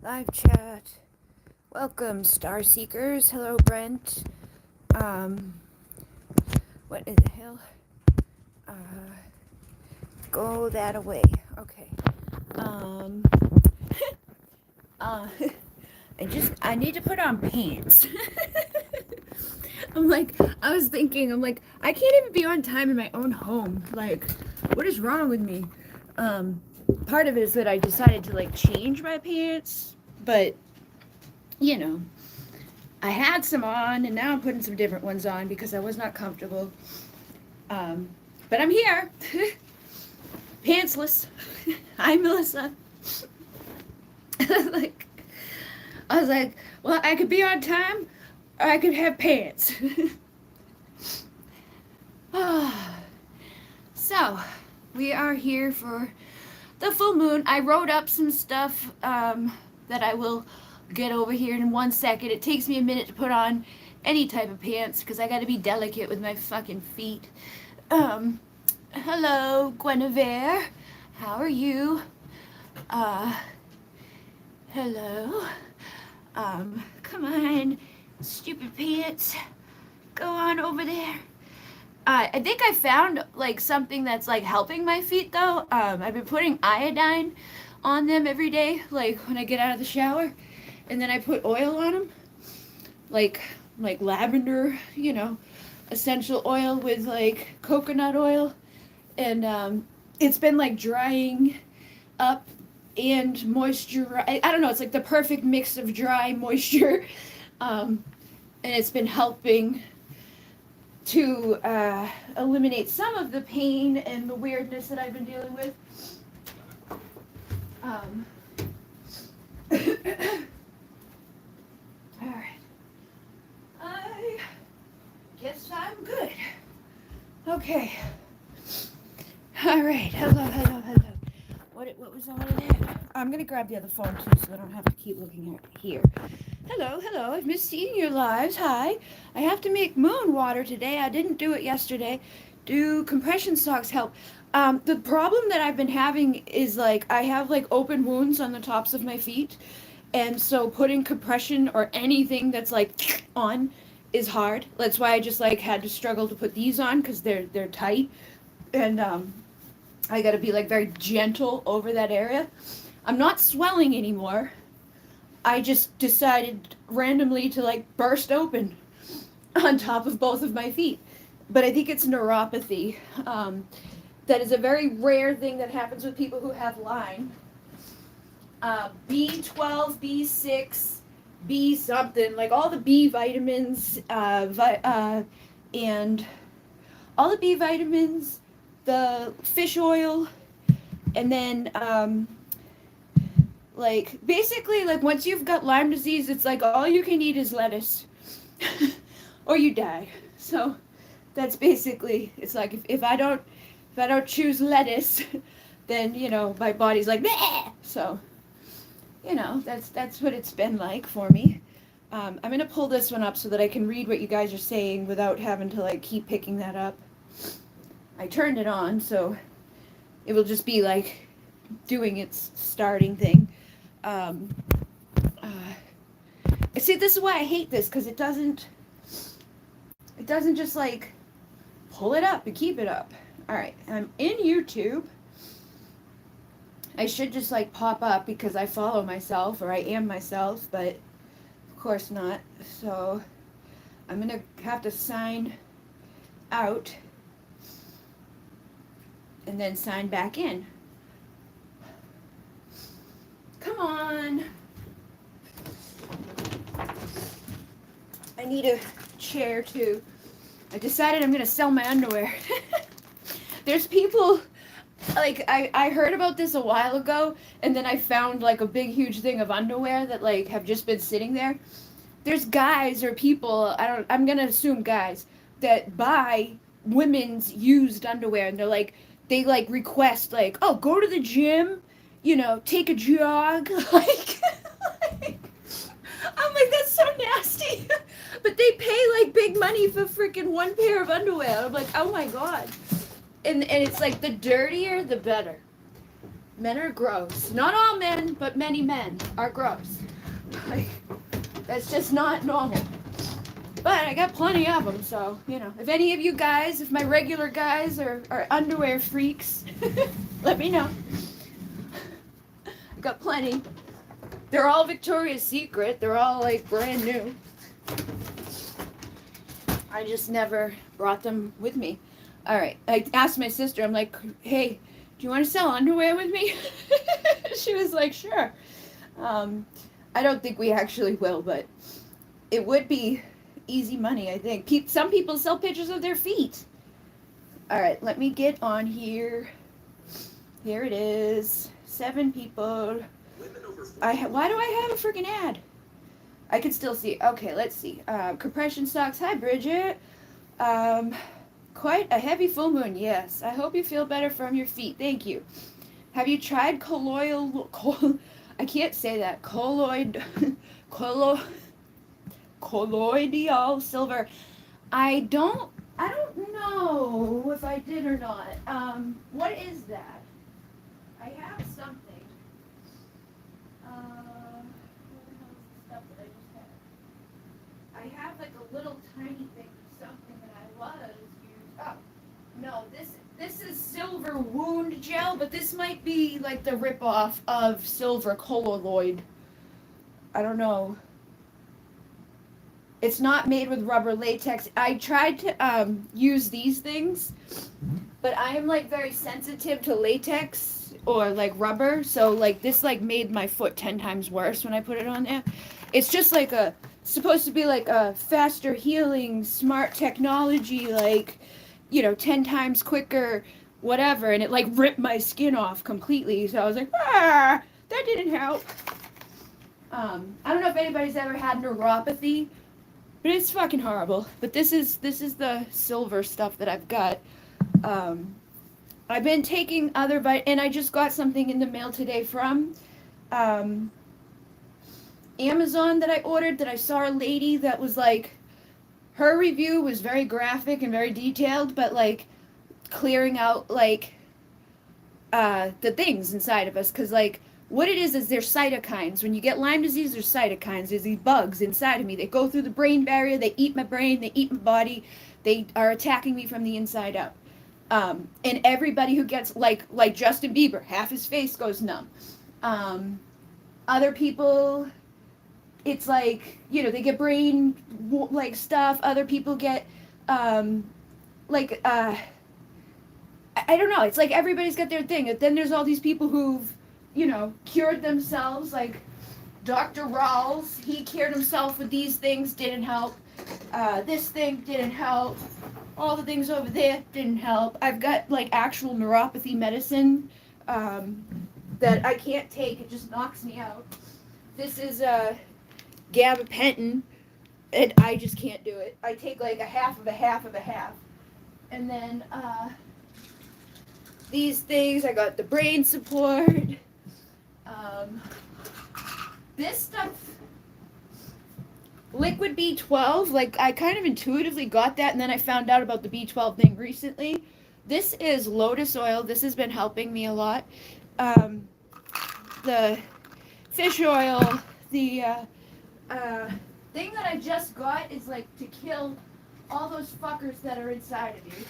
Live chat. Welcome, Star Seekers. Hello, Brent. Um, what in the hell? Uh, go that away. Okay. Um, uh, I need to put on pants. I was thinking, I can't even be on time in my own home. Like, what is wrong with me? Um, Part of it is that I decided to, change my pants, but, you know, I had some on, and now I'm putting some different ones on because I was not comfortable. Um, but I'm here, pantsless. Hi, Melissa. like, I was like, well, I could be on time, or I could have pants. So, we are here for the full moon. I wrote up some stuff that I will get over here in 1 second. It takes me a minute to put on any type of pants because I got to be delicate with my fucking feet. Hello, Guinevere. How are you? Hello. Come on, stupid pants. Go on over there. I think I found something that's helping my feet though. I've been putting iodine on them every day, like when I get out of the shower, and then I put oil on them, like lavender, essential oil with coconut oil, and it's been drying up and moisture. I don't know. It's the perfect mix of dry moisture, and it's been helping to eliminate some of the pain and the weirdness that I've been dealing with. All right. I guess I'm good. Okay. All right. Hello. What was all of that? I'm gonna grab the other phone too, so I don't have to keep looking at here. Hello. I've missed seeing your lives. Hi. I have to make moon water today. I didn't do it yesterday. Do compression socks help? The problem that I've been having is I have open wounds on the tops of my feet, and so putting compression or anything that's on is hard. That's why I just had to struggle to put these on because they're tight, and I got to be very gentle over that area. I'm not swelling anymore. I just decided randomly to burst open on top of both of my feet. But I think it's neuropathy. That is a very rare thing that happens with people who have Lyme. B12, B6, B something, all the B vitamins, and all the B vitamins, the fish oil, and then basically once you've got Lyme disease, it's all you can eat is lettuce or you die. So that's basically, it's if I don't choose lettuce, then my body's bleh! So that's what it's been like for me. I'm gonna pull this one up so that I can read what you guys are saying without having to keep picking that up. I turned it on, so it will just be doing its starting thing. See, this is why I hate this, because it doesn't just pull it up and keep it up. Alright, I'm in YouTube. I should just pop up because I follow myself, or I am myself, but of course not. So I'm gonna have to sign out and then sign back in. Come on. I need a chair too. I decided I'm gonna sell my underwear. There's people, I heard about this a while ago, and then I found a big huge thing of underwear that have just been sitting there. There's guys or people, I'm gonna assume guys, that buy women's used underwear, and they're they request oh, go to the gym, take a jog, I'm that's so nasty. But they pay big money for freaking one pair of underwear. I'm oh my god. And it's the dirtier the better. Men are gross. Not all men, but many men are gross. Like, that's just not normal. But I got plenty of them, so, you know. If any of you guys, if my regular guys are underwear freaks, let me know. I got plenty. They're all Victoria's Secret. They're all, like, brand new. I just never brought them with me. All right. I asked my sister, I'm like, hey, do you want to sell underwear with me? She was like, sure. I don't think we actually will, but it would be easy money, I think. Some people sell pictures of their feet. All right, let me get on here. Here it is. 7 people. Why do I have a freaking ad? I can still see. Okay, let's see. Compression socks. Hi, Bridget. Quite a heavy full moon. Yes. I hope you feel better from your feet. Thank you. Have you tried I can't say that. Colloidal silver. I don't know if I did or not. What is that? I have something. Stuff that I just had. I have like a little tiny thing of something that I was using. Oh, no, this is silver wound gel, but this might be like the ripoff of silver colloid. I don't know. It's not made with rubber latex. I tried to use these things, but I am like very sensitive to latex or like rubber, so like this like made my foot 10 times worse when I put it on there. It's just like supposed to be like a faster healing, smart technology, like, you know, 10 times quicker, whatever, and it like ripped my skin off completely. So I was like, that didn't help. I don't know if anybody's ever had neuropathy, but it's fucking horrible. But this is the silver stuff that I've got. I've been taking other and I just got something in the mail today from Amazon that I ordered, that I saw a lady that was like, her review was very graphic and very detailed, but like clearing out like the things inside of us, because like what it is there's cytokines. When you get Lyme disease, there's cytokines. There's these bugs inside of me. They go through the brain barrier, they eat my brain, they eat my body, they are attacking me from the inside out. And everybody who gets like Justin Bieber, half his face goes numb. Other people, it's like, you know, they get brain like stuff. Other people get I don't know. It's like everybody's got their thing. And then there's all these people who've, you know, cured themselves. Like Dr. Rawls, he cured himself with these things, didn't help. This thing didn't help. All the things over there didn't help. I've got like actual neuropathy medicine that I can't take. It just knocks me out. This is gabapentin, and I just can't do it. I take like a half of a half of a half. And then these things, I got the brain support. This stuff, liquid B12, like I kind of intuitively got that, and then I found out about the B12 thing recently. This is lotus oil. This has been helping me a lot. The fish oil, the thing that I just got is like to kill all those fuckers that are inside of you.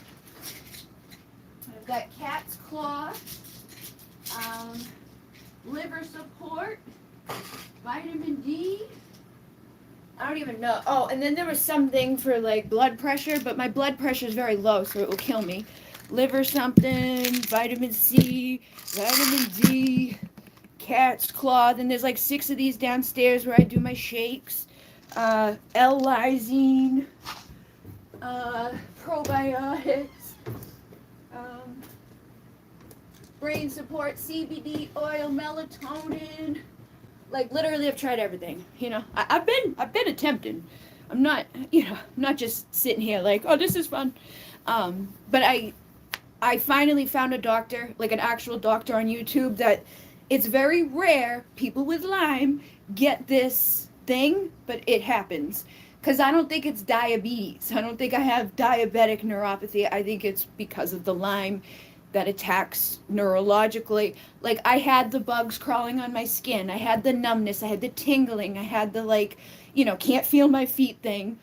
I've got cat's claw, liver support, vitamin D. I don't even know. Oh, and then there was something for like blood pressure, but my blood pressure is very low, so it will kill me. Liver something, vitamin C, vitamin D, cat's claw. Then there's like 6 of these downstairs where I do my shakes. L-lysine, probiotics, brain support, CBD oil, melatonin. Like literally, I've tried everything. You know, I've been attempting. I'm not, you know, I'm not just sitting here like, oh, this is fun. But I finally found a doctor, like an actual doctor on YouTube, that it's very rare people with Lyme get this thing, but it happens. Because I don't think it's diabetes. I don't think I have diabetic neuropathy. I think it's because of the Lyme that attacks neurologically. Like, I had the bugs crawling on my skin, I had the numbness, I had the tingling, I had the, like, can't feel my feet thing,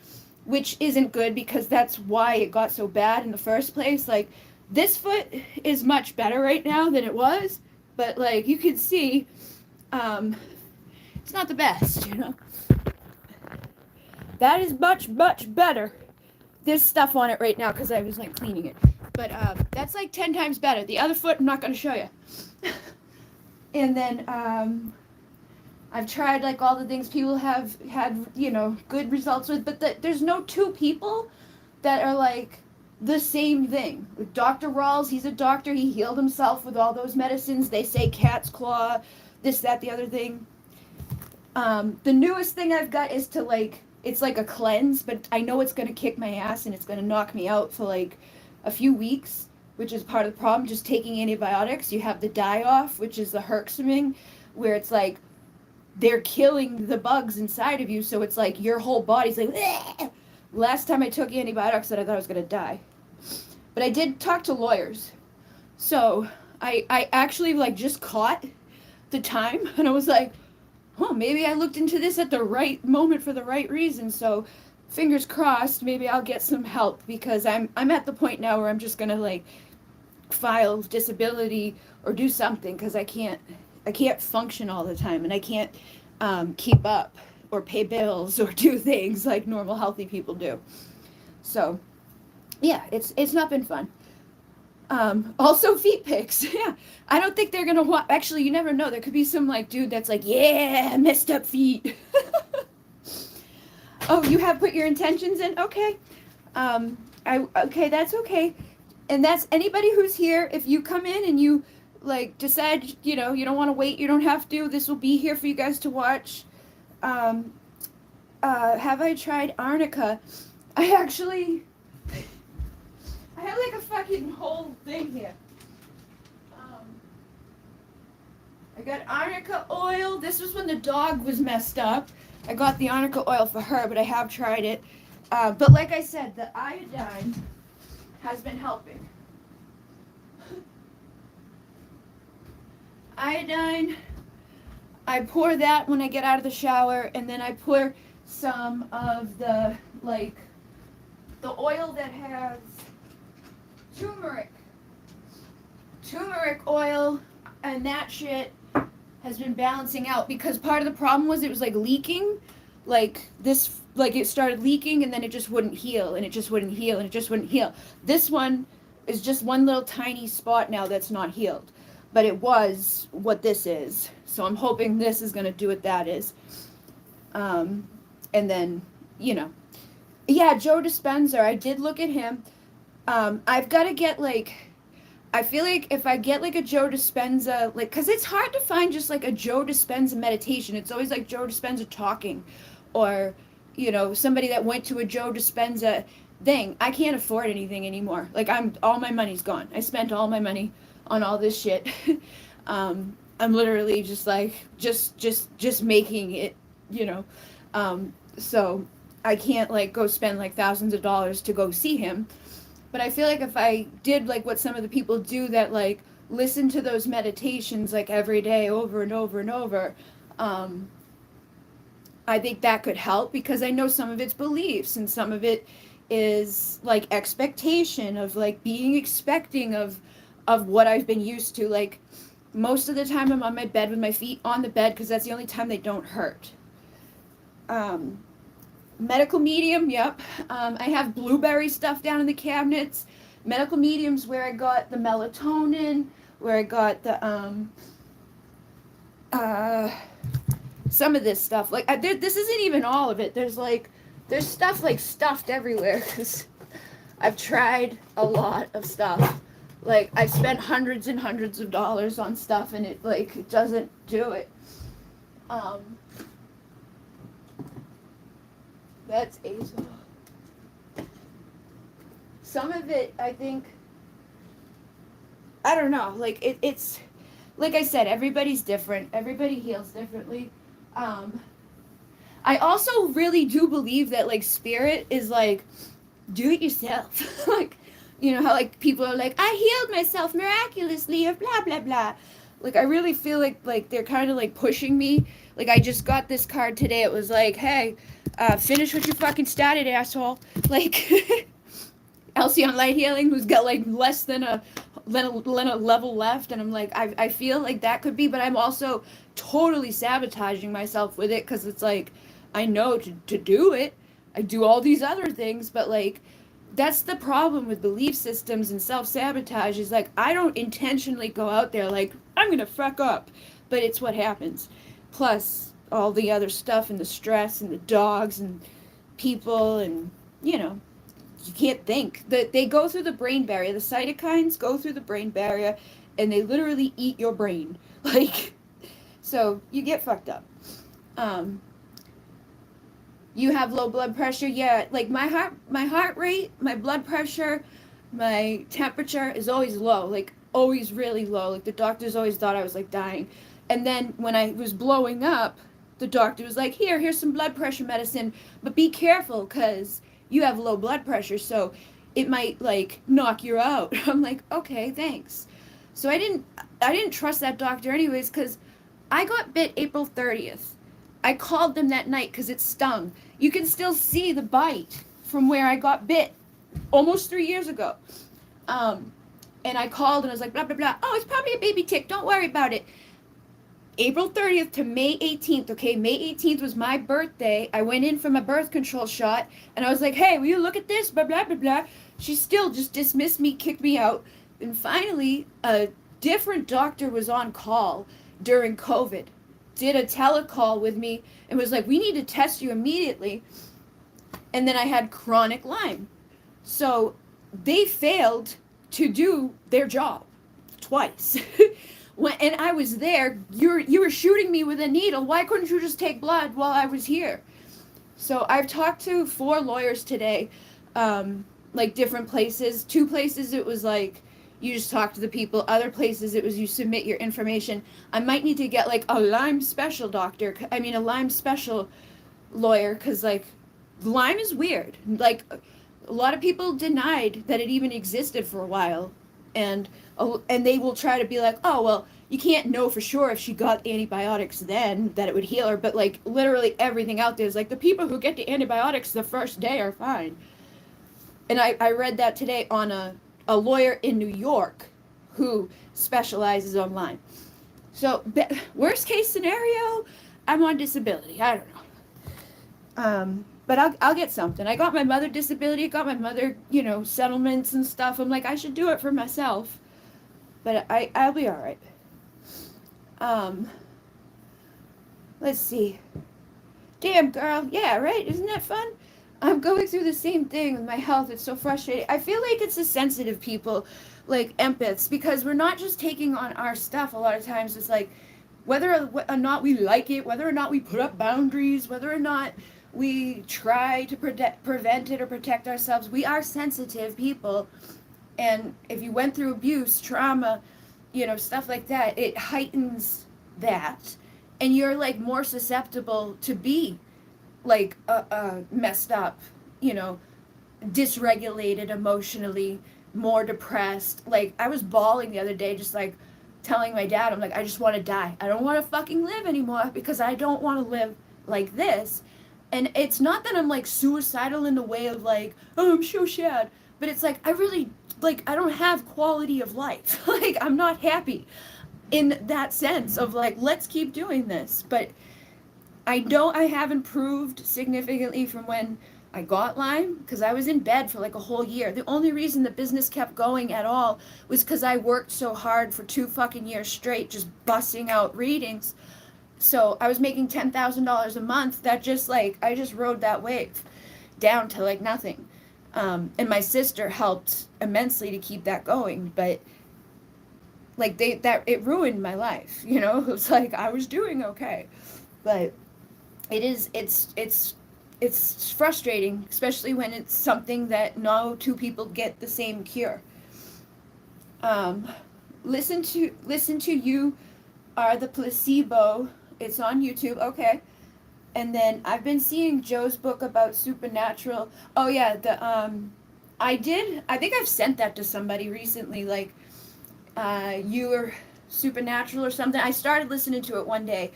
which isn't good because that's why it got so bad in the first place. Like, this foot is much better right now than it was, but, like, you can see, it's not the best, That is much, much better. There's stuff on it right now because I was, like, cleaning it. But that's, like, 10 times better. The other foot, I'm not going to show you. And then I've tried, like, all the things people have had, good results with. But there's no two people that are, like, the same thing. With Dr. Rawls, he's a doctor. He healed himself with all those medicines. They say cat's claw, this, that, the other thing. The newest thing I've got is to, like, it's like a cleanse, but I know it's going to kick my ass and it's going to knock me out for, like, a few weeks, which is part of the problem. Just taking antibiotics. You have the die-off, which is the Herxaming, where it's like they're killing the bugs inside of you, so it's like your whole body's like, bleh! Last time I took antibiotics, I thought I was going to die. But I did talk to lawyers. So I actually, like, just caught the time, and I was like, maybe I looked into this at the right moment for the right reason. So fingers crossed, maybe I'll get some help, because I'm at the point now where I'm just gonna, like, file disability or do something, because I can't function all the time, and I can't keep up or pay bills or do things like normal healthy people do. So yeah, it's not been fun. Also feet pics. Yeah, I don't think they're gonna want. Actually, you never know. There could be some, like, dude that's like, yeah, messed up feet. Oh, you have put your intentions in? Okay. Okay, that's okay. And that's anybody who's here. If you come in and you, like, decide, you don't want to wait, you don't have to. This will be here for you guys to watch. Have I tried arnica? I have, like, a fucking whole thing here. I got arnica oil. This was when the dog was messed up. I got the arnica oil for her, but I have tried it. But like I said, the iodine has been helping. Iodine, I pour that when I get out of the shower, and then I pour some of the, like, the oil that has turmeric oil, and that shit has been balancing out, because part of the problem was it was, like, leaking, like this, like, it started leaking and then it just wouldn't heal, and it just wouldn't heal, and it just wouldn't heal. This one is just one little tiny spot now that's not healed, but it was what this is, so I'm hoping this is going to do what that is. And then, yeah, Joe Dispenza, I did look at him. I've got to get, like, I feel like if I get, like, a Joe Dispenza, like, because it's hard to find just, like, a Joe Dispenza meditation. It's always, like, Joe Dispenza talking, or, somebody that went to a Joe Dispenza thing. I can't afford anything anymore. Like, all my money's gone. I spent all my money on all this shit. I'm literally just, like, just making it, so I can't, like, go spend, like, thousands of dollars to go see him. But I feel like if I did, like, what some of the people do that, like, listen to those meditations, like, every day over and over and over, I think that could help, because I know some of it's beliefs and some of it is, like, expectation of, like, being expecting of what I've been used to. Like, most of the time I'm on my bed with my feet on the bed, because that's the only time they don't hurt. Medical medium, yep. I have blueberry stuff down in the cabinets. Medical medium's where I got the melatonin, where I got the some of this stuff. Like, this isn't even all of it. There's stuff, like, stuffed everywhere, because I've tried a lot of stuff. Like, I've spent hundreds and hundreds of dollars on stuff, and it doesn't do it. That's Azel. Some of it, I think, I don't know, like, it's, like I said, everybody's different. Everybody heals differently. I also really do believe that, like, spirit is, like, do it yourself. Like, You know how like people are like, I healed myself miraculously or blah blah blah. Like I really feel like they're kind of like pushing me. Like I just got this card today. It was like, hey, finish what you fucking started, asshole. Like Elsie on light healing, who's got like less than a level left, and I'm like, I feel like that could be, but I'm also totally sabotaging myself with it because it's like I know to do it. I do all these other things, but like that's the problem with belief systems and self-sabotage is like I don't intentionally go out there like I'm gonna fuck up, but it's what happens. Plus all the other stuff and the stress and the dogs and people and you know you can't think that they go through the brain barrier. The cytokines go through the brain barrier and they literally eat your brain. Like so you get fucked up. um you have low blood pressure. Yeah, like my heart rate, my blood pressure, my temperature is always low, like always really low. Like the doctors always thought I was like dying. And then when I was blowing up, the doctor was like, here's some blood pressure medicine, but be careful because you have low blood pressure, so it might like knock you out. I'm like, okay, thanks. So I didn't trust that doctor anyways because I got bit April 30th. I called them that night because it stung. You can still see the bite from where I got bit almost 3 years ago. And I called and I was like, blah, blah, blah. Oh, it's probably a baby tick. Don't worry about it. April 30th to May 18th. Okay, May 18th was my birthday. I went in for my birth control shot and I was like, hey, will you look at this? Blah, blah, blah, blah. She still just dismissed me, kicked me out. And finally, a different doctor was on call during COVID, did a telecall with me and was like, we need to test you immediately. And then I had chronic Lyme. So they failed to do their job twice. And I was there, you were shooting me with a needle. Why couldn't you just take blood while I was here? So I've talked to 4 lawyers today, like different places. 2 places it was like you just talk to the people. Other places it was you submit your information. I might need to get like a Lyme special doctor. I mean a Lyme special lawyer because like Lyme is weird. Like a lot of people denied that it even existed for a while, and they will try to be like, oh well, you can't know for sure if she got antibiotics then that it would heal her, but like literally everything out there is like the people who get the antibiotics the first day are fine. And I read that today on a lawyer in New York who specializes on Lyme. So worst case scenario, I'm on disability. I don't know. But I'll get something. I got my mother disability, got my mother, settlements and stuff. I'm like, I should do it for myself. But I'll be all right. Let's see. Damn, girl. Yeah, right? Isn't that fun? I'm going through the same thing with my health. It's so frustrating. I feel like it's the sensitive people, like empaths, because we're not just taking on our stuff. A lot of times it's like, whether or not we like it, whether or not we put up boundaries, whether or not we try to prevent it or protect ourselves, we are sensitive people. And if you went through abuse, trauma, stuff like that, it heightens that. And you're like more susceptible to be like messed up, dysregulated emotionally, more depressed. Like I was bawling the other day, just like telling my dad, I'm like, I just want to die. I don't want to fucking live anymore because I don't want to live like this. And it's not that I'm like suicidal in the way of like, oh, I'm so sad. But it's like, I really, like, I don't have quality of life. Like, I'm not happy in that sense of like, let's keep doing this. But I know I have improved significantly from when I got Lyme because I was in bed for like a whole year. The only reason the business kept going at all was because I worked so hard for 2 fucking years straight, just busting out readings. So I was making $10,000 a month. That just like, I just rode that wave down to like nothing. And my sister helped immensely to keep that going, but like it ruined my life, It was like I was doing okay, but it's frustrating, especially when it's something that no 2 people get the same cure. Listen to You Are the Placebo. It's on YouTube. Okay. And then I've been seeing Joe's book about supernatural. Oh yeah, I think I've sent that to somebody recently, like, you were supernatural or something. I started listening to it one day.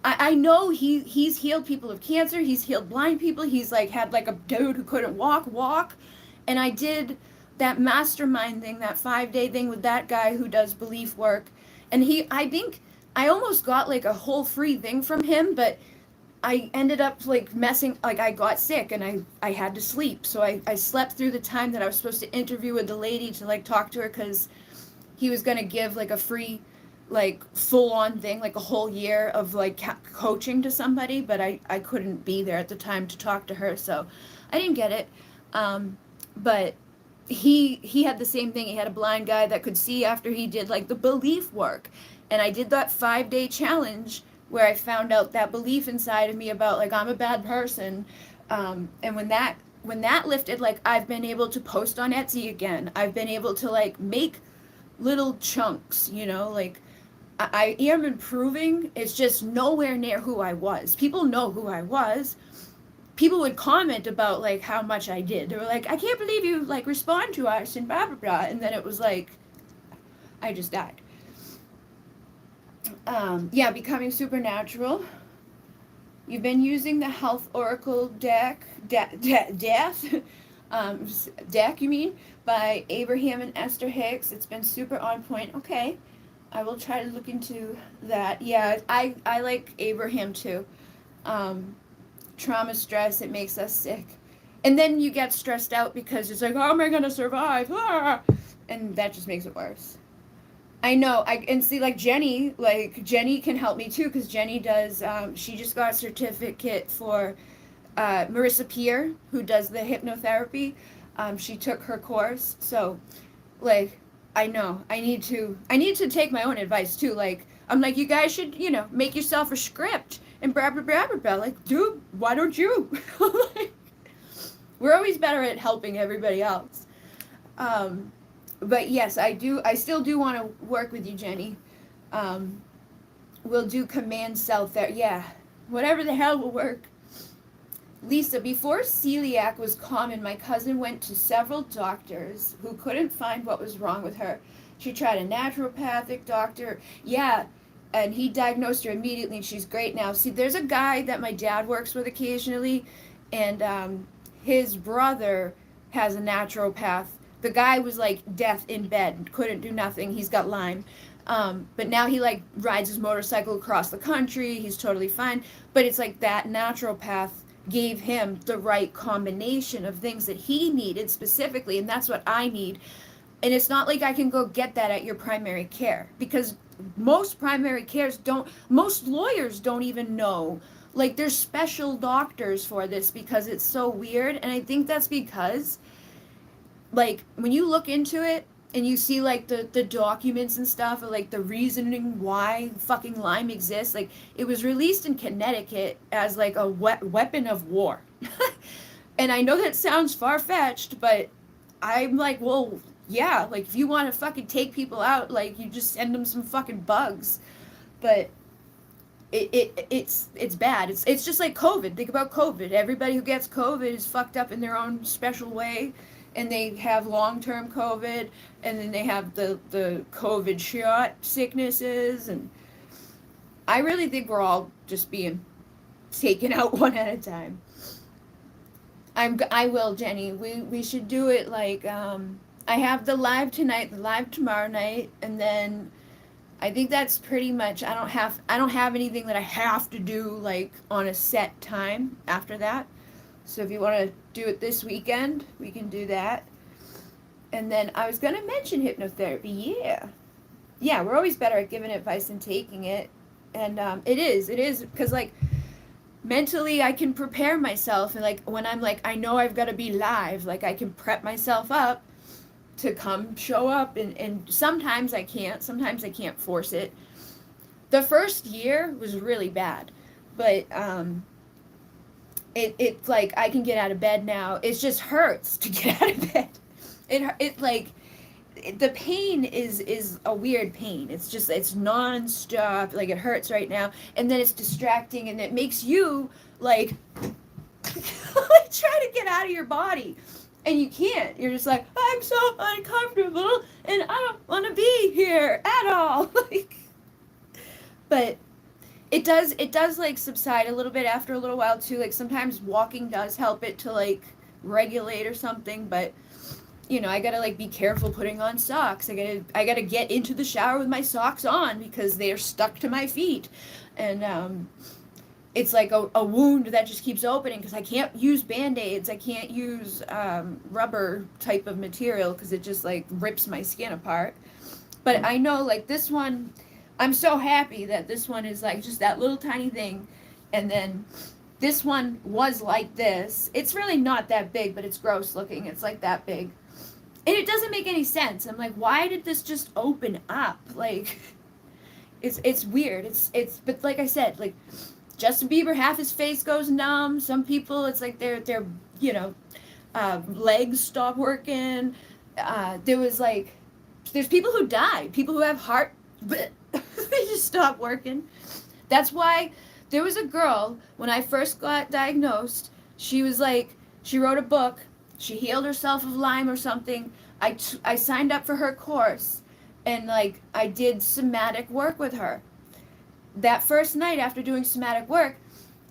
I know he's healed people of cancer. He's healed blind people. He's like had like a dude who couldn't walk. And I did that mastermind thing, that 5-day thing with that guy who does belief work. And I think I almost got like a whole free thing from him, but I ended up like messing, like I got sick and I had to sleep. So I slept through the time that I was supposed to interview with the lady to like talk to her, because he was going to give like a free, like full on thing, like a whole year of like coaching to somebody, but I couldn't be there at the time to talk to her. So I didn't get it. But he had the same thing. He had a blind guy that could see after he did like the belief work. And I did that 5-day challenge where I found out that belief inside of me about like I'm a bad person. And when that lifted, like I've been able to post on Etsy again. I've been able to like make little chunks, like I am improving. It's just nowhere near who I was. People know who I was. People would comment about like how much I did. They were like, I can't believe you like respond to us and blah blah blah. And then it was like, I just died. Yeah, becoming supernatural. You've been using the Health Oracle deck, deck, you mean, by Abraham and Esther Hicks. It's been super on point. Okay, I will try to look into that. Yeah, I like Abraham too. Trauma, stress, it makes us sick. And then you get stressed out because it's like, how am I going to survive? Ah! And that just makes it worse. I know. And see, like Jenny can help me too, because Jenny does, she just got a certificate for Marissa Peer, who does the hypnotherapy. She took her course. So, like, I know. I need to take my own advice too. Like, I'm like, you guys should, make yourself a script and blah, blah, blah, blah, blah. Like, dude, why don't you? Like, we're always better at helping everybody else. But yes, I still do want to work with you, Jenny. We'll do command cell therapy. Yeah, whatever the hell will work. Lisa, before celiac was common, my cousin went to several doctors who couldn't find what was wrong with her. She tried a naturopathic doctor. Yeah, and he diagnosed her immediately, and she's great now. See, there's a guy that my dad works with occasionally, and his brother has a naturopath. The guy was like death in bed, couldn't do nothing. He's got Lyme. But now he like rides his motorcycle across the country. He's totally fine. But it's like that naturopath gave him the right combination of things that he needed specifically, and that's what I need. And it's not like I can go get that at your primary care, because most most lawyers don't even know. Like, there's special doctors for this, because it's so weird. And I think that's because, like, when you look into it and you see like the documents and stuff, or like the reasoning why fucking Lyme exists, like it was released in Connecticut as like a weapon of war. And I know that sounds far-fetched, but I'm like, well, yeah, like if you want to fucking take people out, like you just send them some fucking bugs. But it's bad. It's just like COVID. Think about COVID. Everybody who gets COVID is fucked up in their own special way, and they have long-term COVID, and then they have the COVID shot sicknesses, and I really think we're all just being taken out one at a time. I will, Jenny. We should do it like, I have the live tonight, the live tomorrow night, and then I think that's pretty much, I don't have anything that I have to do like on a set time after that. So if you want to do it this weekend, we can do that. And then I was going to mention hypnotherapy. Yeah, we're always better at giving advice than taking it. And it is because like mentally I can prepare myself, and like when I'm like, I know I've got to be live, like I can prep myself up to come show up, and sometimes I can't force it. The first year was really bad, but it's like I can get out of bed now. It just hurts to get out of bed. It like the pain is a weird pain. It's non-stop. Like it hurts right now, and then it's distracting, and it makes you like try to get out of your body. And you can't. You're just like, I'm so uncomfortable and I don't want to be here at all. Like, but it does like subside a little bit after a little while too. Like sometimes walking does help it to like regulate or something, but you know, I gotta like be careful putting on socks. I gotta get into the shower with my socks on because they're stuck to my feet. And it's like a wound that just keeps opening because I can't use band-aids. I can't use rubber type of material because it just like rips my skin apart. But I know like this one, I'm so happy that this one is like just that little tiny thing. And then this one was like this. It's really not that big, but it's gross looking. It's like that big. And it doesn't make any sense. I'm like, why did this just open up? Like, it's weird. It's but like I said, like Justin Bieber, half his face goes numb. Some people, it's like their you know, legs stop working. There was like, there's people who died. People who have heart, they just stop working. That's why there was a girl when I first got diagnosed. She was like, she wrote a book. She healed herself of Lyme or something. I signed up for her course, and like I did somatic work with her. That first night after doing somatic work,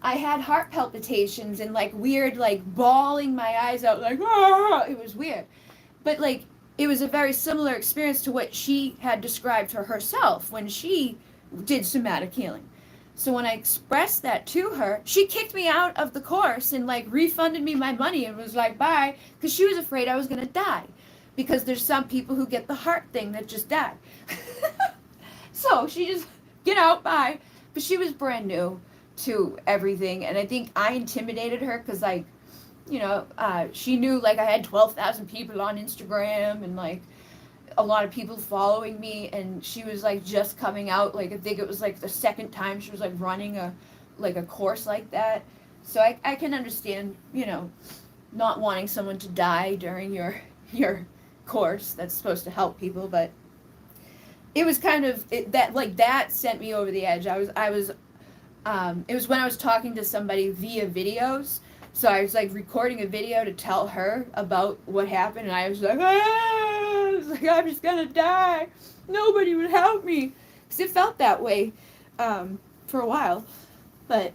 I had heart palpitations and like weird like bawling my eyes out like ah! It was weird. But like it was a very similar experience to what she had described to herself when she did somatic healing. So when I expressed that to her, she kicked me out of the course and like refunded me my money and was like, bye, because she was afraid I was going to die. Because there's some people who get the heart thing that just die. So she just, get out, bye. But she was brand new to everything. And I think I intimidated her because like, you know, she knew like I had 12,000 people on Instagram and like a lot of people following me, and she was like just coming out. Like I think it was like the second time she was like running a course like that. So I can understand, you know, not wanting someone to die during your course that's supposed to help people, but it was kind of that sent me over the edge. I was it was when I was talking to somebody via videos. So I was like recording a video to tell her about what happened, and I was like, I'm just gonna die. Nobody would help me, because it felt that way for a while, but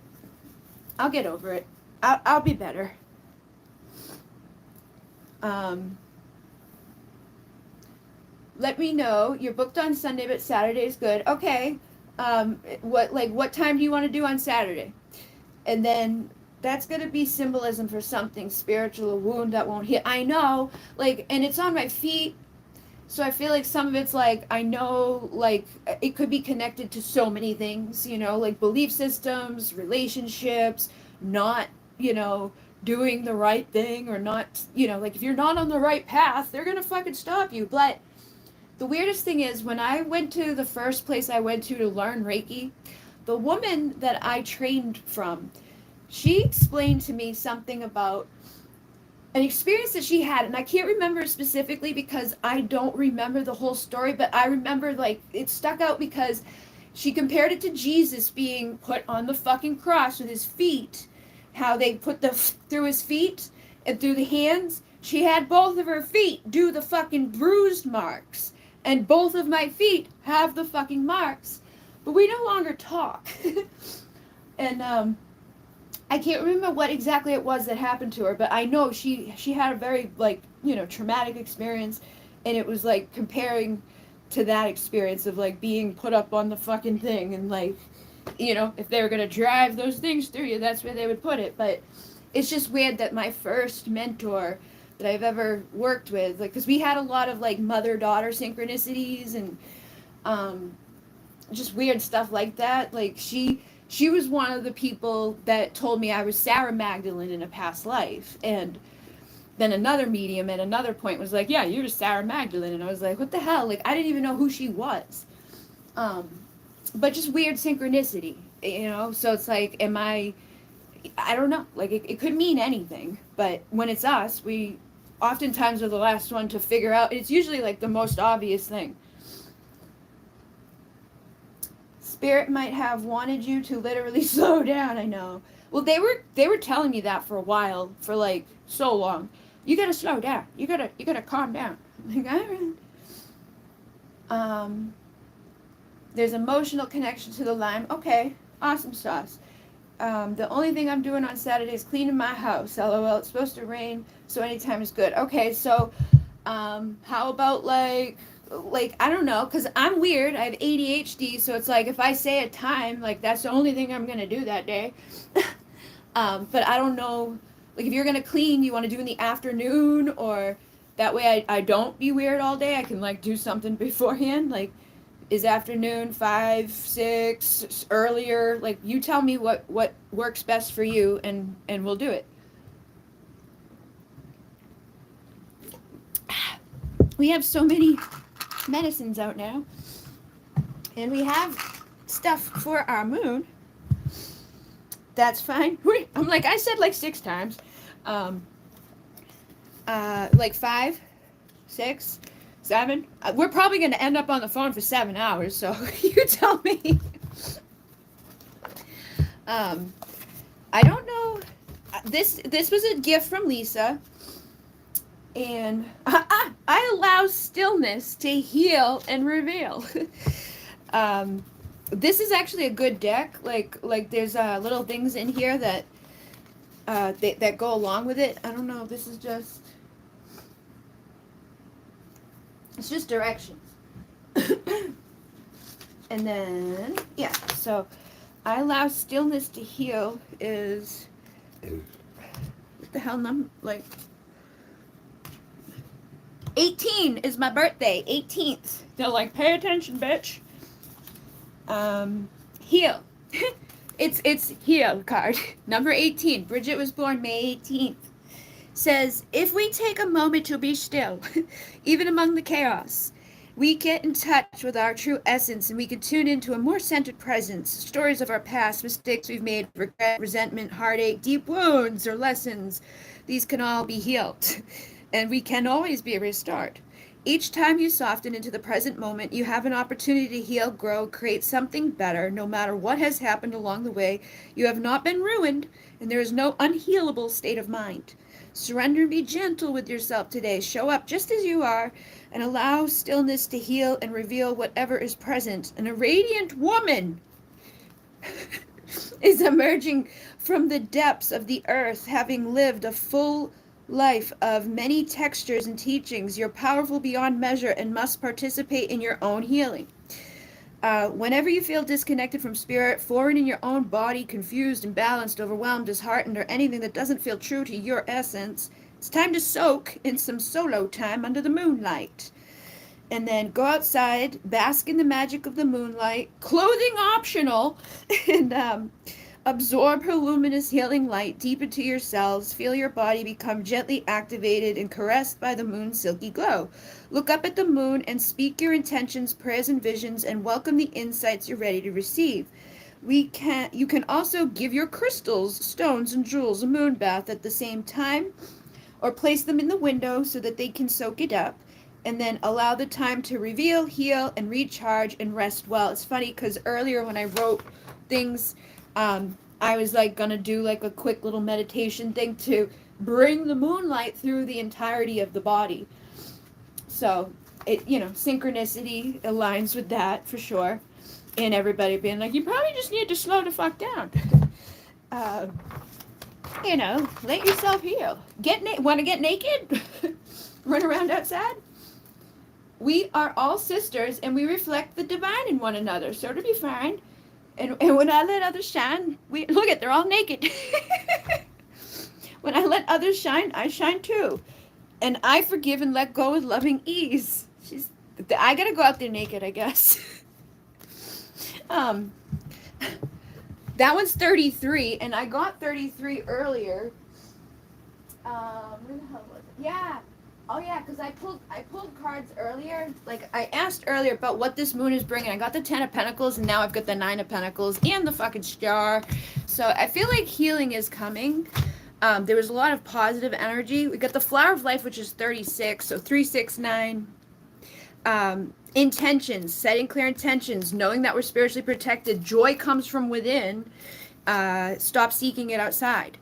I'll get over it. I'll be better. Let me know. You're booked on Sunday, but Saturday is good. Okay. What time do you want to do on Saturday? And then that's going to be symbolism for something spiritual, a wound that won't heal. I know, like, and it's on my feet, so I feel like some of it's like, I know, like, it could be connected to so many things, you know, like belief systems, relationships, not, you know, doing the right thing, or not, you know, like, if you're not on the right path, they're going to fucking stop you. But the weirdest thing is, when I went to the first place I went to learn Reiki, the woman that I trained from, she explained to me something about an experience that she had, and I can't remember specifically because I don't remember the whole story, but I remember like it stuck out because she compared it to Jesus being put on the fucking cross with his feet, how they put through his feet and through the hands. She had both of her feet do the fucking bruised marks, and both of my feet have the fucking marks, but we no longer talk. And I can't remember what exactly it was that happened to her, but I know she had a very, like, you know, traumatic experience, and it was, like, comparing to that experience of, like, being put up on the fucking thing, and, like, you know, if they were going to drive those things through you, that's where they would put it. But it's just weird that my first mentor that I've ever worked with, like, because we had a lot of, like, mother-daughter synchronicities and just weird stuff like that. Like, she was one of the people that told me I was Sarah Magdalene in a past life. And then another medium at another point was like, yeah, you're Sarah Magdalene. And I was like, what the hell? Like, I didn't even know who she was. But just weird synchronicity, you know? So it's like, I don't know. Like, it could mean anything. But when it's us, we oftentimes are the last one to figure out. It's usually, like, the most obvious thing. Spirit might have wanted you to literally slow down. I know. Well, they were telling me that for a while, for like so long. You gotta slow down. You gotta calm down. I'm like, all right. There's emotional connection to the Lyme. Okay, awesome sauce. The only thing I'm doing on Saturday is cleaning my house. LOL. It's supposed to rain, so anytime is good. Okay, so how about like I don't know, because I'm weird. I have ADHD, so it's like if I say a time, like that's the only thing I'm gonna do that day. But I don't know, like if you're gonna clean, you want to do in the afternoon, or that way I don't be weird all day. I can like do something beforehand, like is afternoon 5, 6 earlier, like you tell me what works best for you, and we'll do it. We have so many medicines out now, and we have stuff for our moon. That's fine. I'm like, I said like 6 times. Like 5, 6, 7. We're probably going to end up on the phone for 7 hours, so you tell me. I don't know. This was a gift from Lisa, and I allow stillness to heal and reveal. This is actually a good deck. Like there's little things in here that that go along with it. I don't know. This is just. It's just directions. And then, yeah, so I allow stillness to heal is, what the hell, like, 18 is my birthday, 18th. They're like, pay attention, bitch. Heal. It's heal card. Number 18. Bridget was born May 18th. Says, if we take a moment to be still, even among the chaos, we get in touch with our true essence, and we can tune into a more centered presence. Stories of our past, mistakes we've made, regret, resentment, heartache, deep wounds, or lessons, these can all be healed, and we can always be restored. Each time you soften into the present moment, you have an opportunity to heal, grow, create something better. No matter what has happened along the way, you have not been ruined, and there is no unhealable state of mind. Surrender and be gentle with yourself today. Show up just as you are and allow stillness to heal and reveal whatever is present. And a radiant woman is emerging from the depths of the earth, having lived a full life of many textures and teachings. You're powerful beyond measure and must participate in your own healing. Whenever you feel disconnected from spirit, foreign in your own body, confused, imbalanced, overwhelmed, disheartened, or anything that doesn't feel true to your essence, it's time to soak in some solo time under the moonlight. And then go outside, bask in the magic of the moonlight, clothing optional, and absorb her luminous healing light deep into your cells. Feel your body become gently activated and caressed by the moon's silky glow. Look up at the moon and speak your intentions, prayers, and visions, and welcome the insights you're ready to receive. You can also give your crystals, stones, and jewels a moon bath at the same time, or place them in the window so that they can soak it up, and then allow the time to reveal, heal, and recharge and rest well. It's funny because earlier when I wrote things, I was like gonna do like a quick little meditation thing to bring the moonlight through the entirety of the body. So it, synchronicity aligns with that for sure. And everybody being like, you probably just need to slow the fuck down. Let yourself heal. Want to get naked? Run around outside? We are all sisters, and we reflect the divine in one another, so to be fine. And when I let others shine, they're all naked. When I let others shine, I shine too. And I forgive and let go with loving ease. I gotta go out there naked, I guess. That one's 33, and I got 33 earlier. Where the hell was it? Yeah. Oh yeah, because I pulled cards earlier. Like I asked earlier about what this moon is bringing. I got the 10 of Pentacles, and now I've got the 9 of Pentacles and the fucking star. So I feel like healing is coming. There was a lot of positive energy. We got the Flower of Life, which is 36, so 3, 6, 9. Intentions, setting clear intentions, knowing that we're spiritually protected. Joy comes from within. Stop seeking it outside.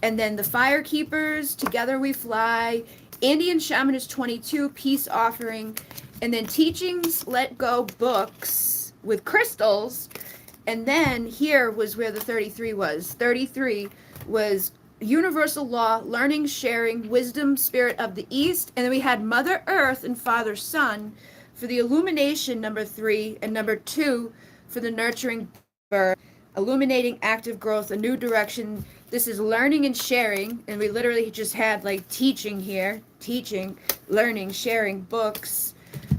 And then the Fire Keepers, Together We Fly. Indian Shaman is 22, Peace Offering. And then Teachings, Let Go books with crystals. And then here was where the 33 was. 33 was Universal Law, Learning, Sharing, Wisdom, Spirit of the East. And then we had Mother Earth and Father Sun for the Illumination, number 3, and number 2 for the Nurturing Birth. Illuminating active growth, a new direction. This is learning and sharing, and we literally just had like teaching here, teaching, learning, sharing, books.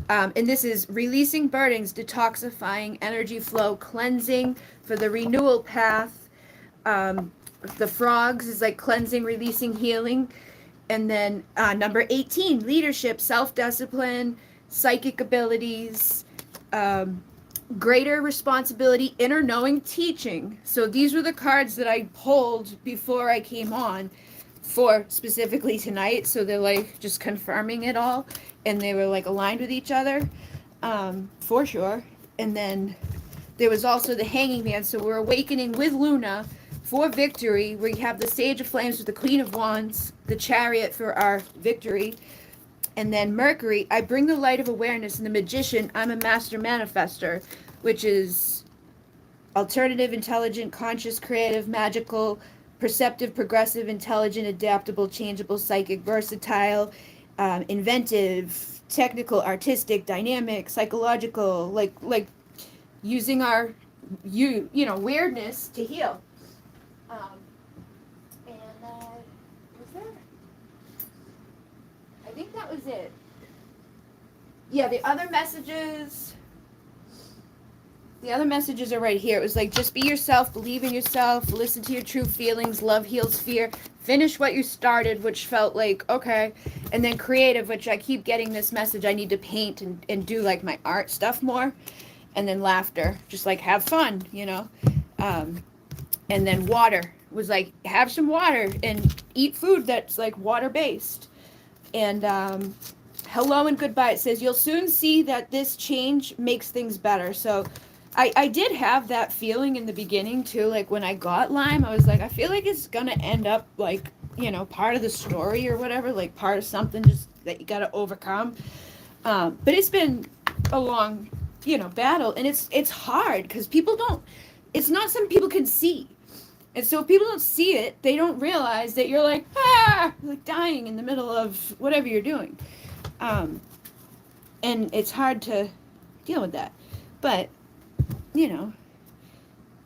And this is releasing burdens, detoxifying, energy flow, cleansing for the renewal path. The frogs is like cleansing, releasing, healing. And then number 18, leadership, self-discipline, psychic abilities, greater responsibility, inner knowing, teaching. So these were the cards that I pulled before I came on for specifically tonight. So they're like just confirming it all, and they were like aligned with each other, for sure. And then there was also the Hanging Man. So we're awakening with Luna for victory. We have the Sage of Flames with the Queen of Wands, the Chariot for our victory. And then Mercury, I bring the light of awareness, and the Magician, I'm a master manifester, which is alternative, intelligent, conscious, creative, magical, perceptive, progressive, intelligent, adaptable, changeable, psychic, versatile, inventive, technical, artistic, dynamic, psychological, like using our weirdness to heal. Was there? I think that was it. Yeah, the other messages are right here. It was like, just be yourself, believe in yourself, listen to your true feelings, love heals fear, finish what you started, which felt like, okay. And then creative, which I keep getting this message, I need to paint and do like my art stuff more. And then laughter, just like have fun, and then water was like, have some water and eat food that's like water based. And hello and goodbye. It says, you'll soon see that this change makes things better. So I did have that feeling in the beginning too. Like when I got Lyme, I was like, I feel like it's going to end up like, part of the story or whatever, like part of something just that you got to overcome. But it's been a long, battle. And it's hard because it's not something people can see. And so if people don't see it, they don't realize that you're like dying in the middle of whatever you're doing. And it's hard to deal with that. But,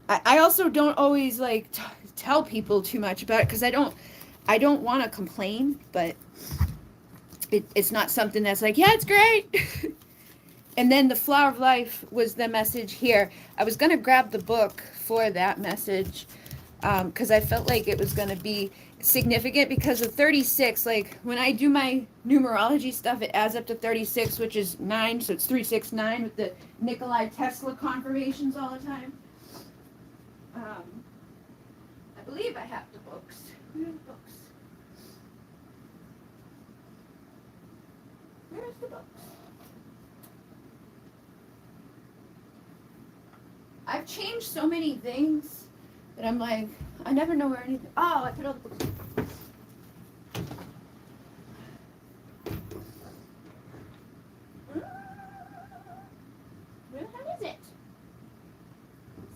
I also don't always like tell people too much about it because I don't want to complain, but it's not something that's like, yeah, it's great. And then the Flower of Life was the message here. I was going to grab the book for that message, because I felt like it was going to be significant because of 36. Like when I do my numerology stuff, it adds up to 36, which is 9. So it's 369 with the Nikolai Tesla confirmations all the time. I believe I have the books. Where's the books? Where's the books? I've changed so many things that I'm like, I never know where anything. Oh, I put all the books. Where the hell is it?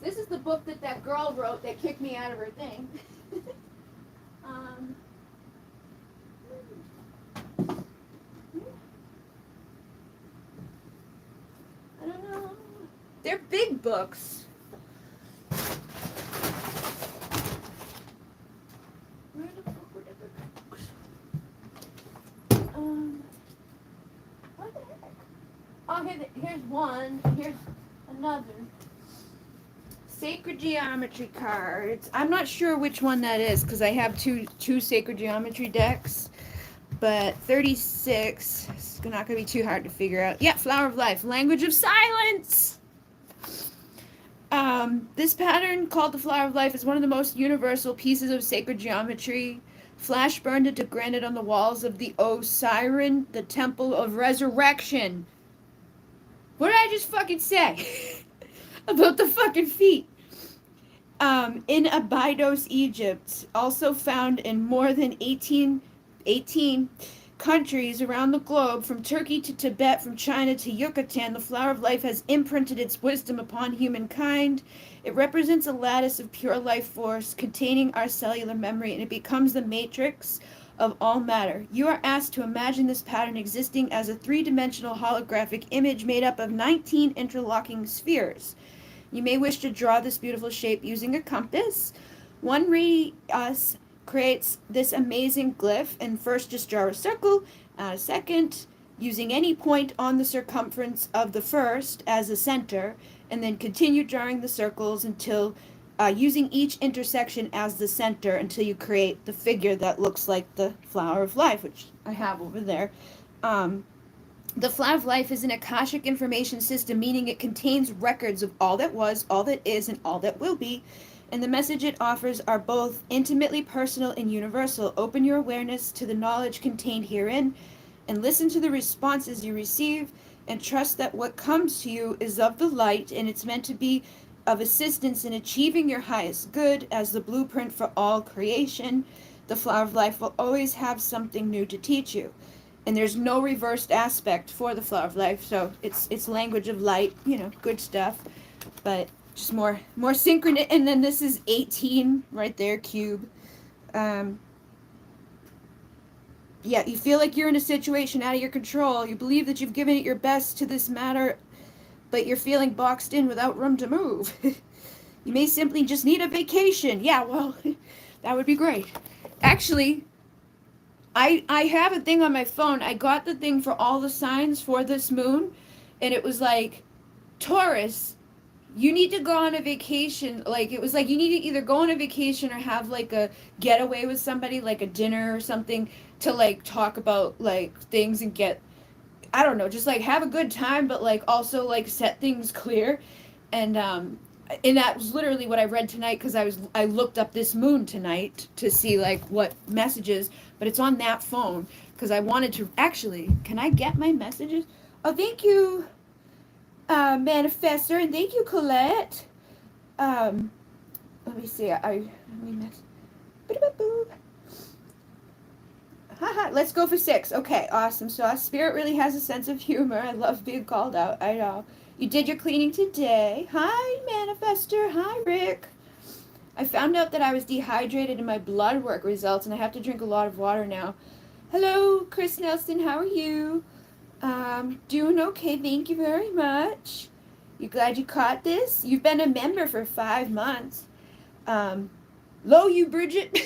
This is the book that girl wrote that kicked me out of her thing. I don't know. They're big books. Where the fuck were the books? What the heck? Oh, here's one. Here's another. Sacred Geometry cards. I'm not sure which one that is because I have two Sacred Geometry decks. But 36 is not going to be too hard to figure out. Yeah, Flower of Life. Language of Silence. This pattern, called the Flower of Life, is one of the most universal pieces of sacred geometry. Flash burned into granite on the walls of the Osiren, the Temple of Resurrection. What did I just fucking say? About the fucking feet. In Abydos, Egypt, also found in more than 18 countries around the globe, from Turkey to Tibet, from China to Yucatan, the flower of life has imprinted its wisdom upon humankind. It represents a lattice of pure life force containing our cellular memory, and it becomes the matrix of all matter. You are asked to imagine this pattern existing as a three-dimensional holographic image made up of 19 interlocking spheres. You may wish to draw this beautiful shape using a compass. One radius creates this amazing glyph, and first just draw a circle, a second, using any point on the circumference of the first as a center, and then continue drawing the circles until using each intersection as the center until you create the figure that looks like the flower of life, which I have over there. The flower of life is an Akashic information system, meaning it contains records of all that was, all that is, and all that will be. And the message it offers are both intimately personal and universal. Open your awareness to the knowledge contained herein and listen to the responses you receive, and trust that what comes to you is of the light, and it's meant to be of assistance in achieving your highest good as the blueprint for all creation. The flower of life will always have something new to teach you. And there's no reversed aspect for the flower of life, so it's language of light, good stuff, but just more synchronous. And then this is 18 right there, cube. Yeah, you feel like you're in a situation out of your control. You believe that you've given it your best to this matter, but you're feeling boxed in without room to move. You may simply just need a vacation. Yeah, well, that would be great. Actually, I have a thing on my phone. I got the thing for all the signs for this moon, and it was like, Taurus, you need to go on a vacation. Like, it was like you need to either go on a vacation or have like a getaway with somebody, like a dinner or something, to like talk about like things and get, I don't know, just like have a good time, but like also like set things clear. And that was literally what I read tonight, because I looked up this moon tonight to see like what messages, but it's on that phone because I wanted to actually. Can I get my messages? Oh, thank you, Manifestor, and thank you, Colette. Let me see. Let me mess. Haha, let's go for 6. Okay, awesome. So our spirit really has a sense of humor. I love being called out. I know. You did your cleaning today. Hi, Manifester. Hi, Rick. I found out that I was dehydrated in my blood work results, and I have to drink a lot of water now. Hello, Chris Nelson. How are you? Doing okay. Thank you very much. You glad you caught this? You've been a member for 5 months. Lo you, Bridget.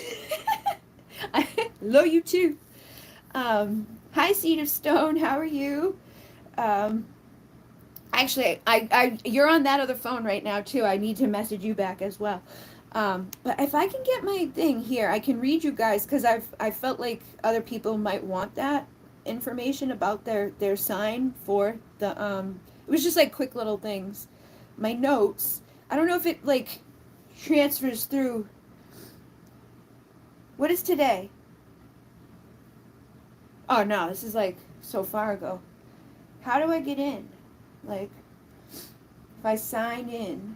Lo you too. Hi, Seed of Stone. How are you? Actually, I you're on that other phone right now too. I need to message you back as well. But if I can get my thing here, I can read you guys, because I felt like other people might want that information about their sign for the it was just like quick little things. My notes. I don't know if it like transfers through. What is today? Oh no, this is like so far ago. How do I get in? Like, if I sign in,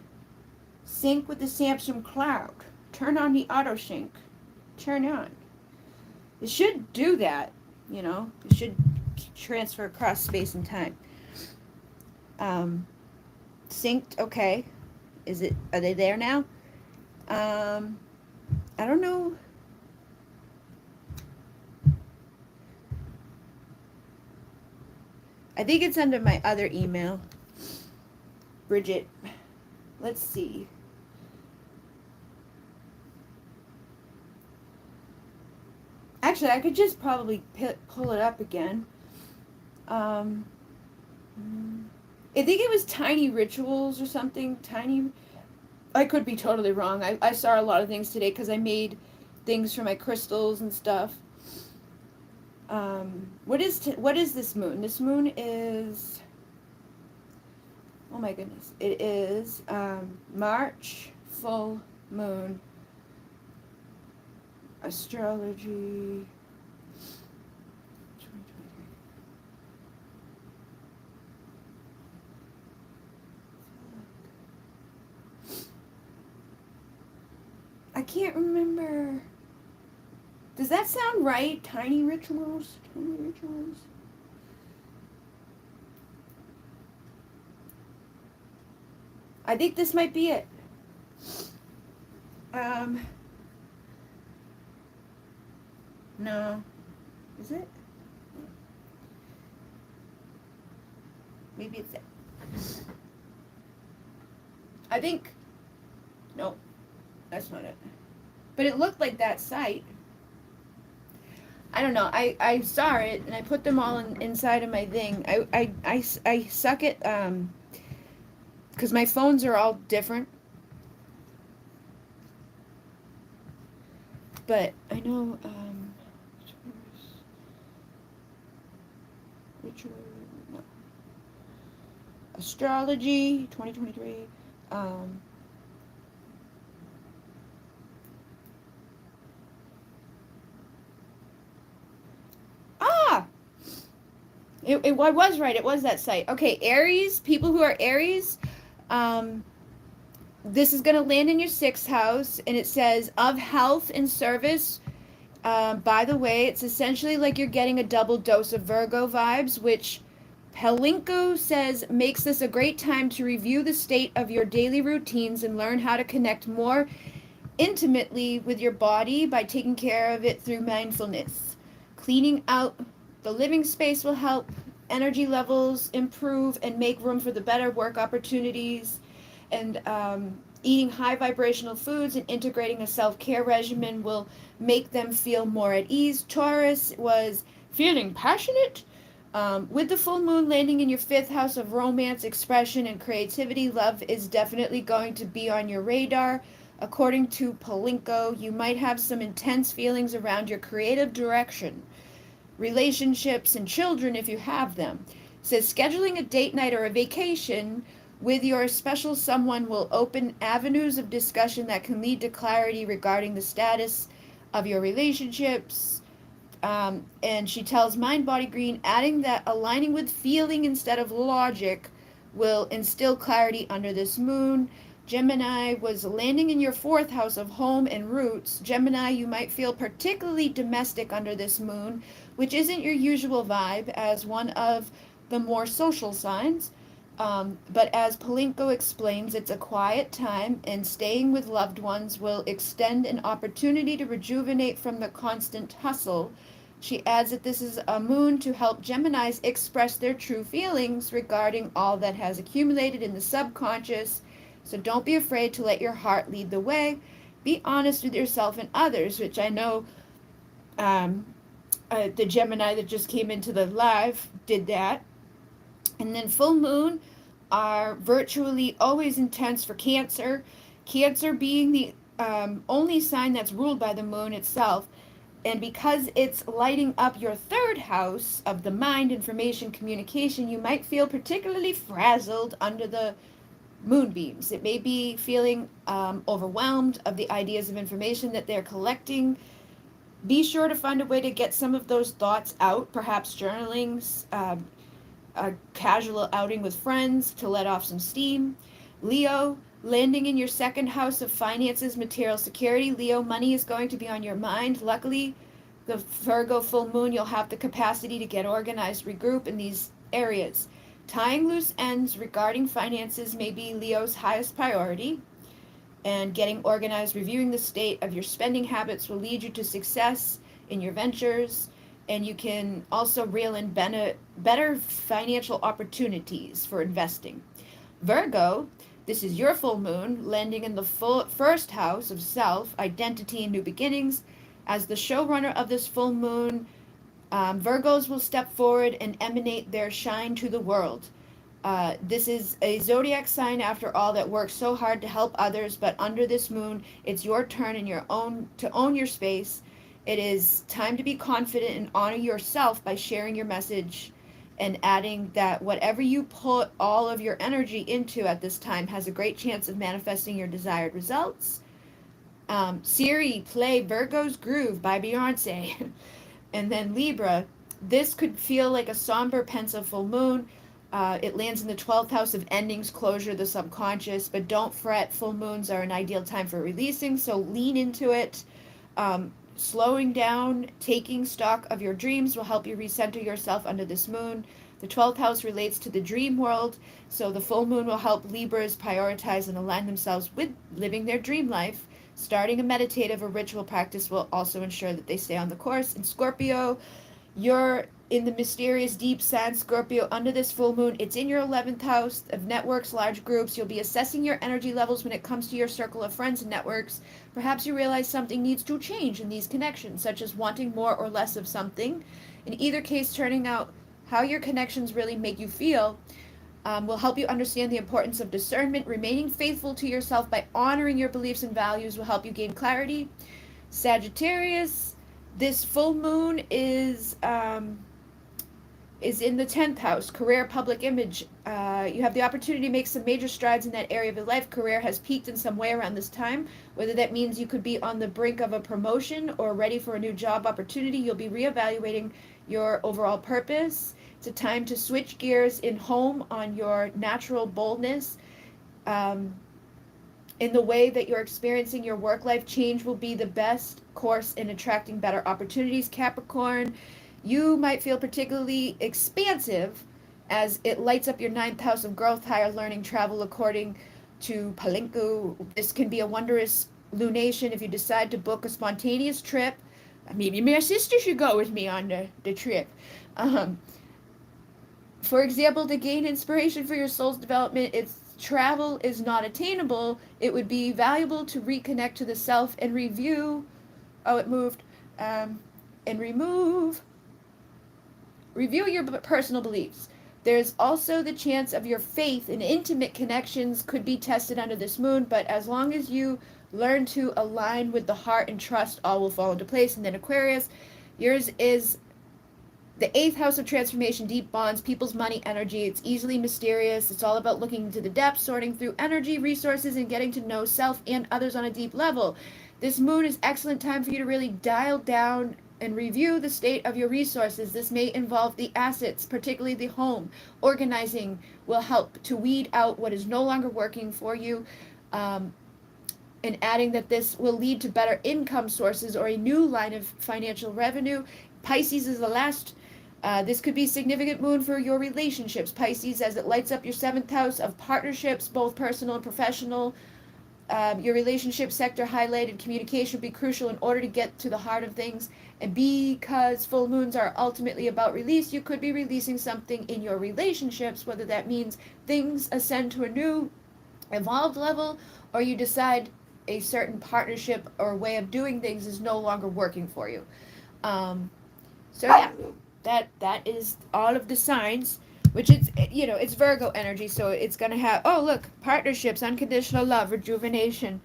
sync with the Samsung Cloud, turn on the auto sync, turn on. It should do that, It should transfer across space and time. Synced, okay. Are they there now? I don't know. I think it's under my other email. Bridget. Let's see. Actually, I could just probably pull it up again. I think it was Tiny Rituals or something. I could be totally wrong. I saw a lot of things today because I made things for my crystals and stuff. What is this moon? This moon is, oh my goodness, it is March full moon. Astrology. 2023. can't remember. Does that sound right? Tiny rituals? Tiny rituals? I think this might be it. No. Is it? Maybe it's it. I think. Nope. That's not it. But it looked like that site. I don't know. I saw it and I put them all inside of my thing. I suck at because my phones are all different. But I know ritual, no. Astrology 2023. I was right. It was that site. Okay, Aries, people who are Aries, this is going to land in your 6th house, and it says of health and service. By the way, it's essentially like you're getting a double dose of Virgo vibes, which Palinko says makes this a great time to review the state of your daily routines and learn how to connect more intimately with your body by taking care of it through mindfulness. Cleaning out the living space will help energy levels improve and make room for the better work opportunities. And eating high vibrational foods and integrating a self-care regimen will make them feel more at ease. Taurus was feeling passionate. With the full moon landing in your 5th house of romance, expression, and creativity, love is definitely going to be on your radar. According to Palinko, you might have some intense feelings around your creative direction, relationships, and children if you have them. It says scheduling a date night or a vacation with your special someone will open avenues of discussion that can lead to clarity regarding the status of your relationships. And she tells Mind Body Green, adding that aligning with feeling instead of logic will instill clarity under this moon. Gemini was landing in your 4th house of home and roots. Gemini, you might feel particularly domestic under this moon, which isn't your usual vibe as one of the more social signs. But as Palinko explains, it's a quiet time, and staying with loved ones will extend an opportunity to rejuvenate from the constant hustle. She adds that this is a moon to help Geminis express their true feelings regarding all that has accumulated in the subconscious. So don't be afraid to let your heart lead the way. Be honest with yourself and others, which I know the Gemini that just came into the live did that. And then full moon are virtually always intense for Cancer. Cancer being the only sign that's ruled by the moon itself. And because it's lighting up your 3rd house of the mind, information, communication, you might feel particularly frazzled under the moonbeams. It may be feeling overwhelmed of the ideas of information that they're collecting. Be sure to find a way to get some of those thoughts out, perhaps journaling, a casual outing with friends to let off some steam. Leo, landing in your 2nd house of finances, material security. Leo, money is going to be on your mind. Luckily, the Virgo full moon, you'll have the capacity to get organized, regroup in these areas. Tying loose ends regarding finances may be Leo's highest priority, and getting organized, reviewing the state of your spending habits will lead you to success in your ventures, and you can also reel in better financial opportunities for investing. Virgo, this is your full moon, landing in the 1st house of self, identity, and new beginnings. As the showrunner of this full moon, Virgos will step forward and emanate their shine to the world. This is a zodiac sign, after all, that works so hard to help others, but under this moon, it's your turn and to own your space. It is time to be confident and honor yourself by sharing your message, and adding that whatever you put all of your energy into at this time has a great chance of manifesting your desired results. Siri, play Virgo's Groove by Beyonce. And then Libra, this could feel like a somber, pensive full moon. It lands in the 12th house of endings, closure, the subconscious, but don't fret. Full moons are an ideal time for releasing, so lean into it. Slowing down, taking stock of your dreams will help you recenter yourself under this moon. The 12th house relates to the dream world, so the full moon will help Libras prioritize and align themselves with living their dream life. Starting a meditative or ritual practice will also ensure that they stay on the course. In Scorpio, you're in the mysterious deep sand Scorpio under this full moon. It's in your 11th house of networks, large groups. You'll be assessing your energy levels when it comes to your circle of friends and networks. Perhaps you realize something needs to change in these connections, such as wanting more or less of something. In either case, turning out how your connections really make you feel will help you understand the importance of discernment. Remaining faithful to yourself by honoring your beliefs and values will help you gain clarity. Sagittarius, this full moon is in the 10th house, career, public image. You have the opportunity to make some major strides in that area of your life. Career has peaked in some way around this time, whether that means you could be on the brink of a promotion or ready for a new job opportunity. You'll be reevaluating your overall purpose. It's a time to switch gears in home on your natural boldness. In the way that you're experiencing your work life, change will be the best course in attracting better opportunities. Capricorn, you might feel particularly expansive as it lights up your 9th house of growth, higher learning, travel. According to Palenque, this can be a wondrous lunation if you decide to book a spontaneous trip. Maybe my sister should go with me on the trip. For example, to gain inspiration for your soul's development, if travel is not attainable, it would be valuable to reconnect to the self and review. Oh, it moved. And review your personal beliefs. There's also the chance of your faith and intimate connections could be tested under this moon, but as long as you learn to align with the heart and trust, all will fall into place. And then Aquarius, yours is the 8th house of transformation, deep bonds, people's money, energy. It's easily mysterious. It's all about looking into the depths, sorting through energy, resources, and getting to know self and others on a deep level. This moon is excellent time for you to really dial down and review the state of your resources. This may involve the assets, particularly the home. Organizing will help to weed out what is no longer working for you. And adding that this will lead to better income sources or a new line of financial revenue. Pisces is the last. This could be a significant moon for your relationships. Pisces, as it lights up your 7th house of partnerships, both personal and professional. Your relationship sector highlighted communication will be crucial in order to get to the heart of things. And because full moons are ultimately about release, you could be releasing something in your relationships, whether that means things ascend to a new evolved level or you decide a certain partnership or way of doing things is no longer working for you. So yeah, that is all of the signs, which it's Virgo energy, so it's gonna have, oh look, partnerships, unconditional love, rejuvenation.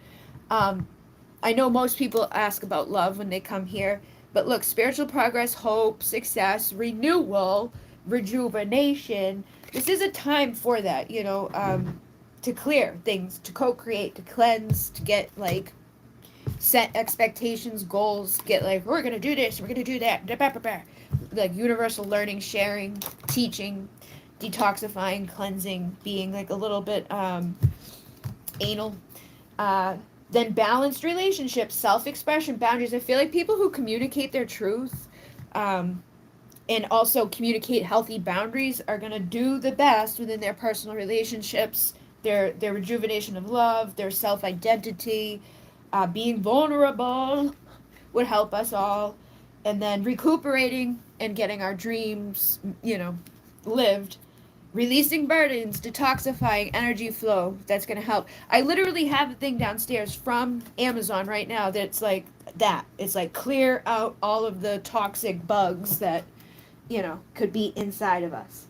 I know most people ask about love when they come here, but look, spiritual progress, hope, success, renewal, rejuvenation. This is a time for that, to clear things, to co-create, to cleanse, to get set expectations, goals, get we're gonna do this, we're gonna do that, like universal learning, sharing, teaching, detoxifying, cleansing, being a little bit anal. Then balanced relationships, self-expression, boundaries. I feel like people who communicate their truth and also communicate healthy boundaries are gonna do the best within their personal relationships, their rejuvenation of love, their self-identity. Being vulnerable would help us all. And then recuperating and getting our dreams, lived. Releasing burdens, detoxifying, energy flow. That's going to help. I literally have a thing downstairs from Amazon right now that's like that. It's clear out all of the toxic bugs that, could be inside of us.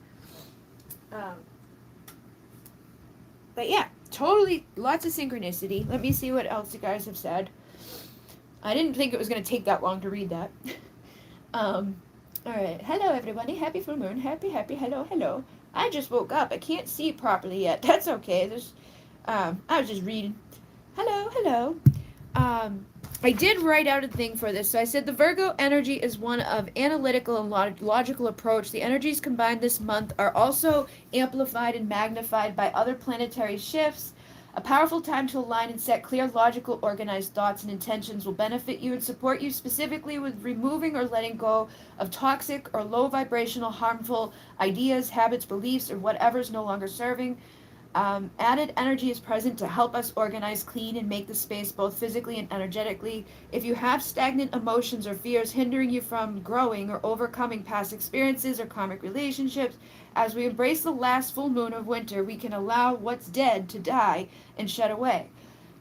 But yeah, totally lots of synchronicity. Let me see what else you guys have said. I didn't think it was going to take that long to read that. All right. Hello, everybody. Happy full moon. Happy. Hello. I just woke up. I can't see properly yet. That's okay. I was just reading. Hello. I did write out a thing for this. So I said the Virgo energy is one of analytical and logical approach. The energies combined this month are also amplified and magnified by other planetary shifts. A powerful time to align and set clear, logical, organized thoughts and intentions will benefit you and support you specifically with removing or letting go of toxic or low vibrational, harmful ideas, habits, beliefs, or whatever is no longer serving. Added energy is present to help us organize, clean, and make the space both physically and energetically. If you have stagnant emotions or fears hindering you from growing or overcoming past experiences or karmic relationships, as we embrace the last full moon of winter, we can allow what's dead to die and shed away.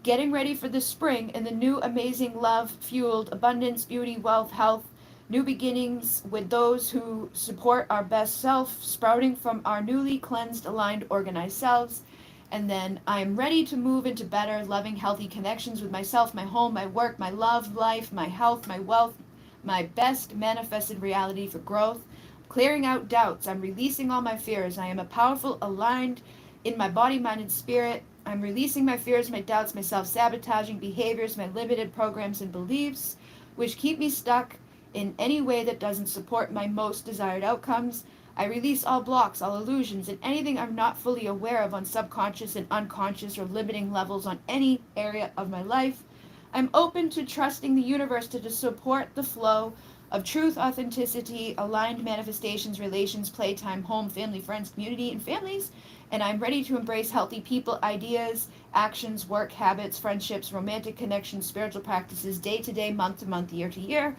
Getting ready for the spring and the new amazing love fueled abundance, beauty, wealth, health, new beginnings with those who support our best self, sprouting from our newly cleansed, aligned, organized selves. And then I am ready to move into better, loving, healthy connections with myself, my home, my work, my love life, my health, my wealth, my best manifested reality for growth. Clearing out doubts. I'm releasing all my fears. I am a powerful, aligned in my body, mind, and spirit. I'm releasing my fears, my doubts, my self sabotaging behaviors, my limited programs and beliefs, which keep me stuck in any way that doesn't support my most desired outcomes. I release all blocks, all illusions, and anything I'm not fully aware of on subconscious and unconscious or limiting levels on any area of my life. I'm open to trusting the universe to support the flow of truth, authenticity, aligned manifestations, relations, playtime, home, family, friends, community, and families. And I'm ready to embrace healthy people, ideas, actions, work, habits, friendships, romantic connections, spiritual practices, day to day, month to month, year to year.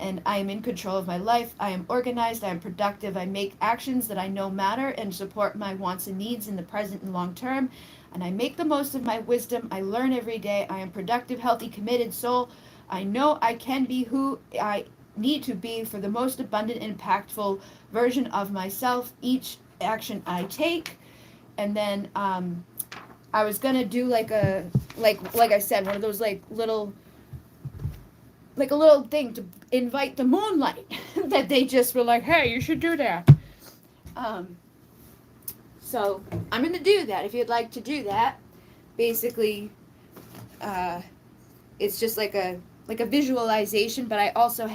And I am in control of my life. I am organized. I am productive. I make actions that I know matter and support my wants and needs in the present and long term. And I make the most of my wisdom. I learn every day. I am productive, healthy, committed soul. I know I can be who I need to be for the most abundant and impactful version of myself each action I take. And then I was gonna do like I said, one of those like a little thing to invite the moonlight that they just were like, hey, you should do that. So I'm gonna do that. If you'd like to do that, basically, it's just like a visualization. But I also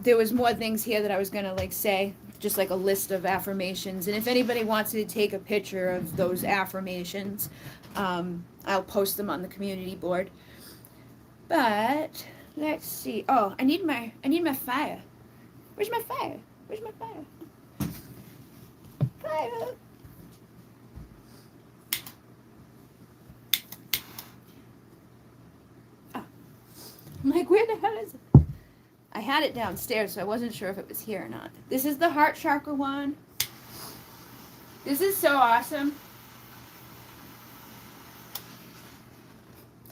there was more things here that I was gonna like say, just like a list of affirmations. And if anybody wants to take a picture of those affirmations, I'll post them on the community board. But let's see. Oh, I need my fire. Where's my fire? Where's my fire? Fire. Oh. I'm like, where the hell is it? I had it downstairs, so I wasn't sure if it was here or not. This is the heart chakra one. This is so awesome.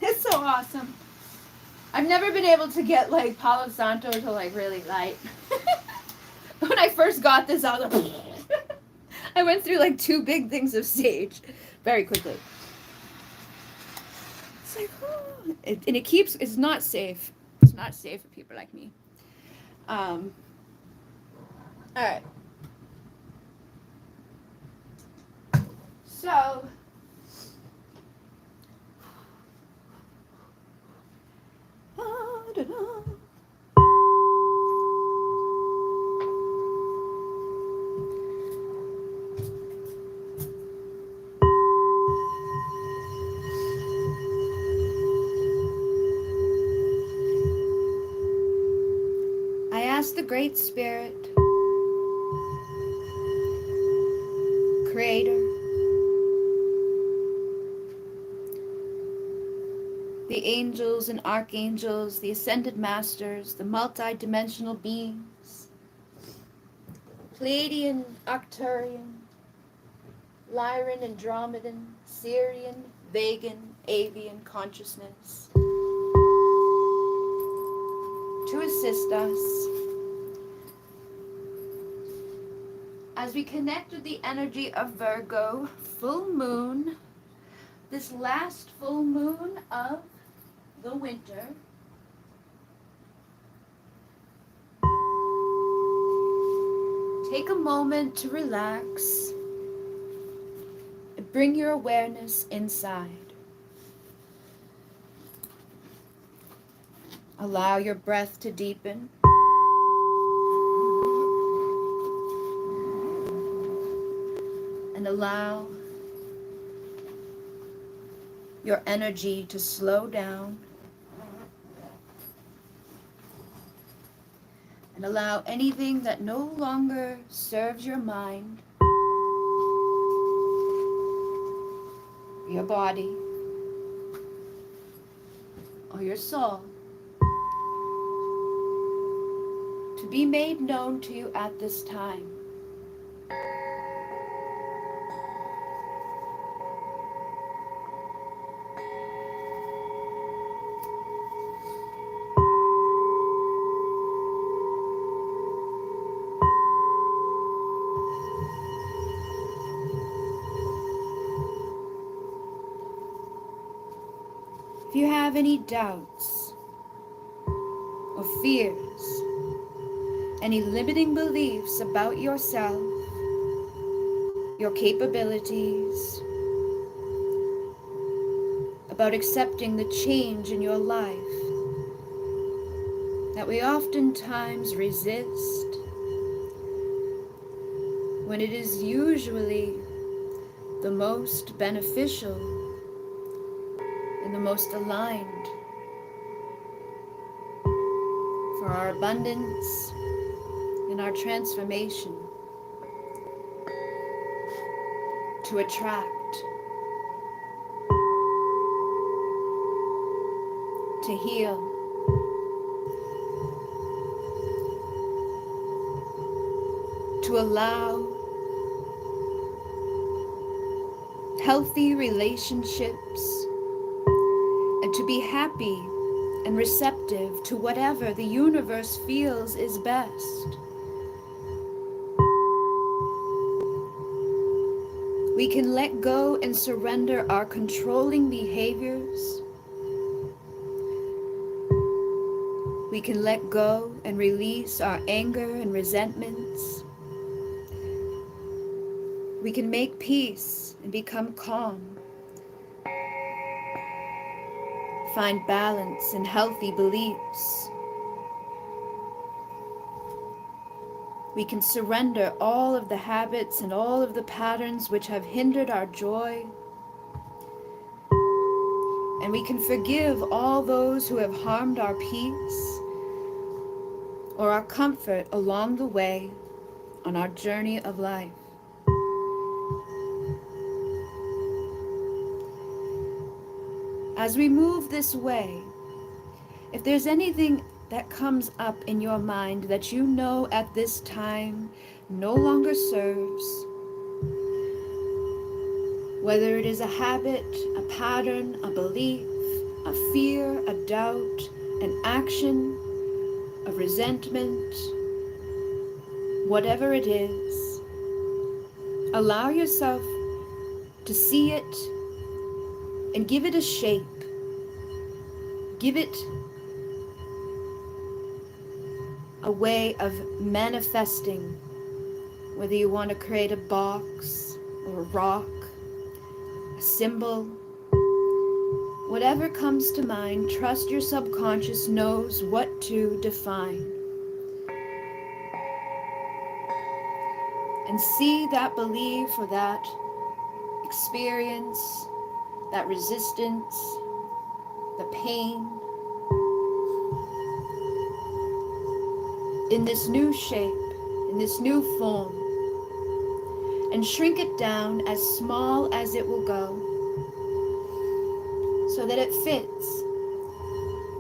It's so awesome. I've never been able to get like Palo Santo to like really light. When I first got this, I was like, I went through like 2 big things of sage very quickly. It's like, oh. It's not safe. It's not safe for people like me. All right. So, I ask the Great Spirit, Creator, the angels and archangels, the ascended masters, the multi-dimensional beings, Pleiadian, Arcturian, Lyran, Andromedan, Sirian, Vegan, Avian consciousness, to assist us as we connect with the energy of Virgo, full moon, this last full moon of the winter. Take a moment to relax and bring your awareness inside. Allow your breath to deepen. And allow your energy to slow down. And allow anything that no longer serves your mind, your body, or your soul to be made known to you at this time. If you have any doubts or fears, any limiting beliefs about yourself, your capabilities, about accepting the change in your life that we oftentimes resist, when it is usually the most beneficial and the most aligned for our abundance and our transformation, to attract, to heal, to allow healthy relationships, and to be happy and receptive to whatever the universe feels is best. We can let go and surrender our controlling behaviors. We can let go and release our anger and resentments. We can make peace and become calm. Find balance and healthy beliefs. We can surrender all of the habits and all of the patterns which have hindered our joy. And we can forgive all those who have harmed our peace or our comfort along the way on our journey of life. As we move this way, if there's anything that comes up in your mind that you know at this time no longer serves, whether it is a habit, a pattern, a belief, a fear, a doubt, an action, a resentment, whatever it is, allow yourself to see it and give it a shape. Give it a way of manifesting, whether you want to create a box or a rock, a symbol, whatever comes to mind. Trust your subconscious knows what to define. And see that belief or that experience, that resistance, the pain, in this new shape, in this new form, and shrink it down as small as it will go, so that it fits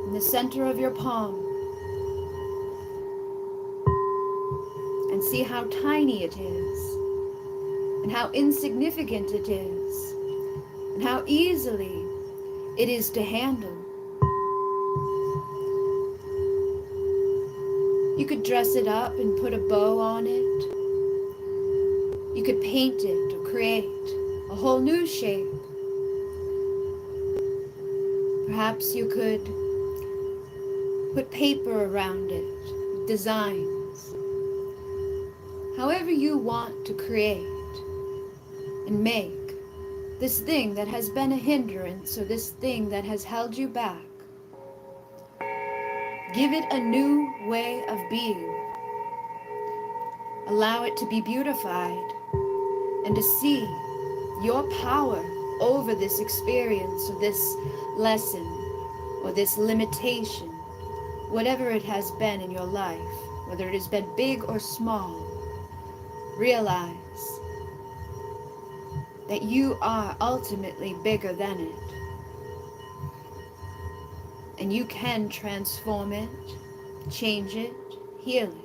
in the center of your palm. And see how tiny it is, and how insignificant it is, and how easily it is to handle. You could dress it up and put a bow on it. You could paint it or create a whole new shape. Perhaps you could put paper around it, designs. However you want to create and make this thing that has been a hindrance, or this thing that has held you back. Give it a new way of being. Allow it to be beautified and to see your power over this experience or this lesson or this limitation, whatever it has been in your life, whether it has been big or small. Realize that you are ultimately bigger than it, and you can transform it, change it, heal it.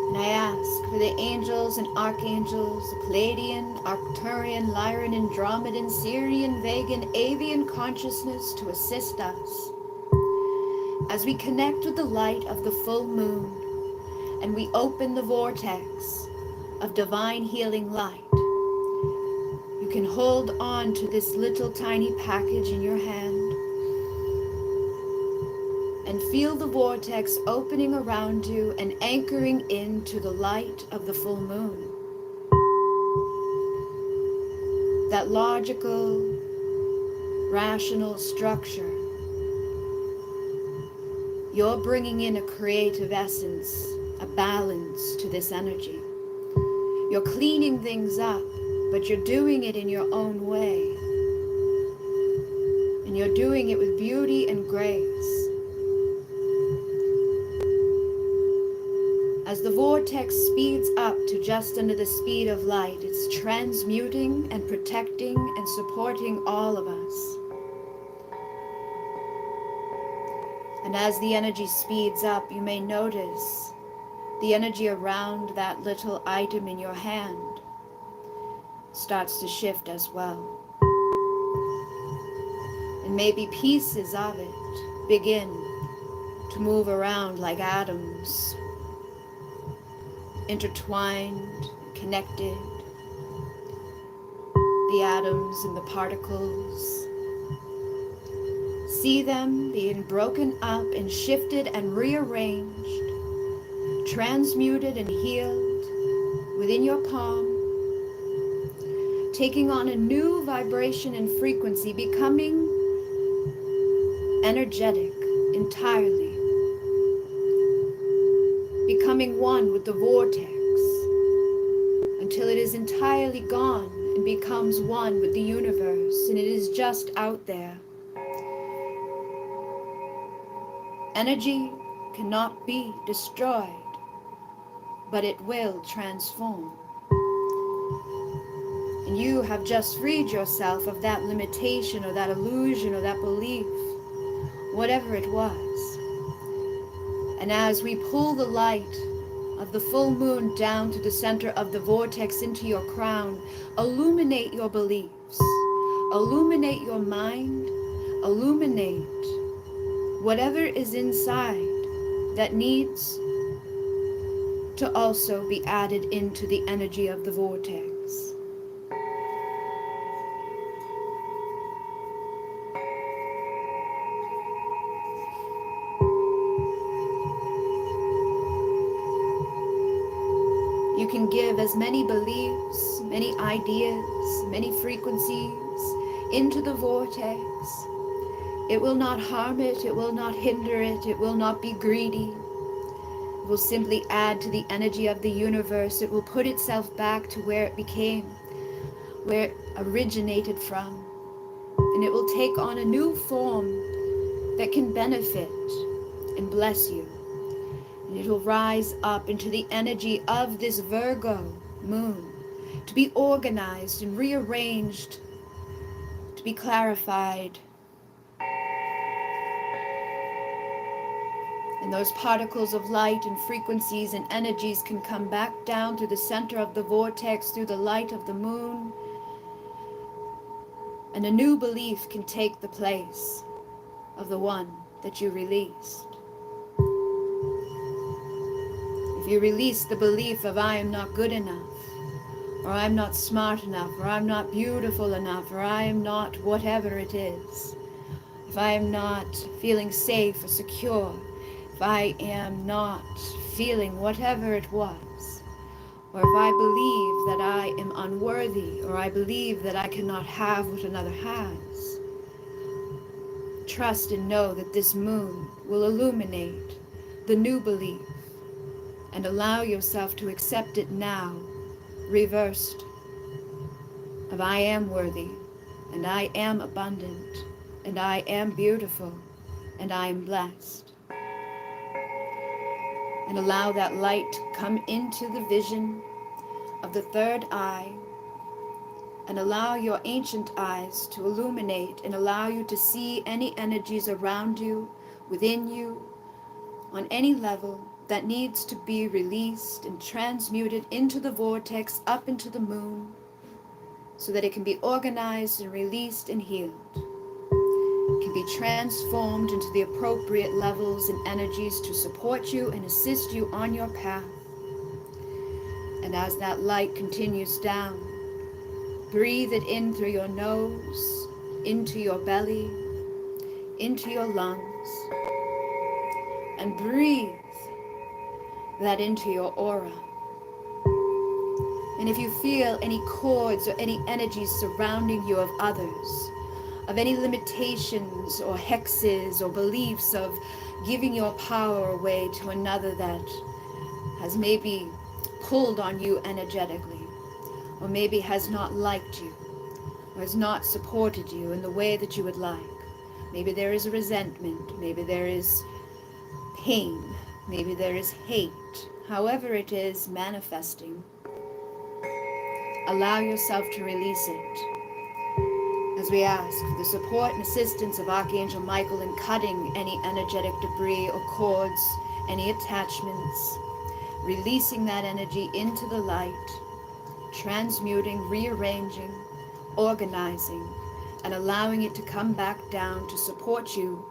And I ask for the angels and archangels, the Pleiadian, Arcturian, Lyran, Andromedan, Sirian, Vegan, Avian consciousness to assist us as we connect with the light of the full moon and we open the vortex of divine healing light. You can hold on to this little tiny package in your hand and feel the vortex opening around you and anchoring into the light of the full moon. That logical, rational structure. You're bringing in a creative essence, a balance to this energy. You're cleaning things up, but you're doing it in your own way. And you're doing it with beauty and grace. As the vortex speeds up to just under the speed of light, it's transmuting and protecting and supporting all of us. And as the energy speeds up, you may notice the energy around that little item in your hand starts to shift as well. And maybe pieces of it begin to move around like atoms, intertwined, connected, the atoms and the particles. See them being broken up and shifted and rearranged, transmuted and healed within your palm, taking on a new vibration and frequency, becoming energetic entirely. Becoming one with the vortex until it is entirely gone and becomes one with the universe, and it is just out there. Energy cannot be destroyed, but it will transform. And you have just freed yourself of that limitation or that illusion or that belief, whatever it was. And as we pull the light of the full moon down to the center of the vortex into your crown, illuminate your beliefs, illuminate your mind, illuminate whatever is inside that needs to also be added into the energy of the vortex. You can give as many beliefs, many ideas, many frequencies into the vortex. It will not harm it, it will not hinder it, it will not be greedy. It will simply add to the energy of the universe. It will put itself back to where it became, where it originated from. And it will take on a new form that can benefit and bless you. And it will rise up into the energy of this Virgo moon to be organized and rearranged, to be clarified. And those particles of light and frequencies and energies can come back down through the center of the vortex, through the light of the moon. And a new belief can take the place of the one that you released. If you release the belief of I am not good enough, or I'm not smart enough, or I'm not beautiful enough, or I am not whatever it is, if I am not feeling safe or secure, if I am not feeling whatever it was, or if I believe that I am unworthy, or I believe that I cannot have what another has, trust and know that this moon will illuminate the new belief, and allow yourself to accept it now, reversed, of I am worthy, and I am abundant, and I am beautiful, and I am blessed. And allow that light to come into the vision of the third eye, and allow your ancient eyes to illuminate and allow you to see any energies around you, within you, on any level that needs to be released and transmuted into the vortex, up into the moon, so that it can be organized and released and healed. It can be transformed into the appropriate levels and energies to support you and assist you on your path. And as that light continues down, breathe it in through your nose, into your belly, into your lungs, and breathe that into your aura. And if you feel any cords or any energies surrounding you of others, of any limitations or hexes or beliefs of giving your power away to another that has maybe pulled on you energetically, or maybe has not liked you, or has not supported you in the way that you would like. Maybe there is resentment, maybe there is pain, maybe there is hate, however it is manifesting. Allow yourself to release it as we ask for the support and assistance of Archangel Michael in cutting any energetic debris or cords, any attachments, releasing that energy into the light, transmuting, rearranging, organizing, and allowing it to come back down to support you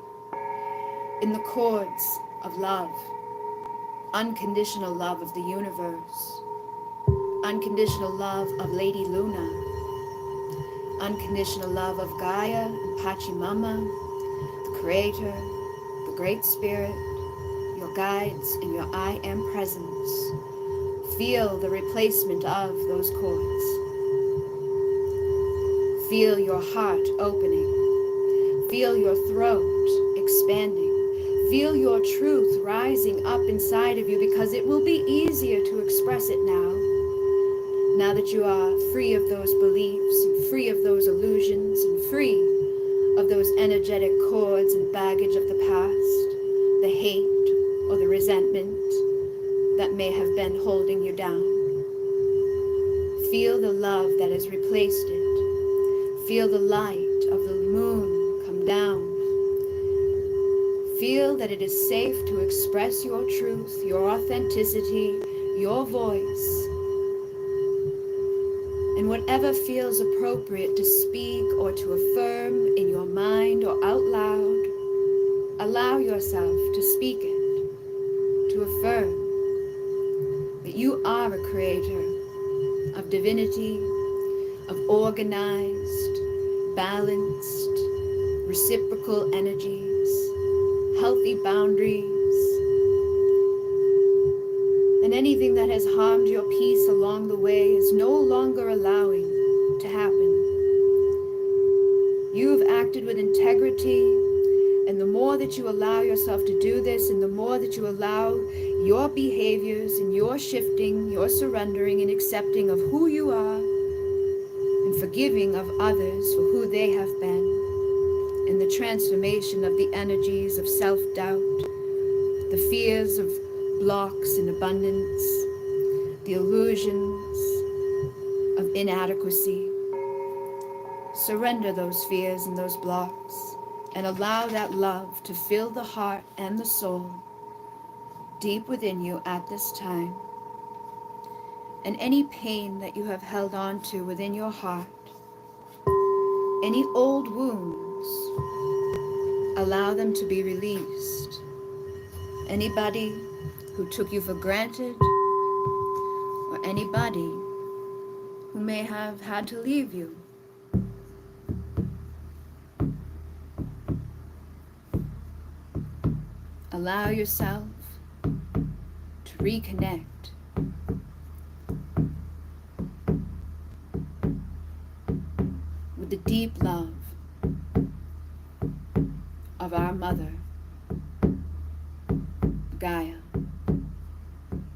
in the cords of love, unconditional love of the universe, unconditional love of Lady Luna, unconditional love of Gaia and Pachamama, the Creator, the Great Spirit, your guides, and your I Am Presence. Feel the replacement of those cords. Feel your heart opening. Feel your throat expanding. Feel your truth rising up inside of you, because it will be easier to express it now that you are free of those beliefs and free of those illusions and free of those energetic cords and baggage of the past, the hate or the resentment that may have been holding you down. Feel the love that has replaced it. Feel the light of the moon come down. Feel that it is safe to express your truth, your authenticity, your voice, and whatever feels appropriate to speak or to affirm in your mind or out loud, allow yourself to speak it, to affirm that you are a creator of divinity, of organized, balanced, reciprocal energies, healthy boundaries, and anything that has harmed your peace along the way is no longer allowing to happen. You have acted with integrity, and the more that you allow yourself to do this, and the more that you allow your behaviors and your shifting, your surrendering and accepting of who you are, and forgiving of others for who they have been, and the transformation of the energies of self-doubt, the fears of blocks in abundance, the illusions of inadequacy. Surrender those fears and those blocks, and allow that love to fill the heart and the soul deep within you at this time. And any pain that you have held on to within your heart, any old wounds, allow them to be released. Anybody who took you for granted, or anybody who may have had to leave you, allow yourself to reconnect with the deep love of our mother, Gaia,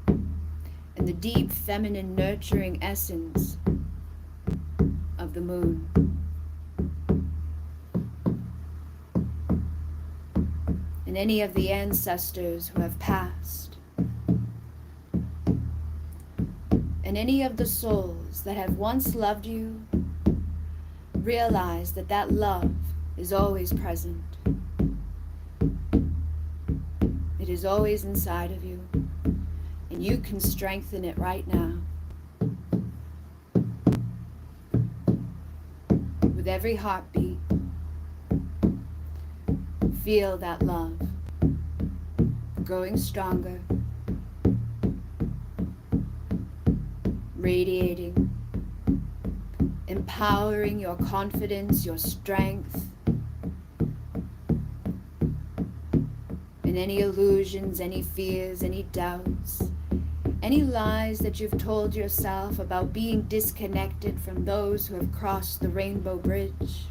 and the deep feminine nurturing essence of the moon. And any of the ancestors who have passed, and any of the souls that have once loved you, realize that that love is always present. It is always inside of you, and you can strengthen it right now. With every heartbeat, feel that love growing stronger, radiating, empowering your confidence, your strength, and any illusions, any fears, any doubts, any lies that you've told yourself about being disconnected from those who have crossed the rainbow bridge.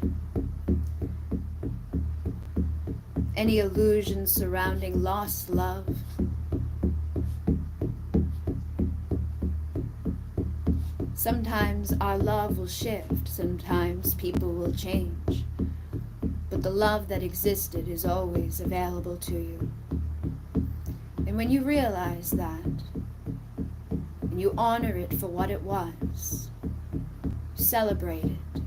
Any illusions surrounding lost love. Sometimes our love will shift, sometimes people will change, but the love that existed is always available to you. And when you realize that, and you honor it for what it was, celebrate it,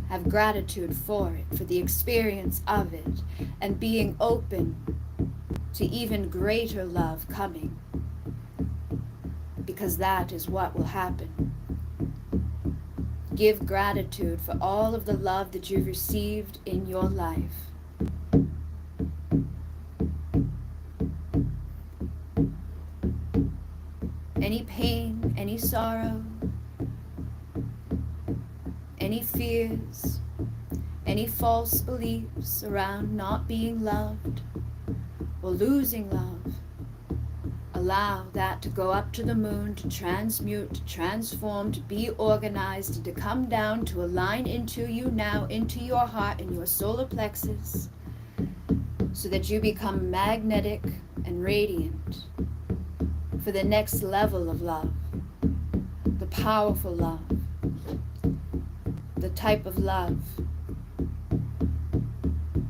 have gratitude for it, for the experience of it, and being open to even greater love coming, because that is what will happen. Give gratitude for all of the love that you've received in your life. Any pain, any sorrow, any fears, any false beliefs around not being loved or losing love, allow that to go up to the moon, to transmute, to transform, to be organized, and to come down, to align into you now, into your heart and your solar plexus, so that you become magnetic and radiant for the next level of love, the powerful love, the type of love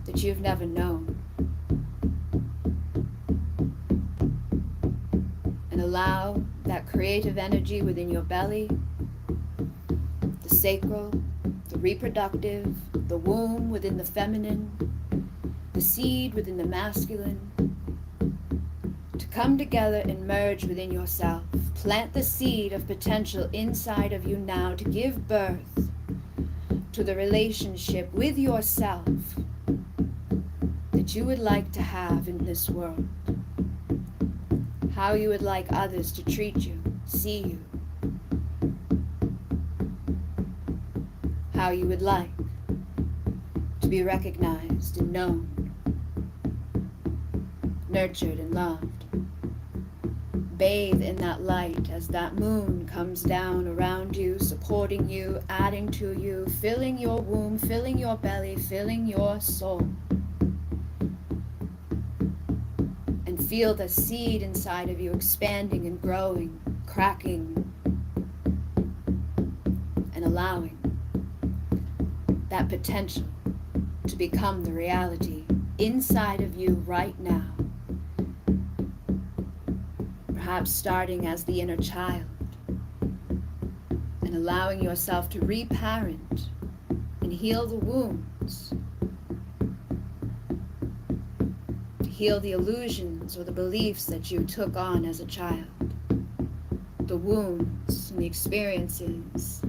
that you've never known. And allow that creative energy within your belly, the sacral, the reproductive, the womb within the feminine, the seed within the masculine, to come together and merge within yourself. Plant the seed of potential inside of you now to give birth to the relationship with yourself that you would like to have in this world. How you would like others to treat you, see you. How you would like to be recognized and known, nurtured and loved. Bathe in that light as that moon comes down around you, supporting you, adding to you, filling your womb, filling your belly, filling your soul. And feel the seed inside of you expanding and growing, cracking, and allowing that potential to become the reality inside of you right now. Perhaps starting as the inner child and allowing yourself to reparent and heal the wounds, to heal the illusions or the beliefs that you took on as a child, the wounds and the experiences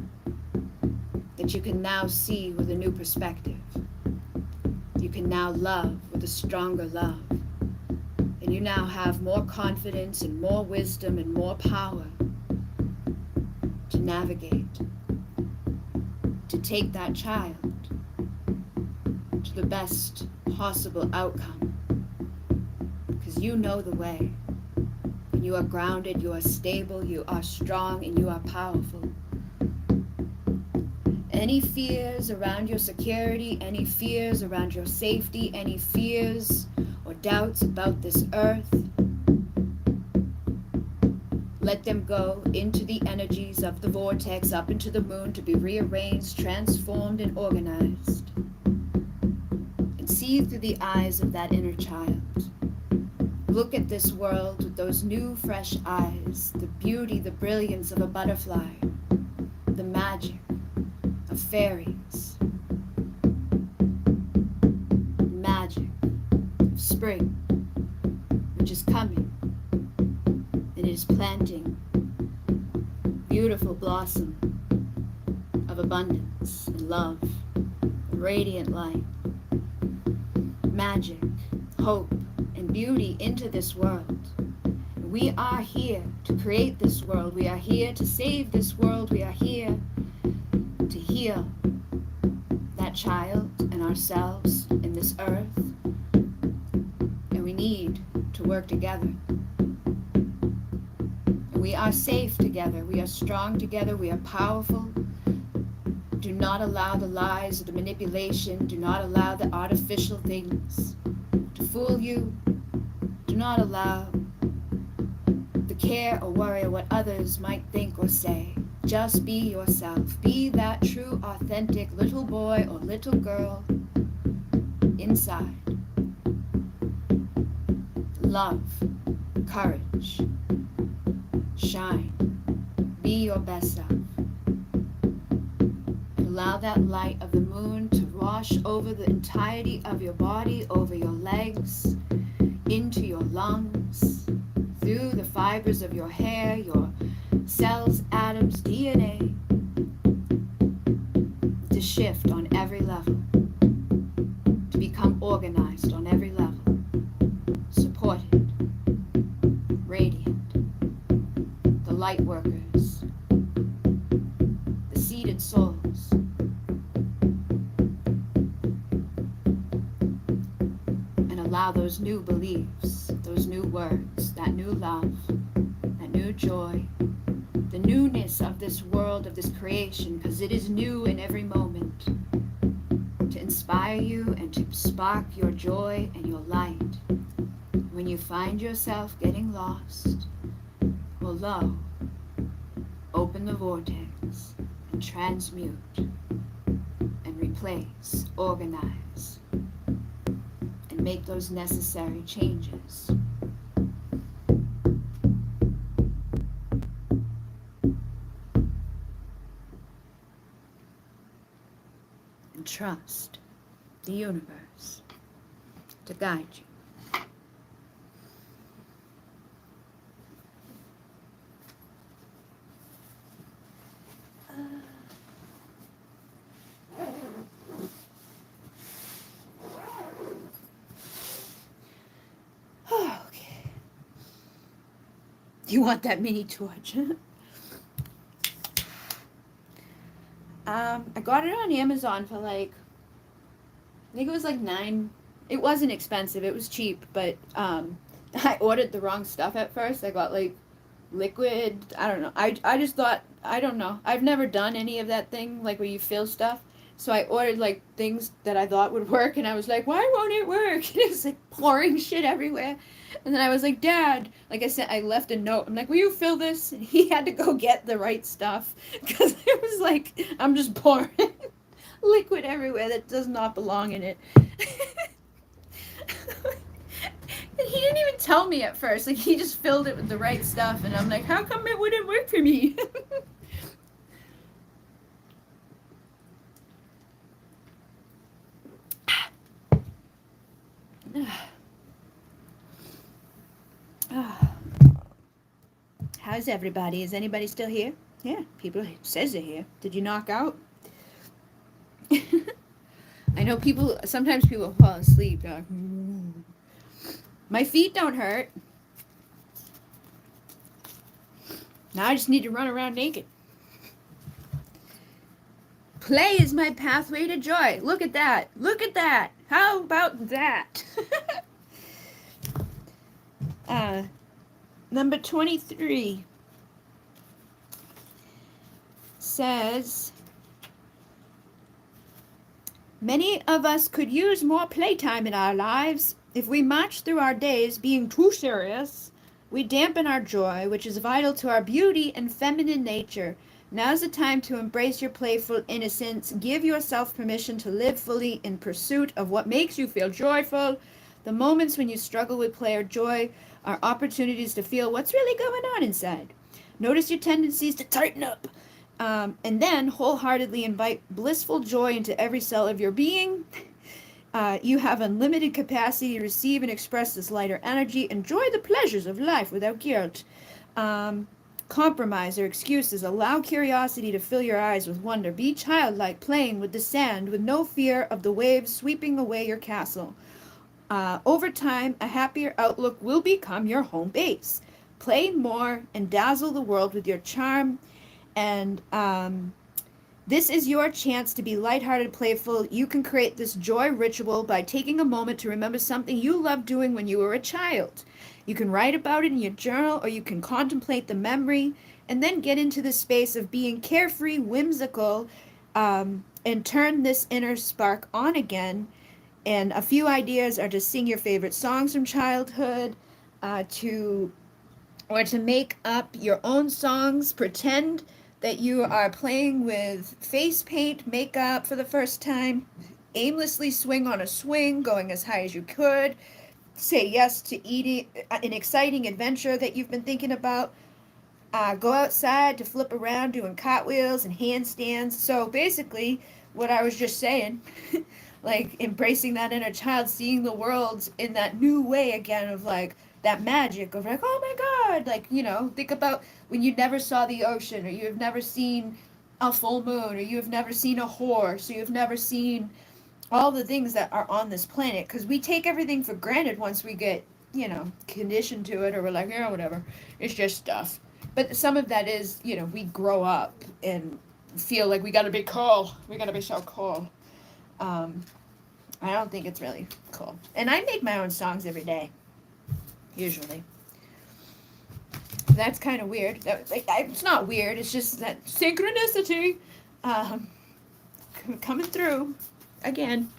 that you can now see with a new perspective. You can now love with a stronger love. And you now have more confidence and more wisdom and more power to navigate, to take that child to the best possible outcome. Because you know the way. And you are grounded, you are stable, you are strong, and you are powerful. Any fears around your security, any fears around your safety, any fears or doubts about this earth, let them go into the energies of the vortex, up into the moon, to be rearranged, transformed, and organized. And see through the eyes of that inner child. Look at this world with those new, fresh eyes, the beauty, the brilliance of a butterfly, the magic of fairies, magic of spring, which is coming, and it is planting beautiful blossom of abundance and love, radiant light, magic, hope, and beauty into this world. We are here to create this world. We are here to save this world. We are here to heal that child and ourselves in this earth. And we need to work together. And we are safe together. We are strong together. We are powerful. Do not allow the lies or the manipulation. Do not allow the artificial things to fool you. Do not allow the care or worry of what others might think or say. Just be yourself. Be that true, authentic little boy or little girl inside. Love, courage, shine. Be your best self. Allow that light of the moon to wash over the entirety of your body, over your legs, into your lungs, through the fibers of your hair, your cells, atoms, DNA, to shift on every level, to become organized on every level, supported, radiant, the light workers, the seeded souls, and allow those new beliefs, those new words, that new love, that new joy, the newness of this world, of this creation, because it is new in every moment, to inspire you and to spark your joy and your light. When you find yourself getting lost, well, lo, open the vortex and transmute and replace, organize, and make those necessary changes. And trust the universe to guide you. Okay. You want that mini torch? I got it on Amazon for like, I think it was like $9. It wasn't expensive. It was cheap, but I ordered the wrong stuff at first. I got like liquid. I don't know. I just thought, I don't know. I've never done any of that thing like where you fill stuff. So I ordered like things that I thought would work, and I was like, why won't it work? And it was like pouring shit everywhere. And then I was like, Dad, like I said, I left a note. I'm like, will you fill this? And he had to go get the right stuff because it was like, I'm just pouring liquid everywhere that does not belong in it. And he didn't even tell me at first. Like, he just filled it with the right stuff. And I'm like, how come it wouldn't work for me? How's everybody? Is anybody still here? Yeah, people says they're here. Did you knock out? I know people, sometimes people fall asleep. Like, my feet don't hurt. Now I just need to run around naked. Play is my pathway to joy. Look at that. Look at that. How about that? Number 23 says, Many of us could use more playtime in our lives. If we march through our days being too serious, we dampen our joy, which is vital to our beauty and feminine nature. Now's the time to embrace your playful innocence. Give yourself permission to live fully in pursuit of what makes you feel joyful. The moments when you struggle with play or joy are opportunities to feel what's really going on inside. Notice your tendencies to tighten up. And then wholeheartedly invite blissful joy into every cell of your being. You have unlimited capacity to receive and express this lighter energy. Enjoy the pleasures of life without guilt. Compromise or excuses. Allow curiosity to fill your eyes with wonder. Be childlike, playing with the sand with no fear of the waves sweeping away your castle. Over time, a happier outlook will become your home base. Play more and dazzle the world with your charm. And this is your chance to be lighthearted, playful. You can create this joy ritual by taking a moment to remember something you loved doing when you were a child. You can write about it in your journal, or you can contemplate the memory and then get into the space of being carefree, whimsical, and turn this inner spark on again. And a few ideas are to sing your favorite songs from childhood, to make up your own songs. Pretend that you are playing with face paint, makeup for the first time. Aimlessly swing on a swing, going as high as you could. Say yes to eating an exciting adventure that you've been thinking about. Go outside to flip around doing cartwheels and handstands. So basically, what I was just saying, like embracing that inner child, seeing the world in that new way again of like that magic of like, oh my God, like, you know, think about when you never saw the ocean, or you have never seen a full moon, or you have never seen a horse, or you've never seen all the things that are on this planet, because we take everything for granted once we get, you know, conditioned to it, or we're like, yeah, whatever, it's just stuff. But some of that is, you know, we grow up and feel like we gotta be cool, we gotta be so cool. I don't think it's really cool. And I make my own songs every day, usually. That's kind of weird. It's not weird, it's just that synchronicity coming through again.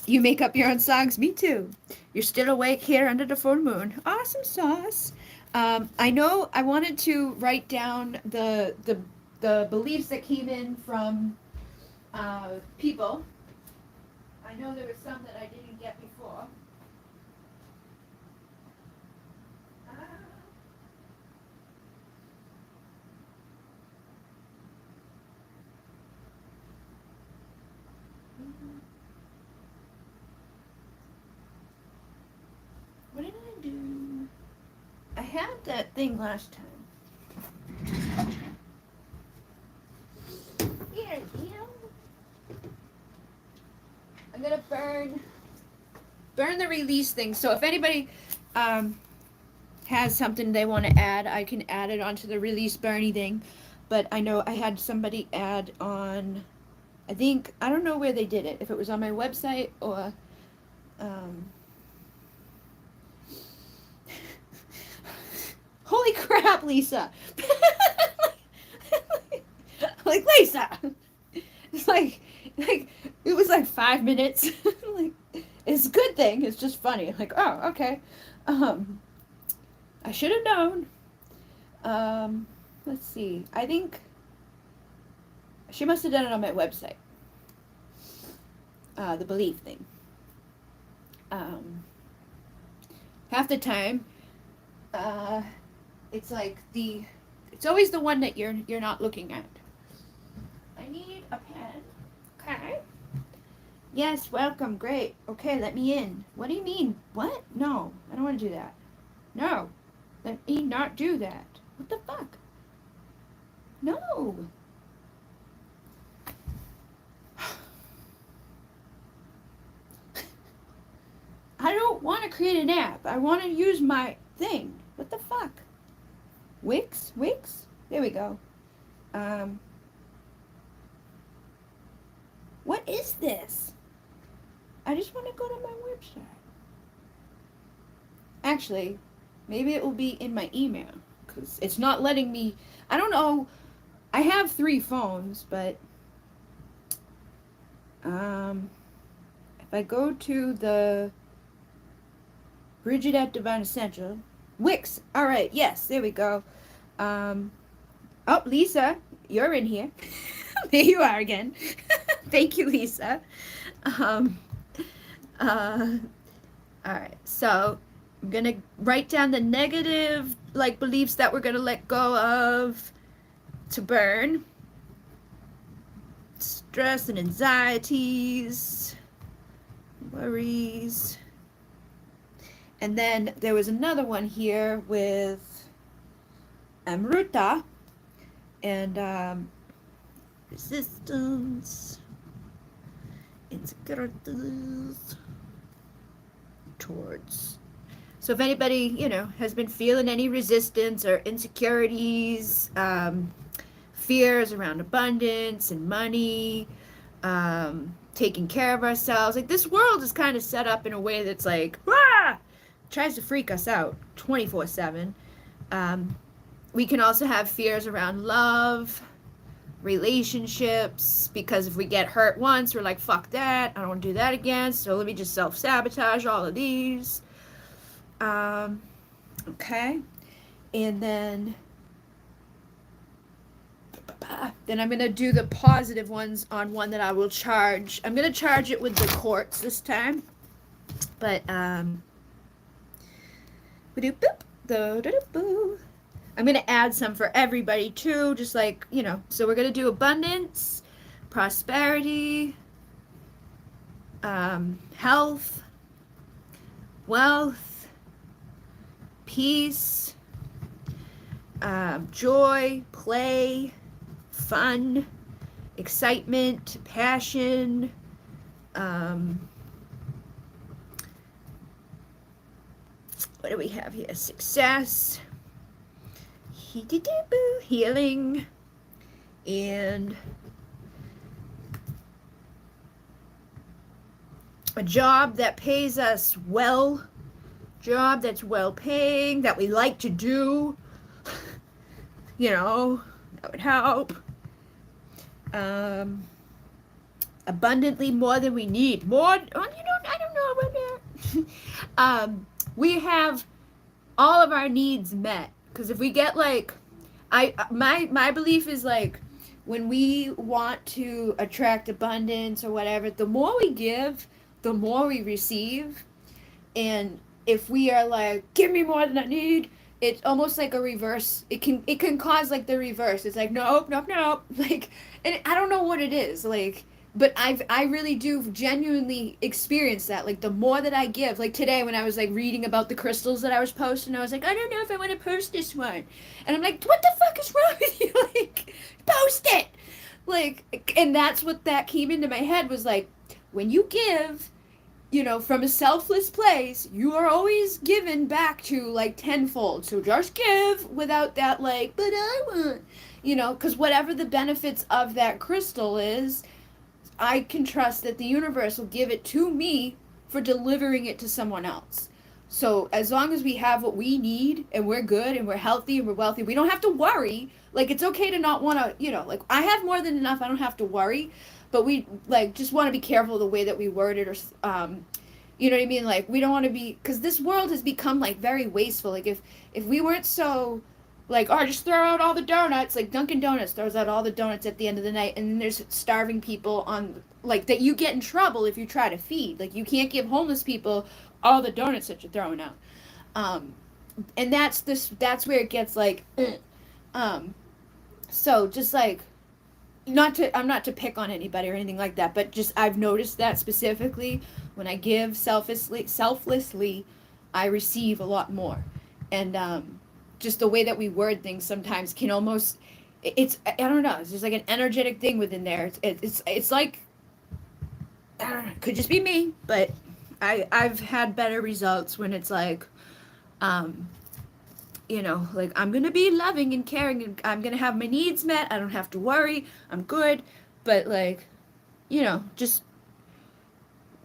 You make up your own songs, me too. You're still awake here under the full moon. Awesome sauce. I know I wanted to write down the beliefs that came in from people. I know there were some that I didn't get before. What did I do? I had that thing last time. Here, I'm gonna burn the release thing. So if anybody has something they want to add, I can add it onto the release Bernie thing. But I know I had somebody add on, I think, I don't know where they did it, if it was on my website or holy crap, Lisa. Like, Lisa, it's like it was like 5 minutes. Like, it's a good thing, it's just funny, like, oh, okay. I should have known. Let's see, I think she must have done it on my website, the belief thing. Half the time, it's like it's always the one that you're not looking at. I need a pen. Okay. Yes, welcome, great. Okay, let me in. What do you mean? What? No, I don't want to do that. No, let me not do that. What the fuck? No. I don't want to create an app. I want to use my thing. What the fuck? Wix? There we go. What is this? I just want to go to my website. Actually, maybe it will be in my email, because it's not letting me. I don't know. I have 3 phones, but If I go to the Bridget at Divine Essential, Wix. All right, yes, there we go. Oh, Lisa, you're in here. There you are again. Thank you, Lisa. Um, all right, so I'm gonna write down the negative like beliefs that we're gonna let go of to burn. Stress and anxieties, worries. And then there was another one here with Amruta and resistance, insecurities towards. So if anybody, has been feeling any resistance or insecurities, fears around abundance and money, taking care of ourselves, like this world is kind of set up in a way that's like, tries to freak us out 24/7. We can also have fears around love, relationships, because if we get hurt once, we're like, fuck that, I don't want to do that again, so let me just self-sabotage all of these. Okay, and then I'm going to do the positive ones on one that I will charge. I'm going to charge it with the quartz this time, but I'm going to add some for everybody too, just like, so we're going to do abundance, prosperity, health, wealth, peace, joy, play, fun, excitement, passion, what do we have here? Success, healing, and a job that pays us well, job that's well paying, that we like to do, that would help. Abundantly more than we need. I don't know about that. We have all of our needs met. Because if we get like, my belief is like, when we want to attract abundance or whatever, the more we give, the more we receive. And if we are like, give me more than I need, it's almost like a reverse. It can cause like the reverse. It's like, nope. Like, and I don't know what it is. Like, but I really do genuinely experience that. Like, the more that I give, like today when I was like reading about the crystals that I was posting, I was like, I don't know if I want to post this one. And I'm like, what the fuck is wrong with you? Like, post it. Like, and that's what that came into my head was like, when you give, from a selfless place, you are always given back to like tenfold. So just give without that like, but I want, because whatever the benefits of that crystal is, I can trust that the universe will give it to me for delivering it to someone else. So as long as we have what we need and we're good and we're healthy and we're wealthy, we don't have to worry. Like, it's okay to not want to, like, I have more than enough. I don't have to worry. But we, like, just want to be careful the way that we word it, or, you know what I mean? Like, we don't want to be, because this world has become, like, very wasteful. Like, if we weren't so, like, just throw out all the donuts, like Dunkin' Donuts throws out all the donuts at the end of the night, and then there's starving people on, like, that you get in trouble if you try to feed. Like, you can't give homeless people all the donuts that you're throwing out. And that's where it gets, like, so just, like, I'm not to pick on anybody or anything like that, but just I've noticed that specifically when I give selflessly, I receive a lot more. And just the way that we word things sometimes can almost, I don't know, it's just like an energetic thing within there. It's like, I don't know, it could just be me, but I've had better results when it's like, like, I'm going to be loving and caring, and I'm going to have my needs met. I don't have to worry. I'm good. But, like, just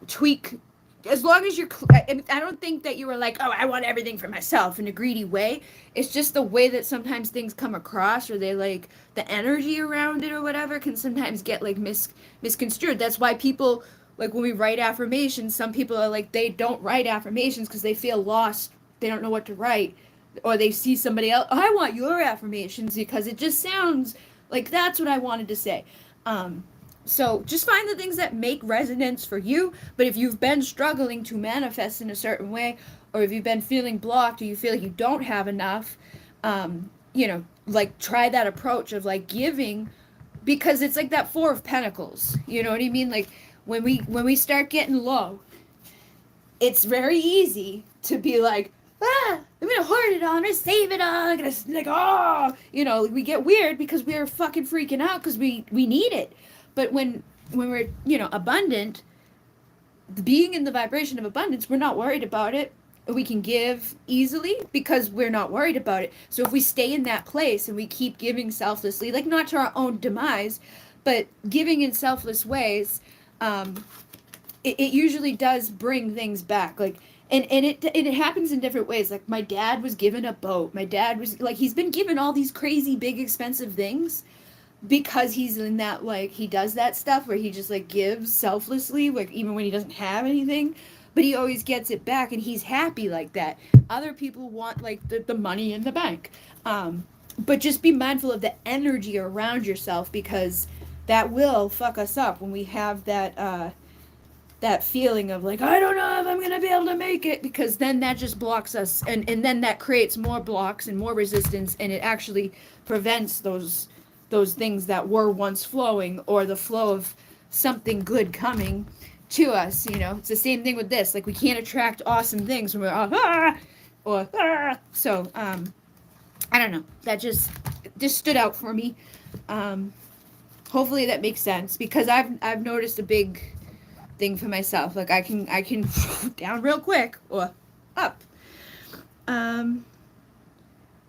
tweak as long as you're, I don't think that you were like, oh, I want everything for myself in a greedy way. It's just the way that sometimes things come across, or they like the energy around it or whatever can sometimes get like misconstrued. That's why people, like when we write affirmations, some people are like, they don't write affirmations because they feel lost. They don't know what to write. Or they see somebody else, I want your affirmations because it just sounds like that's what I wanted to say. Um, so just find the things that make resonance for you. But if you've been struggling to manifest in a certain way, or if you've been feeling blocked, or you feel like you don't have enough, like try that approach of like giving, because it's like that Four of Pentacles. You know what I mean? Like when we start getting low, it's very easy to be like, I'm gonna hoard it all, I'm gonna save it all, I'm gonna like, oh, we get weird because we're fucking freaking out because we need it. But when we're abundant, being in the vibration of abundance, we're not worried about it. We can give easily because we're not worried about it. So if we stay in that place and we keep giving selflessly, like not to our own demise, but giving in selfless ways, it usually does bring things back. Like, and it happens in different ways. Like my dad was given a boat. My dad was like, he's been given all these crazy big expensive things because he's in that, like, he does that stuff where he just like gives selflessly, like even when he doesn't have anything, but he always gets it back and he's happy like that. Other people want like the money in the bank. But just be mindful of the energy around yourself, because that will fuck us up when we have that feeling of like, I don't know if I'm gonna be able to make it, because then that just blocks us, and then that creates more blocks and more resistance, and it actually prevents those things that were once flowing, or the flow of something good coming to us. It's the same thing with this. Like, we can't attract awesome things when we're all or so I don't know, that just stood out for me. Hopefully that makes sense, because I've noticed a big thing for myself. Like I can down real quick or up.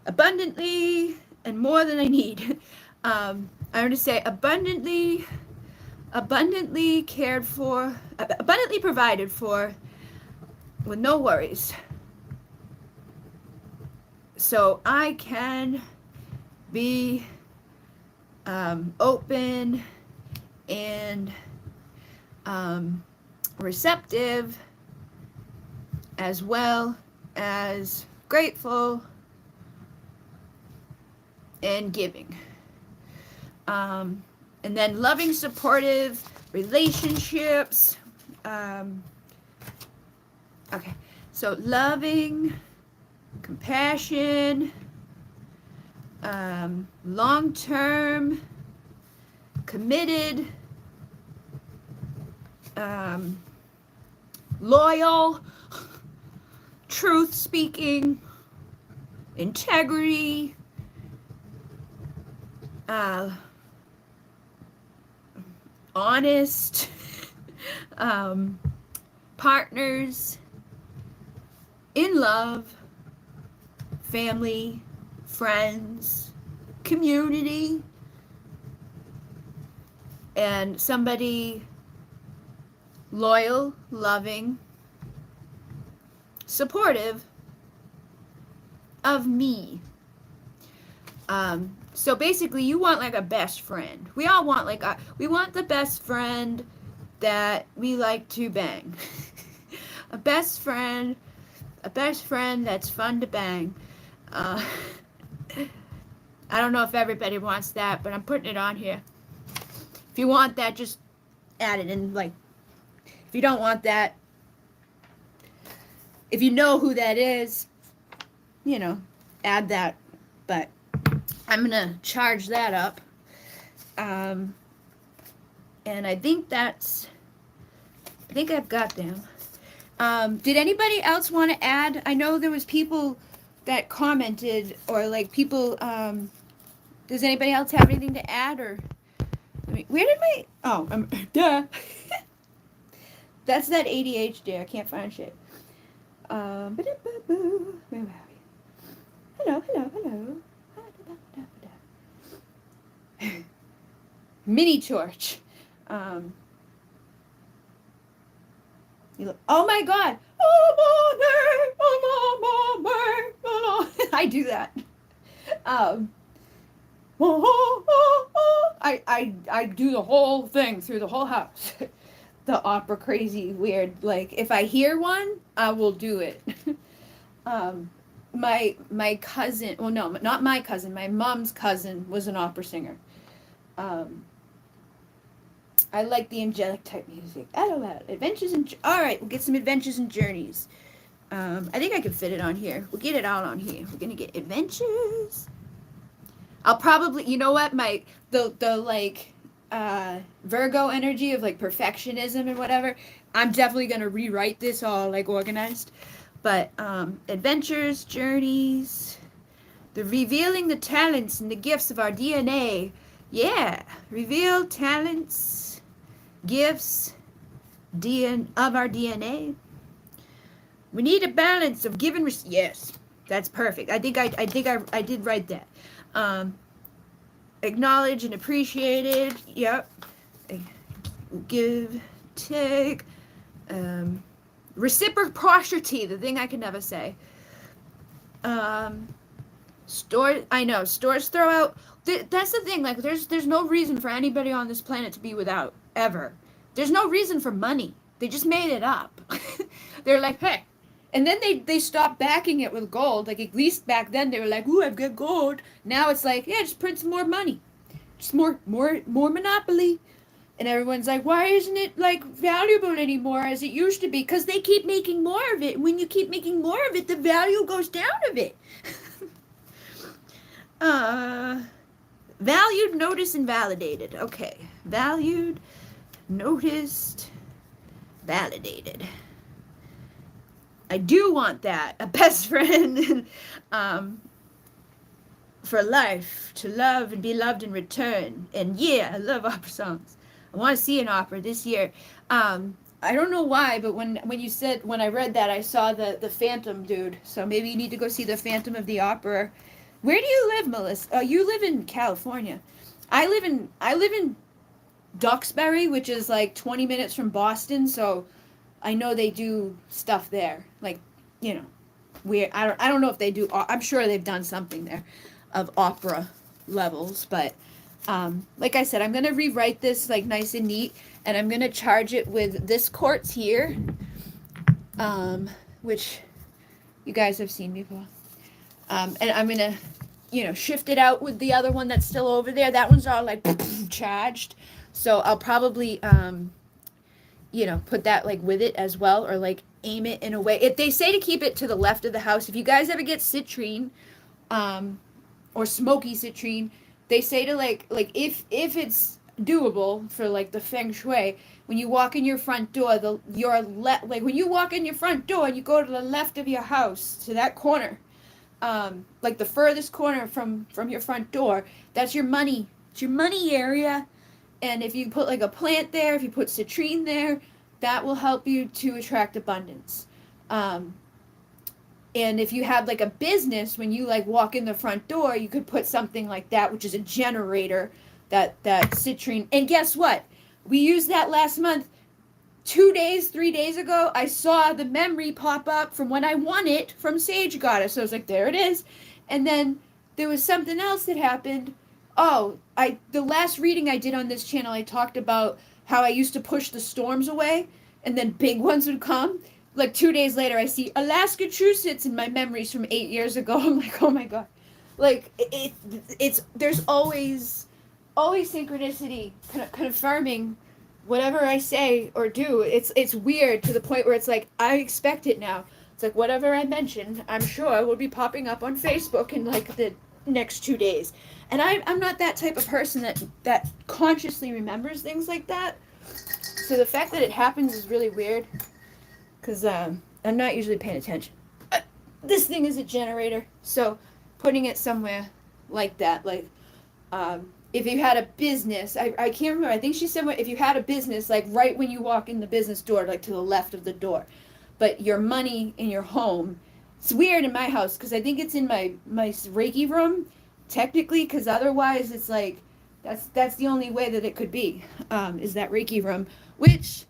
Abundantly and more than I need. I'm going to say abundantly cared for, abundantly provided for, with no worries. So I can be open and receptive, as well as grateful and giving. And then loving, supportive relationships. Okay, so loving, compassion, long-term, committed, loyal, truth-speaking, integrity, honest, partners, in love, family, friends, community, and somebody loyal, loving, supportive of me. So basically, you want like a best friend. We all want like we want the best friend that we like to bang. a best friend that's fun to bang. I don't know if everybody wants that, but I'm putting it on here. If you want that, just add it in. Like, if you don't want that, if you know who that is, add that. But I'm gonna charge that up. And I think I've got them. Did anybody else want to add? I know there was people that commented, or like people, does anybody else have anything to add? Or where did my, duh. That's that ADHD, I can't find shit. Where are we? Hello. Mini torch. Oh my God. I do that. I do the whole thing through the whole house. The opera crazy weird. Like if I hear one, I will do it. My cousin, well no, not my cousin, my mom's cousin was an opera singer. I like the angelic type music. I don't know. Adventures and all right, we'll get some adventures and journeys. I think I can fit it on here. We'll get it out on here. We're gonna get adventures. I'll probably, you know what, the like Virgo energy of like perfectionism and whatever. I'm definitely gonna rewrite this all like organized. But adventures, journeys, the revealing the talents and the gifts of our DNA. Yeah, reveal talents, gifts, of our DNA. We need a balance of give and receive. Yes, that's perfect. I think I did write that. Acknowledge and appreciate it. Yep. Give, take. Reciprocity, the thing I can never say. Stores throw out. That's the thing. Like, there's no reason for anybody on this planet to be without ever. There's no reason for money. They just made it up. They're like, hey, and then they stopped backing it with gold. Like at least back then they were like, ooh, I've got gold. Now it's like, yeah, just print some more money, just more monopoly. And everyone's like, why isn't it like valuable anymore as it used to be? Because they keep making more of it. When you keep making more of it, the value goes down a bit. Valued, noticed, and validated. Okay. Valued, noticed, validated. I do want that. A best friend for life. To love and be loved in return. And yeah, I love opera songs. I want to see an opera this year. I don't know why, but when I read that, I saw the Phantom dude. So maybe you need to go see the Phantom of the Opera. Where do you live, Melissa? Oh, you live in California. I live in Duxbury, which is like 20 minutes from Boston. So I know they do stuff there. Like, you know, I don't know if they do. I'm sure they've done something there of opera levels, but. Like I said, I'm going to rewrite this like nice and neat, and I'm going to charge it with this quartz here, which you guys have seen before. And I'm going to, you know, shift it out with the other one that's still over there. That one's all like charged. So I'll probably, you know, put that like with it as well, or like aim it in a way. If they say to keep it to the left of the house, if you guys ever get citrine, or smoky citrine, they say to like if it's doable for like the feng shui, when you walk in your front door, like when you walk in your front door and you go to the left of your house to that corner, like the furthest corner from your front door, that's your money. It's your money area. And if you put like a plant there, if you put citrine there, that will help you to attract abundance. And if you have like a business, when you like walk in the front door, you could put something like that, which is a generator, that citrine. And guess what? We used that last month. 3 days ago, I saw the memory pop up from when I won it from Sage Goddess. So I was like, there it is. And then there was something else that happened. Oh, the last reading I did on this channel, I talked about how I used to push the storms away, and then big ones would come. Like 2 days later, I see Alaska True-Sits in my memories from 8 years ago. I'm like, oh my god. Like, it's there's always synchronicity confirming whatever I say or do. It's weird to the point where it's like, I expect it now. It's like, whatever I mention, I'm sure will be popping up on Facebook in like the next 2 days. And I'm not that type of person that consciously remembers things like that. So the fact that it happens is really weird. Because I'm not usually paying attention. This thing is a generator, so putting it somewhere like that, like if you had a business, I can't remember, I think she said if you had a business, like right when you walk in the business door, like to the left of the door, but your money in your home, it's weird in my house, because I think it's in my Reiki room, technically, because otherwise it's like, that's the only way that it could be, is that Reiki room, which...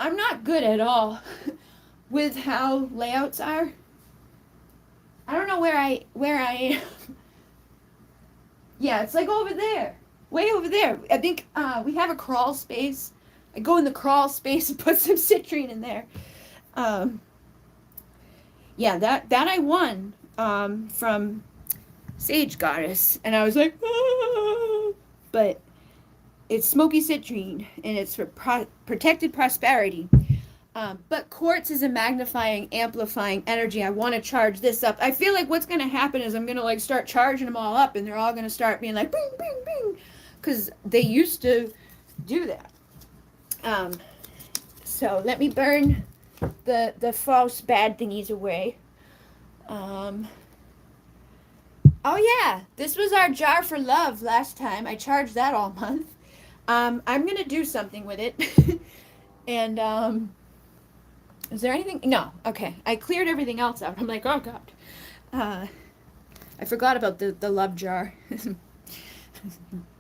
I'm not good at all with how layouts are. I don't know where I am. Yeah, it's like over there. Way over there. I think we have a crawl space. I go in the crawl space and put some citrine in there. Yeah, that I won from Sage Goddess, and I was like, ah! But it's smoky citrine, and it's for protected prosperity. But quartz is a magnifying, amplifying energy. I want to charge this up. I feel like what's going to happen is I'm going to like start charging them all up, and they're all going to start being like, bing, bing, bing, because they used to do that. So let me burn the false bad thingies away. Oh yeah, this was our jar for love last time. I charged that all month. I'm going to do something with it. And, is there anything? No. Okay. I cleared everything else out. I'm like, oh God. I forgot about the love jar.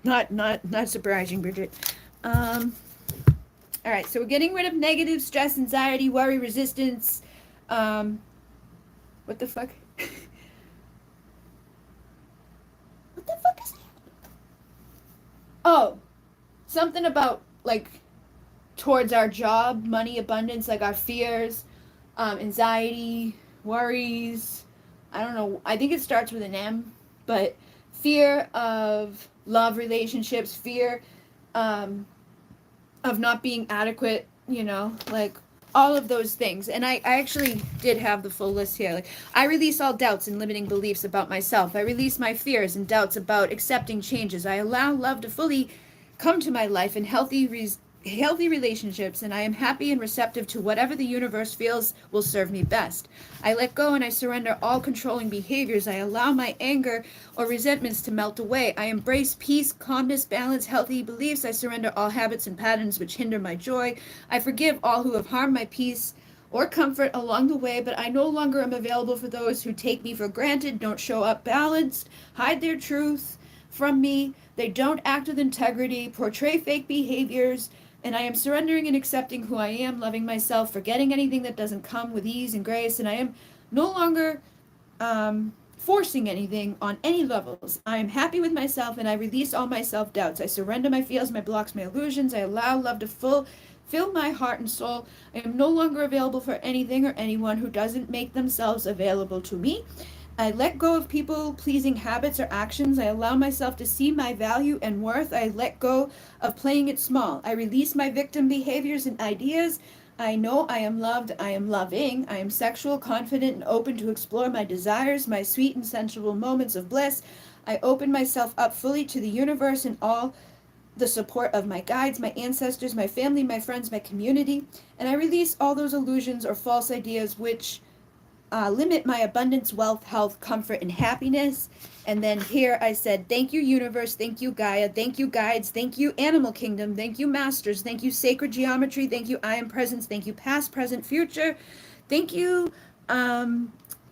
not surprising, Bridget. All right. So we're getting rid of negative stress, anxiety, worry, resistance. What the fuck? What the fuck is that? Oh, something about like towards our job, money, abundance, like our fears, anxiety, worries. I don't know. I think it starts with an M, but fear of love relationships, fear of not being adequate, like all of those things. And I actually did have the full list here. Like, I release all doubts and limiting beliefs about myself. I release my fears and doubts about accepting changes. I allow love to fully come to my life in healthy relationships, and I am happy and receptive to whatever the universe feels will serve me best. I let go and I surrender all controlling behaviors. I allow my anger or resentments to melt away. I embrace peace, calmness, balance, healthy beliefs. I surrender all habits and patterns which hinder my joy. I forgive all who have harmed my peace or comfort along the way, but I no longer am available for those who take me for granted, don't show up balanced, hide their truth from me. They don't act with integrity, portray fake behaviors, and I am surrendering and accepting who I am, loving myself, forgetting anything that doesn't come with ease and grace, and I am no longer forcing anything on any levels. I am happy with myself, and I release all my self-doubts. I surrender my fears, my blocks, my illusions. I allow love to fill my heart and soul. I am no longer available for anything or anyone who doesn't make themselves available to me. I let go of people-pleasing habits or actions. I allow myself to see my value and worth. I let go of playing it small. I release my victim behaviors and ideas. I know I am loved. I am loving. I am sexual, confident, and open to explore my desires, my sweet and sensual moments of bliss. I open myself up fully to the universe and all the support of my guides, my ancestors, my family, my friends, my community. And I release all those illusions or false ideas which limit my abundance, wealth, health, comfort, and happiness. And then here I said, thank you, universe. Thank you, Gaia. Thank you, guides. Thank you, animal kingdom. Thank you, masters. Thank you, sacred geometry. Thank you, I am presence. Thank you, past, present, future. Thank you,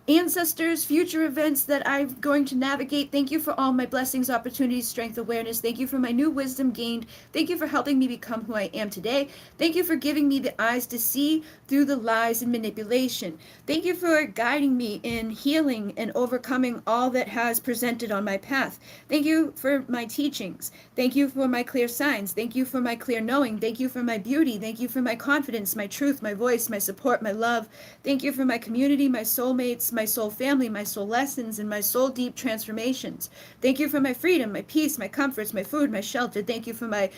ancestors, future events that I'm going to navigate. Thank you for all my blessings, opportunities, strength, awareness. Thank you for my new wisdom gained. Thank you for helping me become who I am today. Thank you for giving me the eyes to see through the lies and manipulation. Thank you for guiding me in healing and overcoming all that has presented on my path. Thank you for my teachings. Thank you for my clear signs. Thank you for my clear knowing. Thank you for my beauty. Thank you for my confidence, my truth, my voice, my support, my love. Thank you for my community, my soulmates, my soul family, my soul lessons, and my soul deep transformations. Thank you for my freedom, my peace, my comforts, my food, my shelter. Thank you for my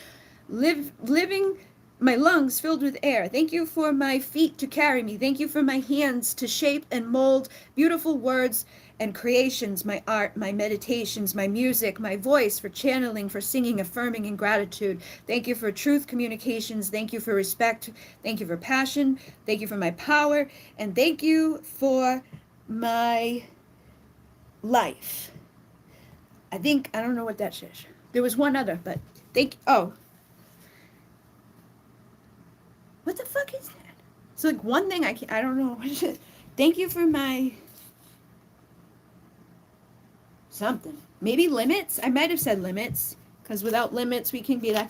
living, my lungs filled with air. Thank you for my feet to carry me. Thank you for my hands to shape and mold beautiful words and creations, my art, my meditations, my music, my voice for channeling, for singing, affirming, and gratitude. Thank you for truth communications. Thank you for respect. Thank you for passion. Thank you for my power. And thank you for my life. I don't know what that says. There was one other, but what the fuck is that? It's like one thing I don't know. Thank you for my something. Maybe limits? I might have said limits, because without limits we can be like,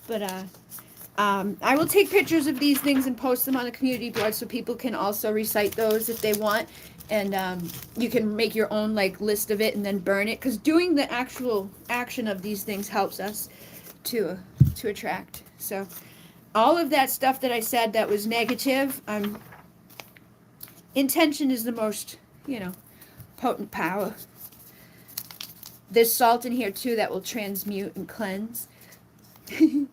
but I will take pictures of these things and post them on the community board so people can also recite those if they want. And you can make your own like list of it and then burn it, because doing the actual action of these things helps us to attract. So all of that stuff that I said that was negative, intention is the most, potent power. There's salt in here too that will transmute and cleanse. I'm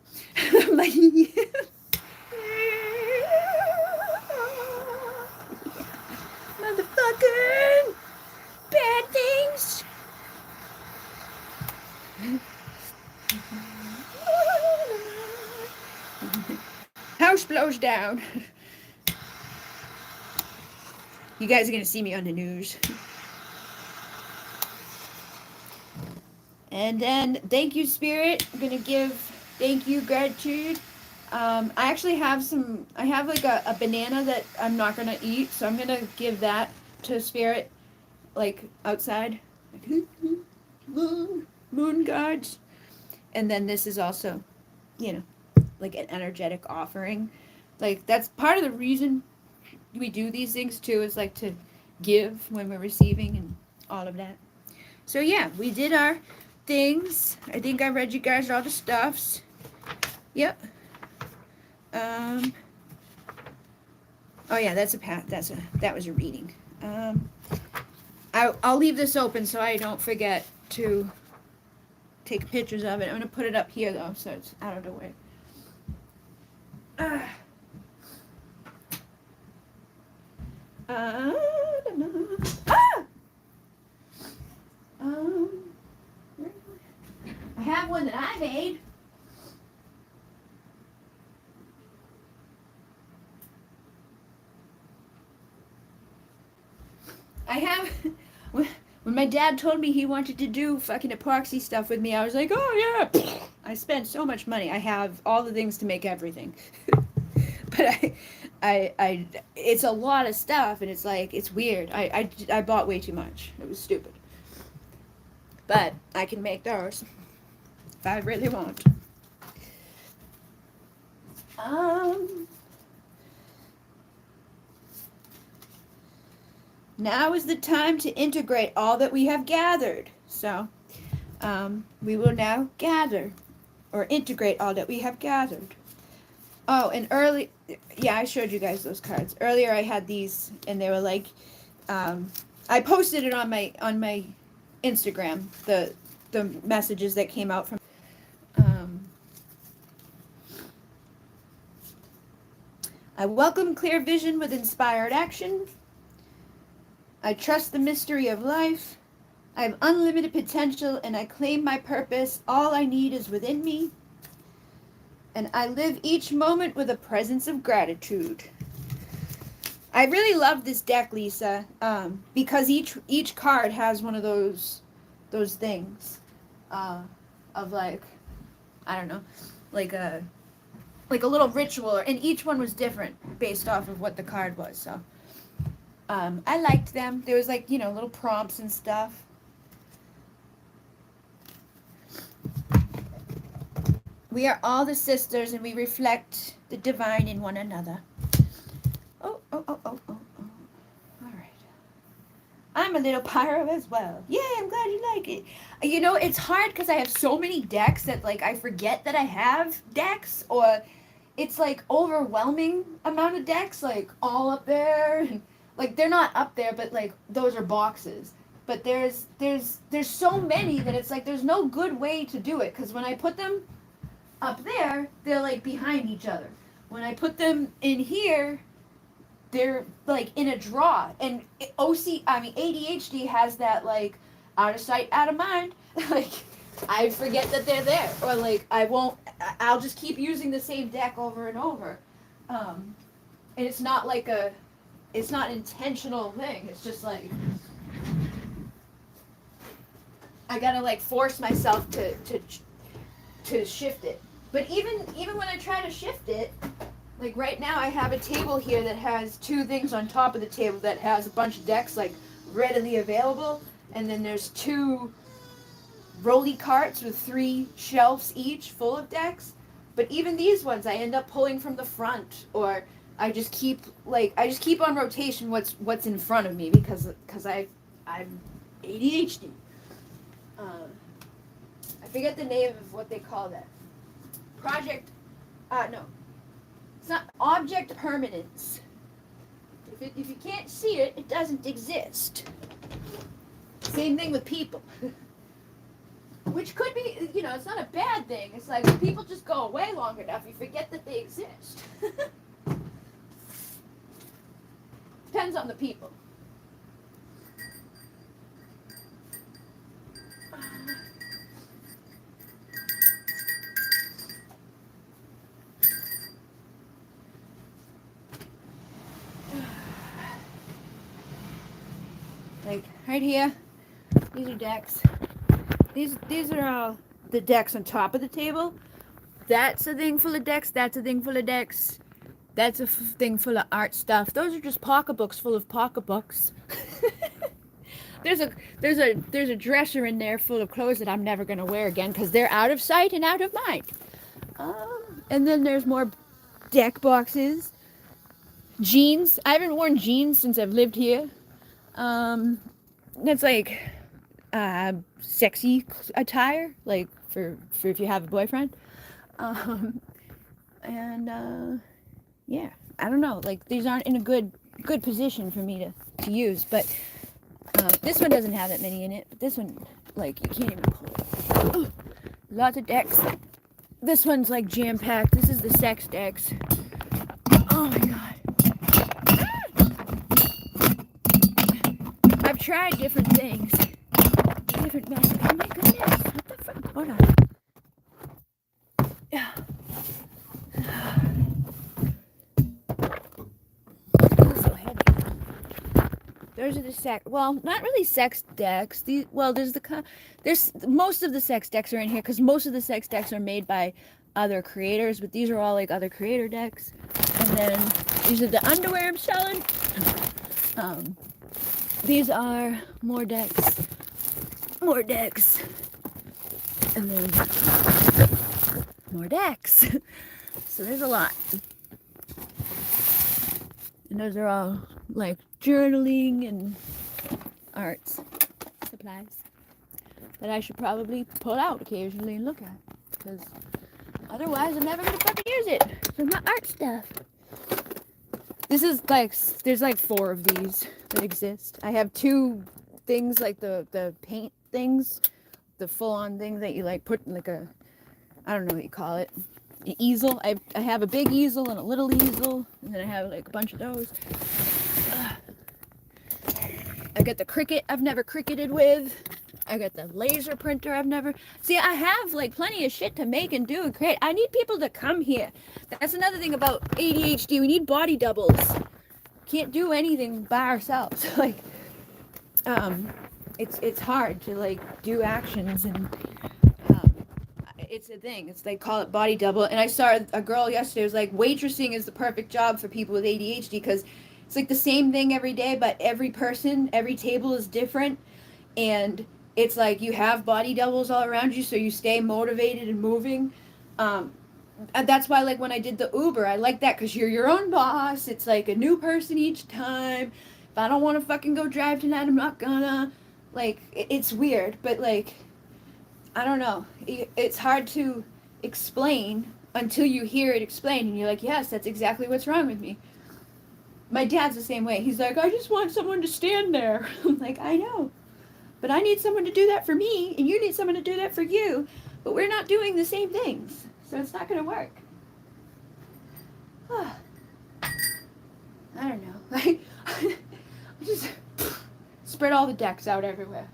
like, motherfucker, bad things. House blows down. You guys are gonna see me on the news. And then, thank you, Spirit. I'm gonna give thank you, gratitude. I actually have I have like a banana that I'm not gonna eat, so I'm gonna give that to Spirit, like outside. Moon gods. And then this is also, like an energetic offering. Like, that's part of the reason we do these things too, is like to give when we're receiving and all of that. So yeah, we did our things. I think I read you guys all the stuffs. Yep. Oh yeah, that was a reading. I'll leave this open so I don't forget to take pictures of it. I'm gonna put it up here though, so it's out of the way. I have one that I made. I have, when my dad told me he wanted to do fucking epoxy stuff with me, I was like, oh yeah. I spent so much money. I have all the things to make everything. But I it's a lot of stuff, and it's like, it's weird. I bought way too much. It was stupid. But I can make those if I really want. Now is the time to integrate all that we have gathered. So, we will now gather or integrate all that we have gathered. Oh, and yeah, I showed you guys those cards. Earlier I had these, and they were like, I posted it on my Instagram, the messages that came out from, I welcome clear vision with inspired action. I trust the mystery of life. I have unlimited potential, and I claim my purpose. All I need is within me. And I live each moment with a presence of gratitude. I really love this deck, Lisa, because each card has one of those things, of like, I don't know, like a little ritual, and each one was different based off of what the card was. So, I liked them. There was like, little prompts and stuff. We are all the sisters, and we reflect the divine in one another. Oh. All right. I'm a little pyro as well. Yeah, I'm glad you like it. It's hard because I have so many decks that, like, I forget that I have decks, or it's, like, overwhelming amount of decks, like, all up there. And, like, they're not up there, but, like, those are boxes. But there's so many that it's, like, there's no good way to do it, because when I put them up there, they're like behind each other. When I put them in here, they're like in a draw. And ADHD has that like out of sight, out of mind. Like I forget that they're there, or like I'll just keep using the same deck over and over. And it's not like it's not an intentional thing. It's just like I gotta like force myself to shift it. But even when I try to shift it, like right now I have a table here that has two things on top of the table that has a bunch of decks like readily available, and then there's two rolly carts with 3 shelves each full of decks. But even these ones, I end up pulling from the front, or I just keep on rotation what's in front of me because I'm ADHD. I forget the name of what they call that. Project. No, it's not object permanence. If you can't see it, it doesn't exist. Same thing with people. Which could be, it's not a bad thing. It's like if people just go away long enough, you forget that they exist. Depends on the people. Like right here, these are decks. These are all the decks on top of the table. That's a thing full of decks. That's a thing full of decks. That's a thing full of art stuff. Those are just pocketbooks full of pocketbooks. there's a dresser in there full of clothes that I'm never gonna wear again because they're out of sight and out of mind. And then there's more deck boxes. Jeans. I haven't worn jeans since I've lived here. That's like sexy attire, like for if you have a boyfriend. Yeah, I don't know. Like these aren't in a good position for me to use, but this one doesn't have that many in it. But this one, like you can't even pull it. Ooh, lots of decks. This one's like jam packed. This is the sex decks. Oh my god. I've tried different things. Different methods. Oh my goodness. What the fuck? Hold on. Yeah. This is so heavy. Those are the sex. Well, not really sex decks. There's most of the sex decks are in here because most of the sex decks are made by other creators, but these are all like other creator decks. And then these are the underwear I'm selling. These are more decks. More decks. And then more decks. So there's a lot. And those are all like journaling and arts supplies that I should probably pull out occasionally and look at. Because otherwise I'm never going to fucking use it. For my art stuff. This is like, there's like 4 of these that exist. I have 2 things like the paint things, the full-on thing that you like put in like a, I don't know what you call it, an easel. I have a big easel and a little easel, and then I have like a bunch of those. I got the Cricut I've never cricketed with. I got the laser printer I've never... See, I have like plenty of shit to make and do and create. I need people to come here. That's another thing about ADHD. We need body doubles. Can't do anything by ourselves. Like, it's hard to like do actions, and it's a thing. It's they call it body double. And I saw a girl yesterday was like, waitressing is the perfect job for people with ADHD because it's like the same thing every day, but every table is different, and it's like you have body doubles all around you, so you stay motivated and moving. And that's why, like, when I did the Uber, I like that because you're your own boss. It's like a new person each time. If I don't want to fucking go drive tonight, I'm not gonna. Like, it's weird, but, like, I don't know. It's hard to explain until you hear it explained, and you're like, yes, that's exactly what's wrong with me. My dad's the same way. He's like, I just want someone to stand there. I'm like, I know. But I need someone to do that for me, and you need someone to do that for you. But we're not doing the same things, so it's not going to work. I don't know. Like, I just spread all the decks out everywhere,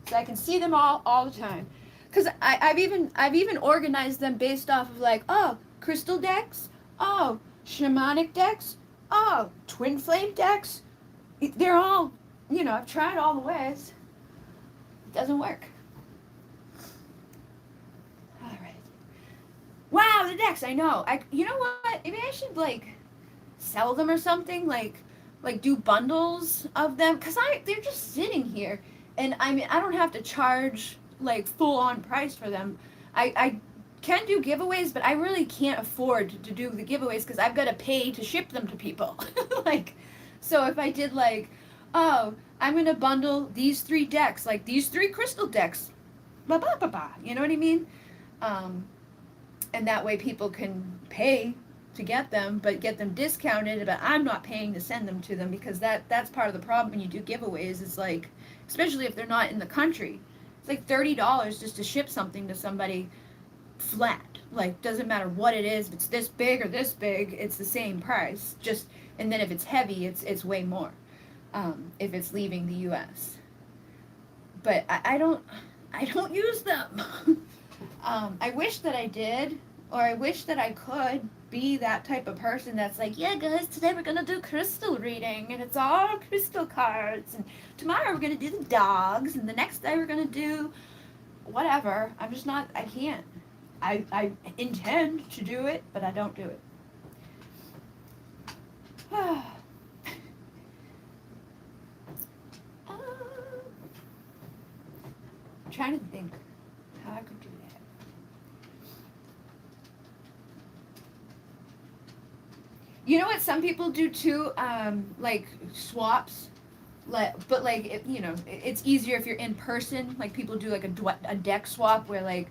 so I can see them all the time. Cause I've even organized them based off of like, oh, crystal decks, oh, shamanic decks, oh, twin flame decks. They're all, I've tried all the ways. It doesn't work. All right. Wow, the decks. I know. You know what? Maybe I should like sell them or something. Like do bundles of them. Cause they're just sitting here, and I mean I don't have to charge like full on price for them. I can do giveaways, but I really can't afford to do the giveaways because I've got to pay to ship them to people. Like, so if I did like, oh, I'm gonna bundle these 3 decks, like these 3 crystal decks, blah blah blah blah. You know what I mean? And that way people can pay to get them, but get them discounted. But I'm not paying to send them to them because that's part of the problem when you do giveaways. It's like, especially if they're not in the country, it's like $30 just to ship something to somebody flat. Like, doesn't matter what it is, if it's this big or this big, it's the same price. Just, and then if it's heavy, it's way more. If it's leaving the U.S. But I don't use them. I wish that I did, or I wish that I could be that type of person that's like, yeah guys, today we're gonna do crystal reading and it's all crystal cards, and tomorrow we're gonna do the dogs, and the next day we're gonna do whatever. I'm just not, I can't. I intend to do it, but I don't do it. I'm trying to think how I could do that. You know what some people do too? Like swaps. But like, it's easier if you're in person. Like people do like a deck swap where like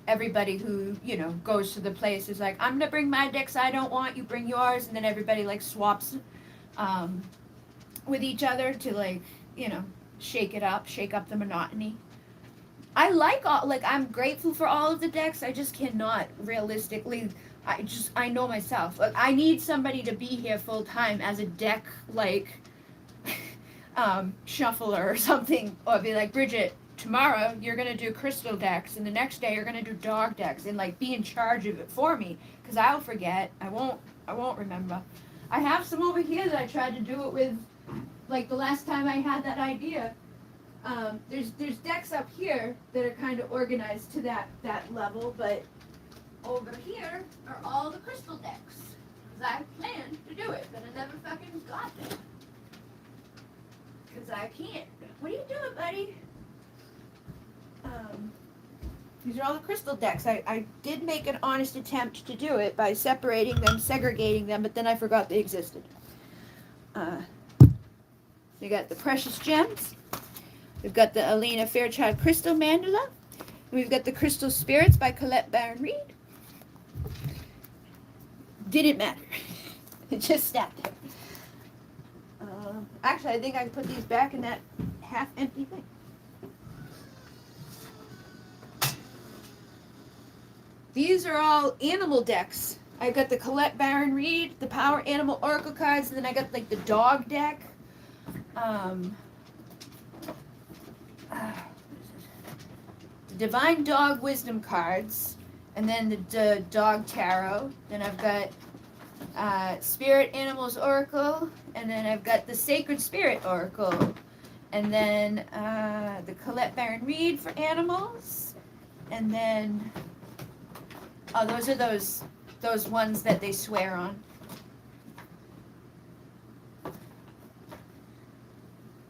everybody who, goes to the place is like, I'm gonna bring my decks I don't want, you bring yours, and then everybody like swaps with each other to like, shake up the monotony. I like I'm grateful for all of the decks. I just cannot realistically. I know myself. Like I need somebody to be here full time as a deck shuffler or something, or be like, Bridget, tomorrow you're gonna do crystal decks, and the next day you're gonna do dog decks, and like be in charge of it for me, because I'll forget. I won't remember. I have some over here that I tried to do it with, like the last time I had that idea. There's decks up here that are kind of organized to that level, but over here are all the crystal decks. Because I planned to do it, but I never fucking got there. Because I can't. What are you doing, buddy? These are all the crystal decks. I did make an honest attempt to do it by separating them, segregating them, but then I forgot they existed. We got the Precious Gems. We've got the Alina Fairchild Crystal Mandala. We've got the Crystal Spirits by Colette Baron Reid. Didn't matter. It just sat there. Actually, I think I can put these back in that half-empty thing. These are all animal decks. I got the Colette Baron Reid, the Power Animal Oracle cards, and then I got like the dog deck. Divine Dog Wisdom cards, and then the Dog Tarot. Then I've got Spirit Animals Oracle, and then I've got the Sacred Spirit Oracle, and then the Colette Baron Reid for animals, and then those are those ones that they swear on.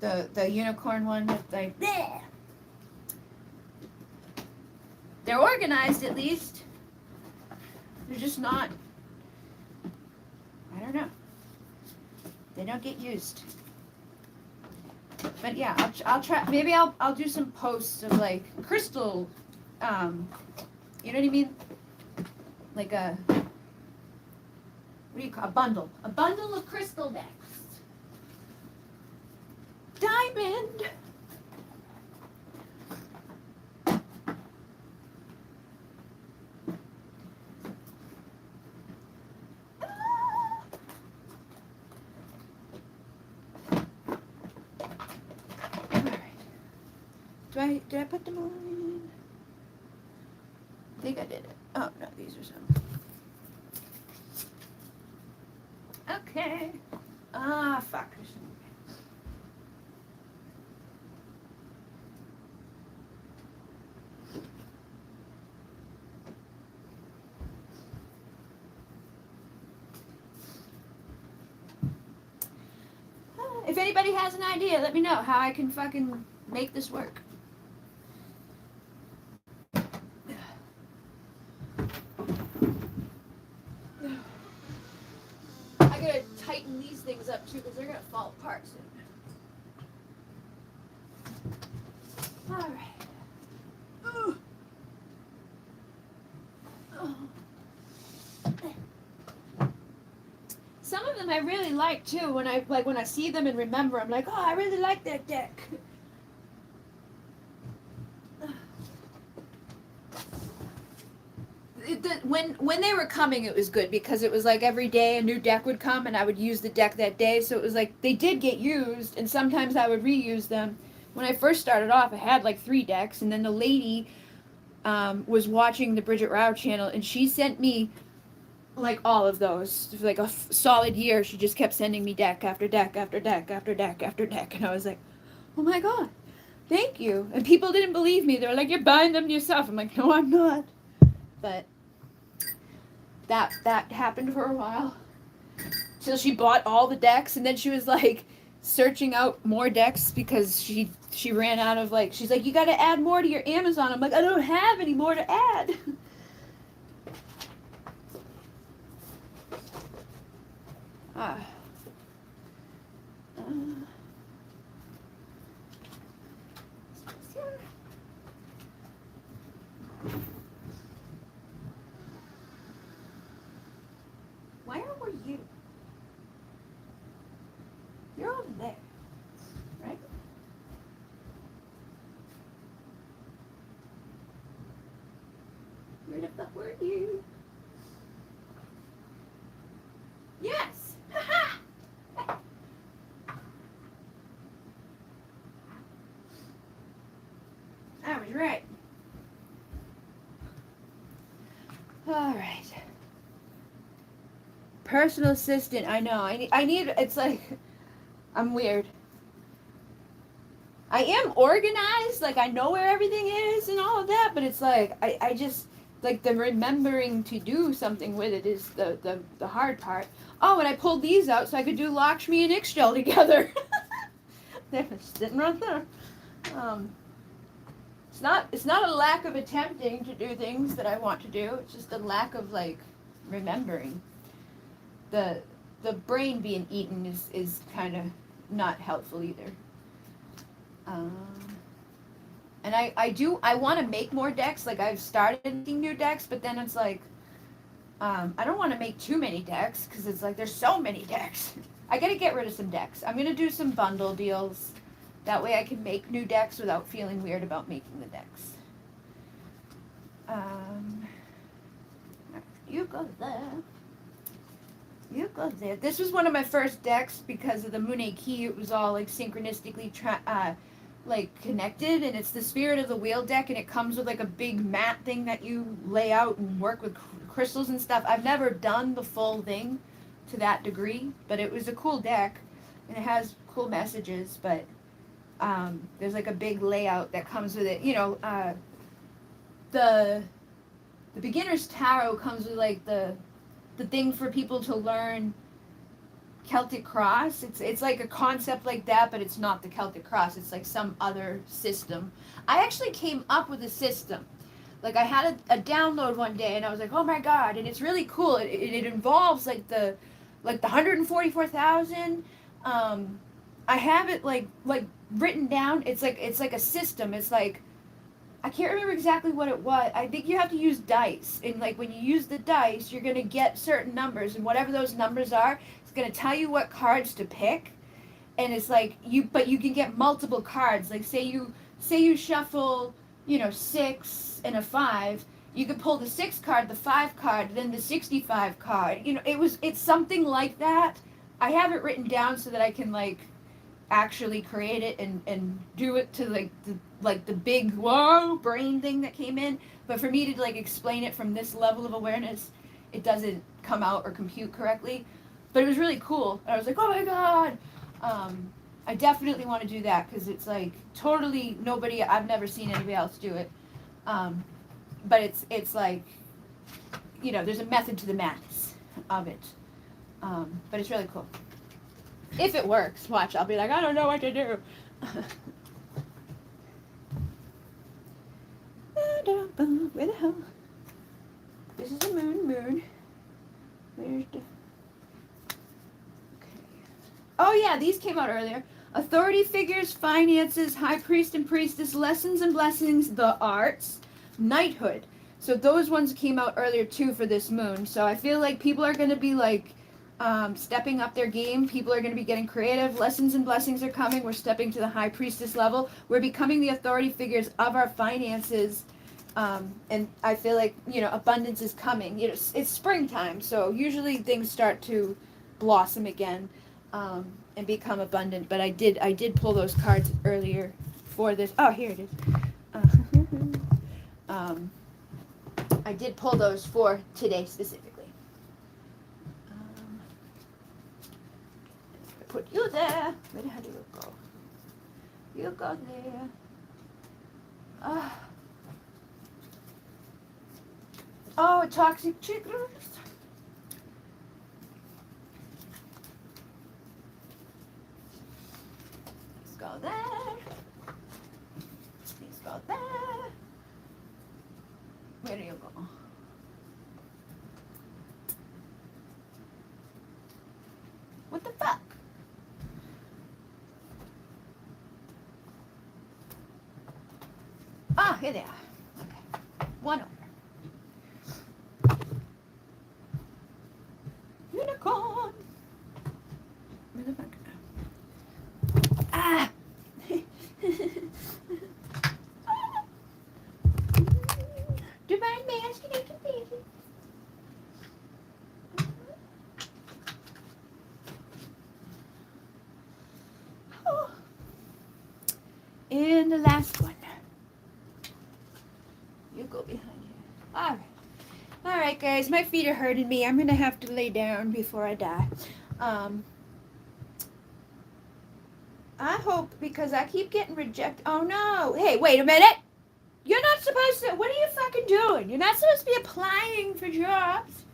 The unicorn one with like bleh. They're organized at least. They're just not. I don't know. They don't get used. But yeah, I'll try. Maybe I'll do some posts of like crystal. You know what I mean? Like a. What do you call a bundle? A bundle of crystal decks. Diamond. Did I put them all in? I think I did it. Oh, no, these are some. Okay. Fuck. If anybody has an idea, let me know how I can fucking make this work. tighten these things up too because they're gonna fall apart soon. All right. Ooh. Oh. Some of them I really like too. When I see them and remember, I'm like, oh, I really like that deck. When they were coming, it was good because it was like every day a new deck would come and I would use the deck that day. So it was like they did get used, and sometimes I would reuse them. When I first started off, I had like 3 decks, and then the lady was watching the Bridget Rao channel, and she sent me like all of those for like a solid year. She just kept sending me deck after deck after deck after deck after deck, and I was like, oh my god, thank you. And people didn't believe me. They were like, you're buying them yourself. I'm like, no, I'm not. But that happened for a while till she bought all the decks, and then she was like searching out more decks because she ran out of, like, she's like, you got to add more to your Amazon. I'm like, I don't have any more to add. Ah. Where were you? You're over there, right? Where the fuck were you? Yes! Ha-ha! I was right. Alright. Personal assistant, I know. I need, it's like, I'm weird. I am organized, like I know where everything is and all of that, but it's like, I just, like the remembering to do something with it is the hard part. Oh, and I pulled these out so I could do Lakshmi and Ixchel together. They're sitting right there. It's not a lack of attempting to do things that I want to do, it's just a lack of like remembering. The brain being eaten is kind of not helpful either. And I want to make more decks. Like I've started making new decks, but then it's like, I don't want to make too many decks because it's like there's so many decks. I gotta get rid of some decks. I'm gonna do some bundle deals. That way I can make new decks without feeling weird about making the decks. You go there. You go there. This was one of my first decks because of the Moon Key. It was all like synchronistically like connected, and it's the Spirit of the Wheel deck, and it comes with like a big mat thing that you lay out and work with crystals and stuff. I've never done the full thing to that degree, but it was a cool deck, and it has cool messages, but there's like a big layout that comes with it. You know, the beginner's tarot comes with like the thing for people to learn Celtic Cross. It's like a concept like that, but it's not the Celtic Cross. It's like some other system. I actually came up with a system. Like I had a download one day, and I was like, oh my god! And it's really cool. It involves like the 144,000. I have it like written down. It's like a system. It's like, I can't remember exactly what it was. I think you have to use dice, and like when you use the dice, you're gonna get certain numbers, and whatever those numbers are, it's gonna tell you what cards to pick. And it's like but you can get multiple cards. Like say you shuffle, 6 and a 5. You could pull the 6 card, the 5 card, then the 65 card. It's something like that. I have it written down so that I can like actually create it and do it to the big whoa brain thing that came in. But for me to like explain it from this level of awareness, it doesn't come out or compute correctly. But it was really cool. And I was like, oh my god. I definitely want to do that because it's like totally I've never seen anybody else do it. But it's like, there's a method to the madness of it. But it's really cool. If it works, watch, I'll be like, I don't know what to do. Where the hell? This is the moon. Where's the... Okay. Oh yeah, these came out earlier. Authority figures, finances, high priest and priestess, lessons and blessings, the arts, knighthood. So those ones came out earlier too for this moon. So I feel like people are going to be like stepping up their game. People are going to be getting creative. Lessons and blessings are coming. We're stepping to the high priestess level. We're becoming the authority figures of our finances. And I feel like, you know, abundance is coming. You know, it's springtime, so usually things start to blossom again. And become abundant. But I did pull those cards earlier for this. Oh, here it is. Um, I did pull those for today specifically. Put you there. Where the hell do you go? You go there. Oh, toxic chickens. Let's go there. Let's go there. Where do you go? What the fuck? Ah, here they are. Okay. One over. Unicorn. Where the fuck? Ah! Divine masculine companion. Oh. And the last one. You go behind here. Alright. Alright, guys. My feet are hurting me. I'm going to have to lay down before I die. I hope, because I keep getting rejected. Oh, no. Hey, wait a minute. You're not supposed to. What are you fucking doing? You're not supposed to be applying for jobs.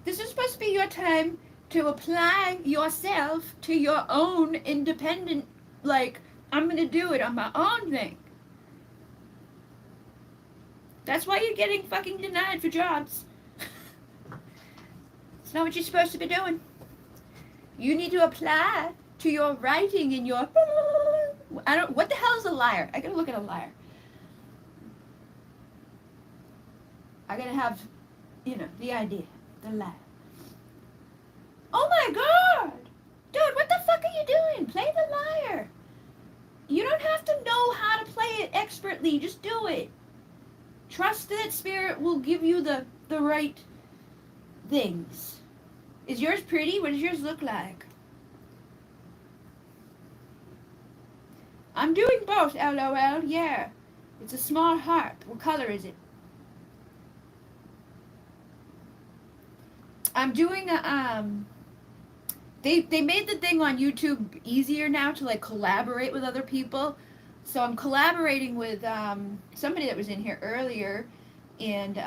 This is supposed to be your time to apply yourself to your own independent, like, I'm going to do it on my own thing. That's why you're getting fucking denied for jobs. It's not what you're supposed to be doing. You need to apply to your writing and your... what the hell is a liar? I gotta look at a liar. I gotta have, you know, the idea. The liar. Oh my god! Dude, what the fuck are you doing? Play the liar. You don't have to know how to play it expertly. Just do it. Trust that spirit will give you the right things. Is yours pretty? What does yours look like? I'm doing both, LOL. Yeah. It's a small heart. What color is it? I'm doing a, they made the thing on YouTube easier now to like collaborate with other people. So I'm collaborating with somebody that was in here earlier, and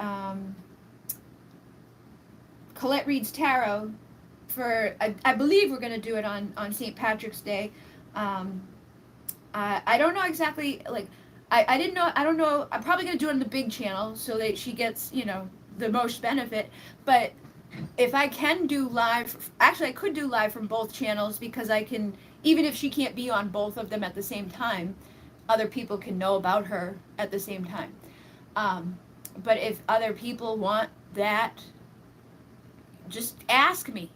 Colette Reads Tarot for, I believe we're going to do it on St. Patrick's Day. I don't know exactly, like, I don't know, I'm probably going to do it on the big channel so that she gets, you know, the most benefit, but if I can do live, actually I could do live from both channels, because I can, even if she can't be on both of them at the same time, other people can know about her at the same time. But if other people want that, just ask me.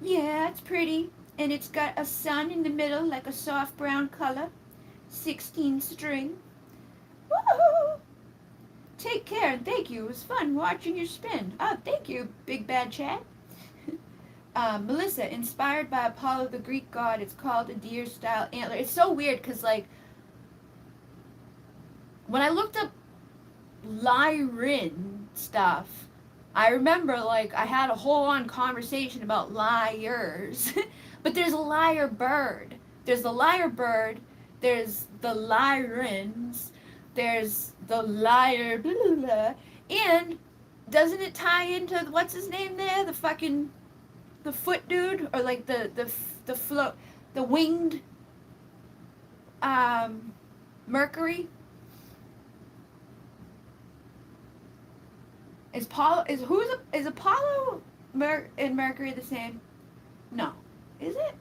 Yeah, it's pretty. And it's got a sun in the middle, like a soft brown color. 16 string. Woohoo! Take care and thank you. It was fun watching you spin. Oh, thank you, Big Bad Chat. Melissa, inspired by Apollo, the Greek god. It's called a deer-style antler. It's so weird because, like, when I looked up Lyran stuff, I remember, like, I had a whole-on conversation about liars. But there's a lyre bird. There's the lyre bird. There's the Lyrans. There's the liar, blah, blah, blah. And doesn't it tie into, what's his name there? The fucking, the foot dude? Or like the winged, Mercury? Is Apollo and Mercury the same? No. Is it?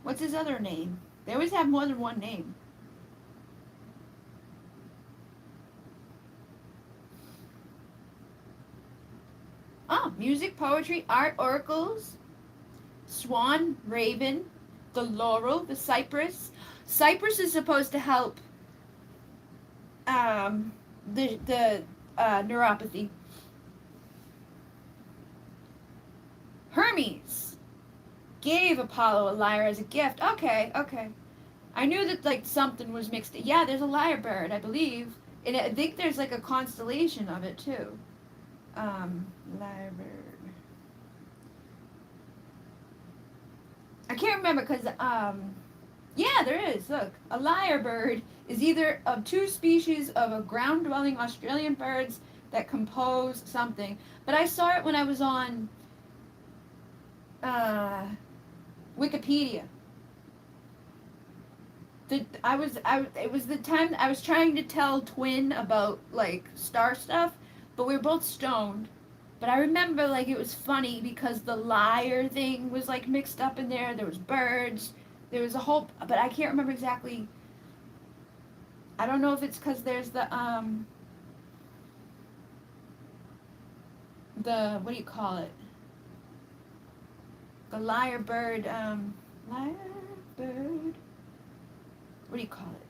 What's his other name? They always have more than one name. Oh, music, poetry, art, oracles, swan, raven, the laurel, the cypress. Cypress is supposed to help the neuropathy. Hermes gave Apollo a lyre as a gift. Okay. I knew that like something was mixed. Yeah, there's a lyre bird, I believe, and I think there's like a constellation of it too. Lyre bird. I can't remember because yeah, there is. Look, a lyrebird is either of two species of a ground-dwelling Australian birds that compose something. But I saw it when I was on Wikipedia. It was the time I was trying to tell Twin about like star stuff, but we were both stoned. But I remember like it was funny because the lyre thing was like mixed up in there. There was birds. There was a whole, but I can't remember exactly. I don't know if it's because there's the what do you call it? The lyre bird, lyre bird. What do you call it?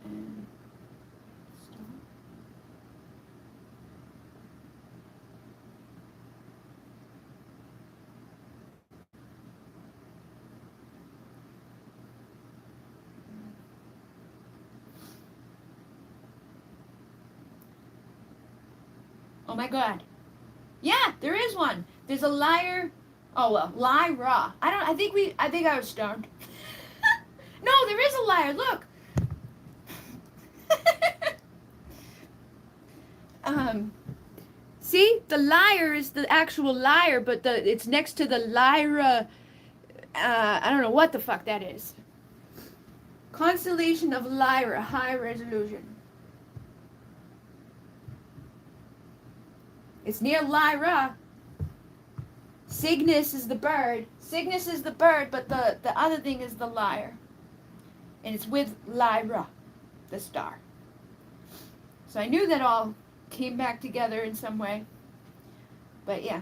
Oh my god. Yeah, there is one. There's a lyre. Oh well, lyra. I think I was stoned. No, there is a lyre. Look. See, the lyre is the actual lyre, but it's next to the lyra. I don't know what the fuck that is. Constellation of Lyra, high resolution. It's near Lyra. Cygnus is the bird. Cygnus is the bird, but the other thing is the lyre. And it's with Lyra, the star. So I knew that all came back together in some way. But yeah.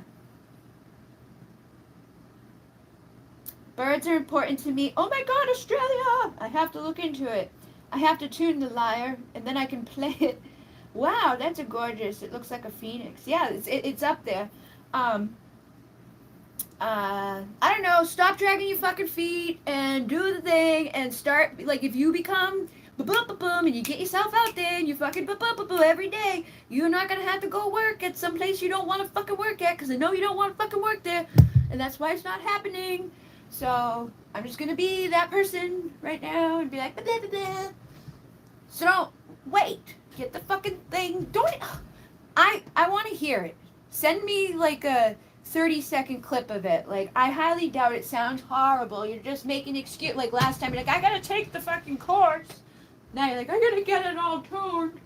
Birds are important to me. Oh my god, Australia! I have to look into it. I have to tune the lyre, and then I can play it. Wow, that's a gorgeous. It looks like a phoenix. Yeah, it's up there. I don't know. Stop dragging your fucking feet and do the thing and start. Like if you become boom and you get yourself out there and you fucking boom every day, you're not gonna have to go work at some place you don't want to fucking work at because I know you don't want to fucking work there, and that's why it's not happening. So I'm just gonna be that person right now and be like blah, blah, blah. So don't wait. Get the fucking thing. Don't. I want to hear it. Send me like a 30-second clip of it. Like I highly doubt it sounds horrible. You're just making excuse. Like last time, you're like I gotta take the fucking course. Now you're like I gotta get it all tuned.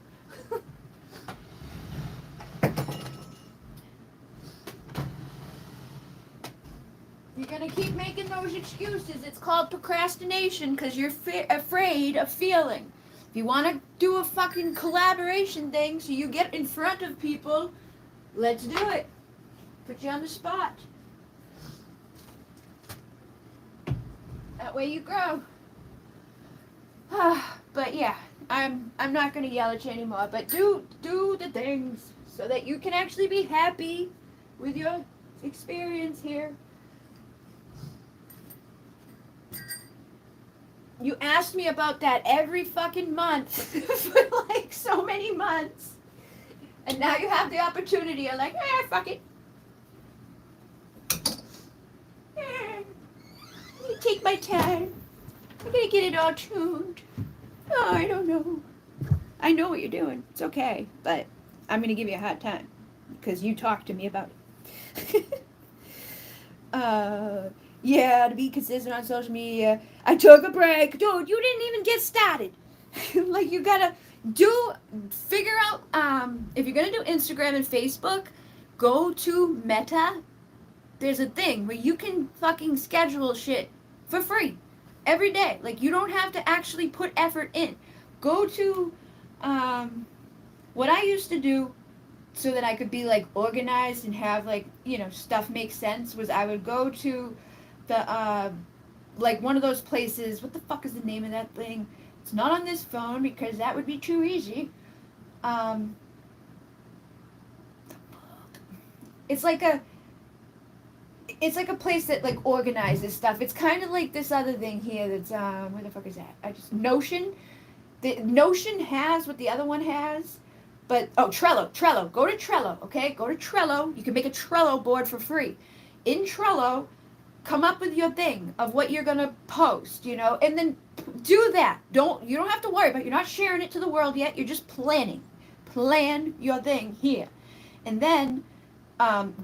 You're gonna keep making those excuses. It's called procrastination because you're afraid of failing. If you want to do a fucking collaboration thing so you get in front of people, let's do it. Put you on the spot. That way you grow. But yeah, I'm not gonna yell at you anymore. But do the things so that you can actually be happy with your experience here. You asked me about that every fucking month for like so many months. And now you have the opportunity. I'm like, fuck it. Let me take my time. I'm gonna get it all tuned. Oh, I don't know. I know what you're doing. It's okay, but I'm gonna give you a hard time because you talked to me about it. Yeah, to be consistent on social media. I took a break. Dude, you didn't even get started. Like, you gotta figure out, if you're gonna do Instagram and Facebook, go to Meta. There's a thing where you can fucking schedule shit for free every day. Like, you don't have to actually put effort in. Go to, what I used to do so that I could be like organized and have like, stuff make sense was I would go to the like one of those places. What the fuck is the name of that thing? It's not on this phone because that would be too easy. It's like a place that like organizes stuff. It's kind of like this other thing here that's where the fuck is that? Notion. The Notion has what the other one has. But, Trello. Go to Trello, okay? Go to Trello. You can make a Trello board for free. In Trello, come up with your thing of what you're going to post, and then do that. You don't have to worry about it. You're not sharing it to the world yet. You're just planning. Plan your thing here. And then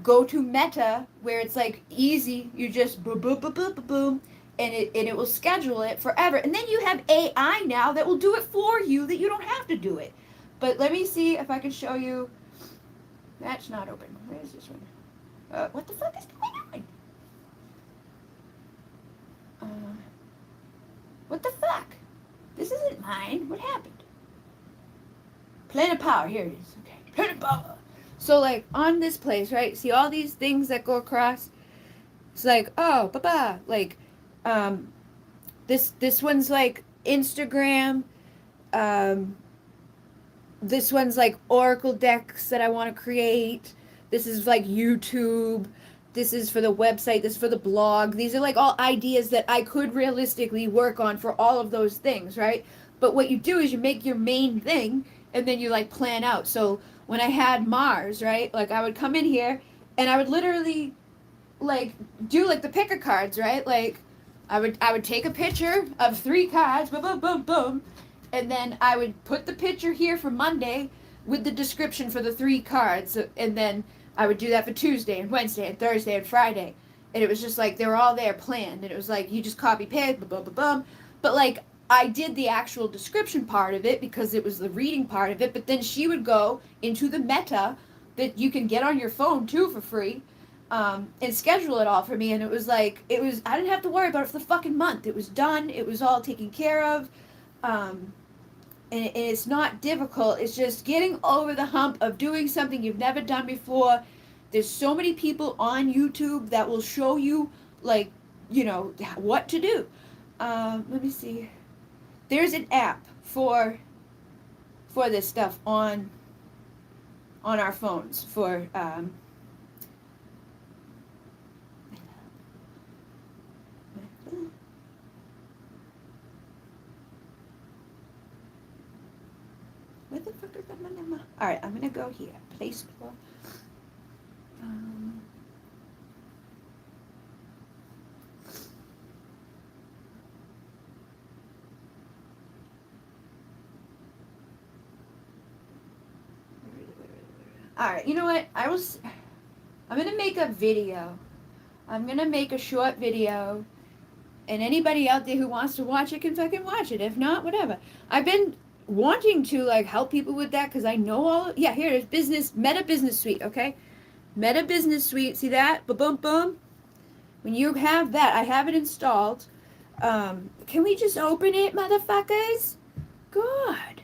go to Meta, where it's like easy. You just boom, boom, boom, boom, boom, boom, and it will schedule it forever. And then you have AI now that will do it for you, that you don't have to do it. But let me see if I can show you. That's not open. Where is this one? What the fuck is going on? What the fuck? This isn't mine. What happened? Planet Power. Here it is. Okay. Planet Power. So, like, on this place, right? See all these things that go across? It's like, oh, ba-ba. Like, this one's like Instagram. This one's like Oracle decks that I want to create. This is like YouTube. This is for the website. This is for the blog. These are like all ideas that I could realistically work on for all of those things, right? But what you do is you make your main thing and then you like plan out. So when I had Mars, right? Like I would come in here and I would literally like do like the picker cards, right? Like I would take a picture of 3 cards, boom, boom, boom, boom. And then I would put the picture here for Monday with the description for the 3 cards. And then I would do that for Tuesday and Wednesday and Thursday and Friday. And it was just like, they were all there planned. And it was like, you just copy paste, boom, boom, boom, boom. But like, I did the actual description part of it because it was the reading part of it. But then she would go into the Meta that you can get on your phone too for free. And schedule it all for me. And it was like, I didn't have to worry about it for the fucking month. It was done. It was all taken care of. And it's not difficult. It's just getting over the hump of doing something you've never done before. There's so many people on YouTube that will show you, like, what to do. Let me see. There's an app for this stuff on our phones for where the fuck is my number? All right, I'm gonna go here. Play Store. All right, you know what? I'm gonna make a video. I'm gonna make a short video, and anybody out there who wants to watch it can fucking watch it. If not, whatever. I've been wanting to like help people with that because I know here it is. Meta Business Suite, okay? Meta Business Suite, see that? Boom, boom. When you have that, I have it installed. Can we just open it, motherfuckers? God.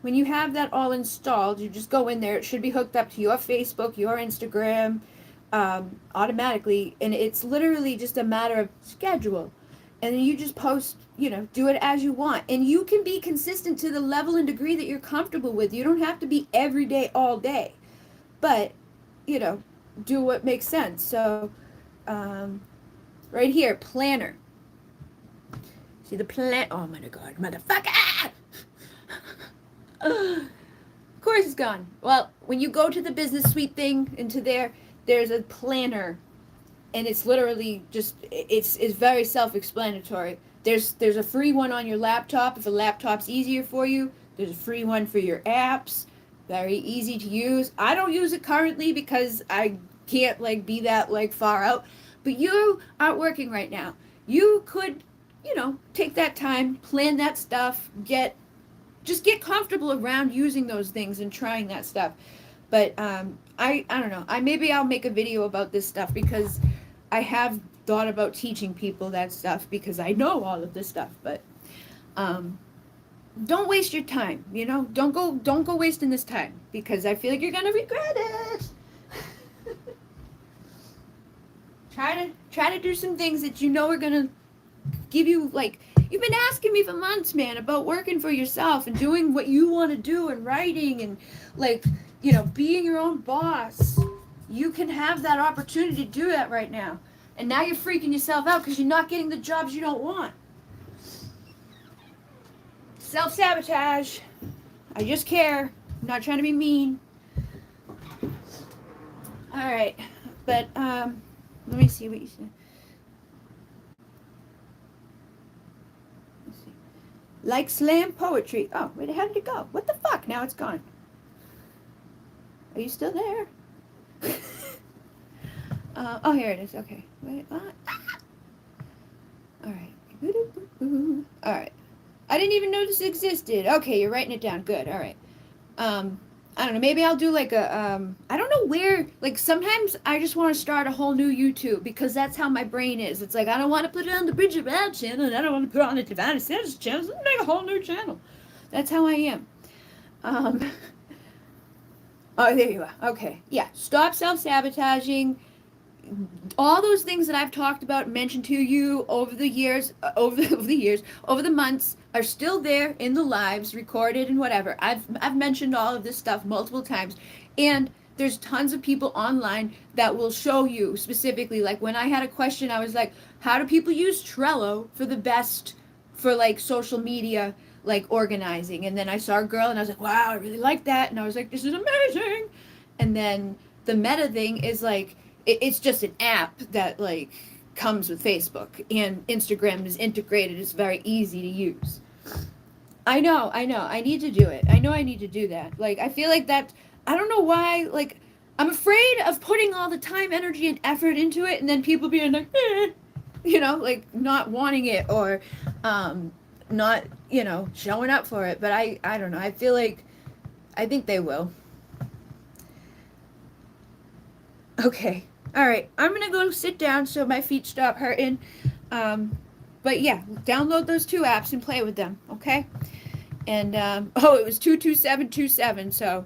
When you have that all installed, you just go in there. It should be hooked up to your Facebook, your Instagram, automatically, and it's literally just a matter of schedule. And then you just post, do it as you want. And you can be consistent to the level and degree that you're comfortable with. You don't have to be every day, all day. But, do what makes sense. So, right here, planner. See the plan? Oh my God, motherfucker! Of course it's gone. Well, when you go to the Business Suite thing, into there's a planner. and it's literally just, it's very self-explanatory. There's a free one on your laptop if a laptop's easier for you. There's a free one for your apps, very easy to use. I don't use it currently because I can't like be that like far out, but you aren't working right now. You could, take that time, plan that stuff, just get comfortable around using those things and trying that stuff. But I don't know. Maybe I'll make a video about this stuff because I have thought about teaching people that stuff because I know all of this stuff. But don't waste your time. Don't go wasting this time because I feel like you're gonna regret it. Try to do some things that you know are gonna give you, like, you've been asking me for months, man, about working for yourself and doing what you want to do and writing and like, being your own boss. You can have that opportunity to do that right now. And now you're freaking yourself out because you're not getting the jobs you don't want. Self-sabotage. I just care. I'm not trying to be mean. All right. But let me see what you said. Let's see. Like slam poetry. Oh, how did it go? What the fuck? Now it's gone. Are you still there? Oh, here it is. Okay. Wait. All right. All right. I didn't even know this existed. Okay, you're writing it down. Good. All right. I don't know. Maybe I'll do like a, I don't know where, like sometimes I just want to start a whole new YouTube because that's how my brain is. It's like, I don't want to put it on the Bridget Rad channel and I don't want to put it on the Divine Essentials channel. So I'm make a whole new channel. That's how I am. Oh, there you are. Okay. Yeah. Stop self-sabotaging. All those things that I've talked about and mentioned to you over the years, over the months are still there in the lives, recorded and whatever. I've mentioned all of this stuff multiple times. And there's tons of people online that will show you specifically, like when I had a question, I was like, how do people use Trello for the best for like social media, like organizing? And then I saw a girl and I was like, wow, I really like that. And I was like, this is amazing. And then the Meta thing is like, it's just an app that like comes with Facebook, and Instagram is integrated. It's very easy to use. I know. I need to do it. I know I need to do that. Like, I feel like that, I don't know why, like, I'm afraid of putting all the time, energy, and effort into it, and then people being like, like not wanting it or not, showing up for it. But I don't know. I feel like, I think they will. Okay. All right. I'm going to go sit down so my feet stop hurting. But yeah, download those 2 apps and play with them. Okay. And, it was 22727. So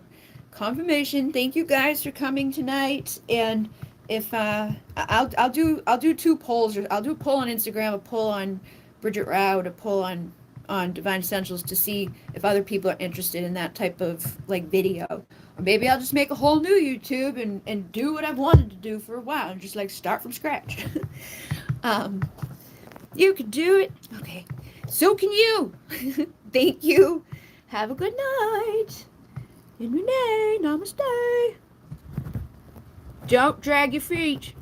confirmation. Thank you guys for coming tonight. And if, I'll do 2 polls, or I'll do a poll on Instagram, a poll on Bridget Rao, a poll on Divine Essentials to see if other people are interested in that type of like video. Or maybe I'll just make a whole new YouTube and do what I've wanted to do for a while and just like start from scratch. You can do it. Okay. So can you. Thank you. Have a good night. And Renee, namaste. Don't drag your feet.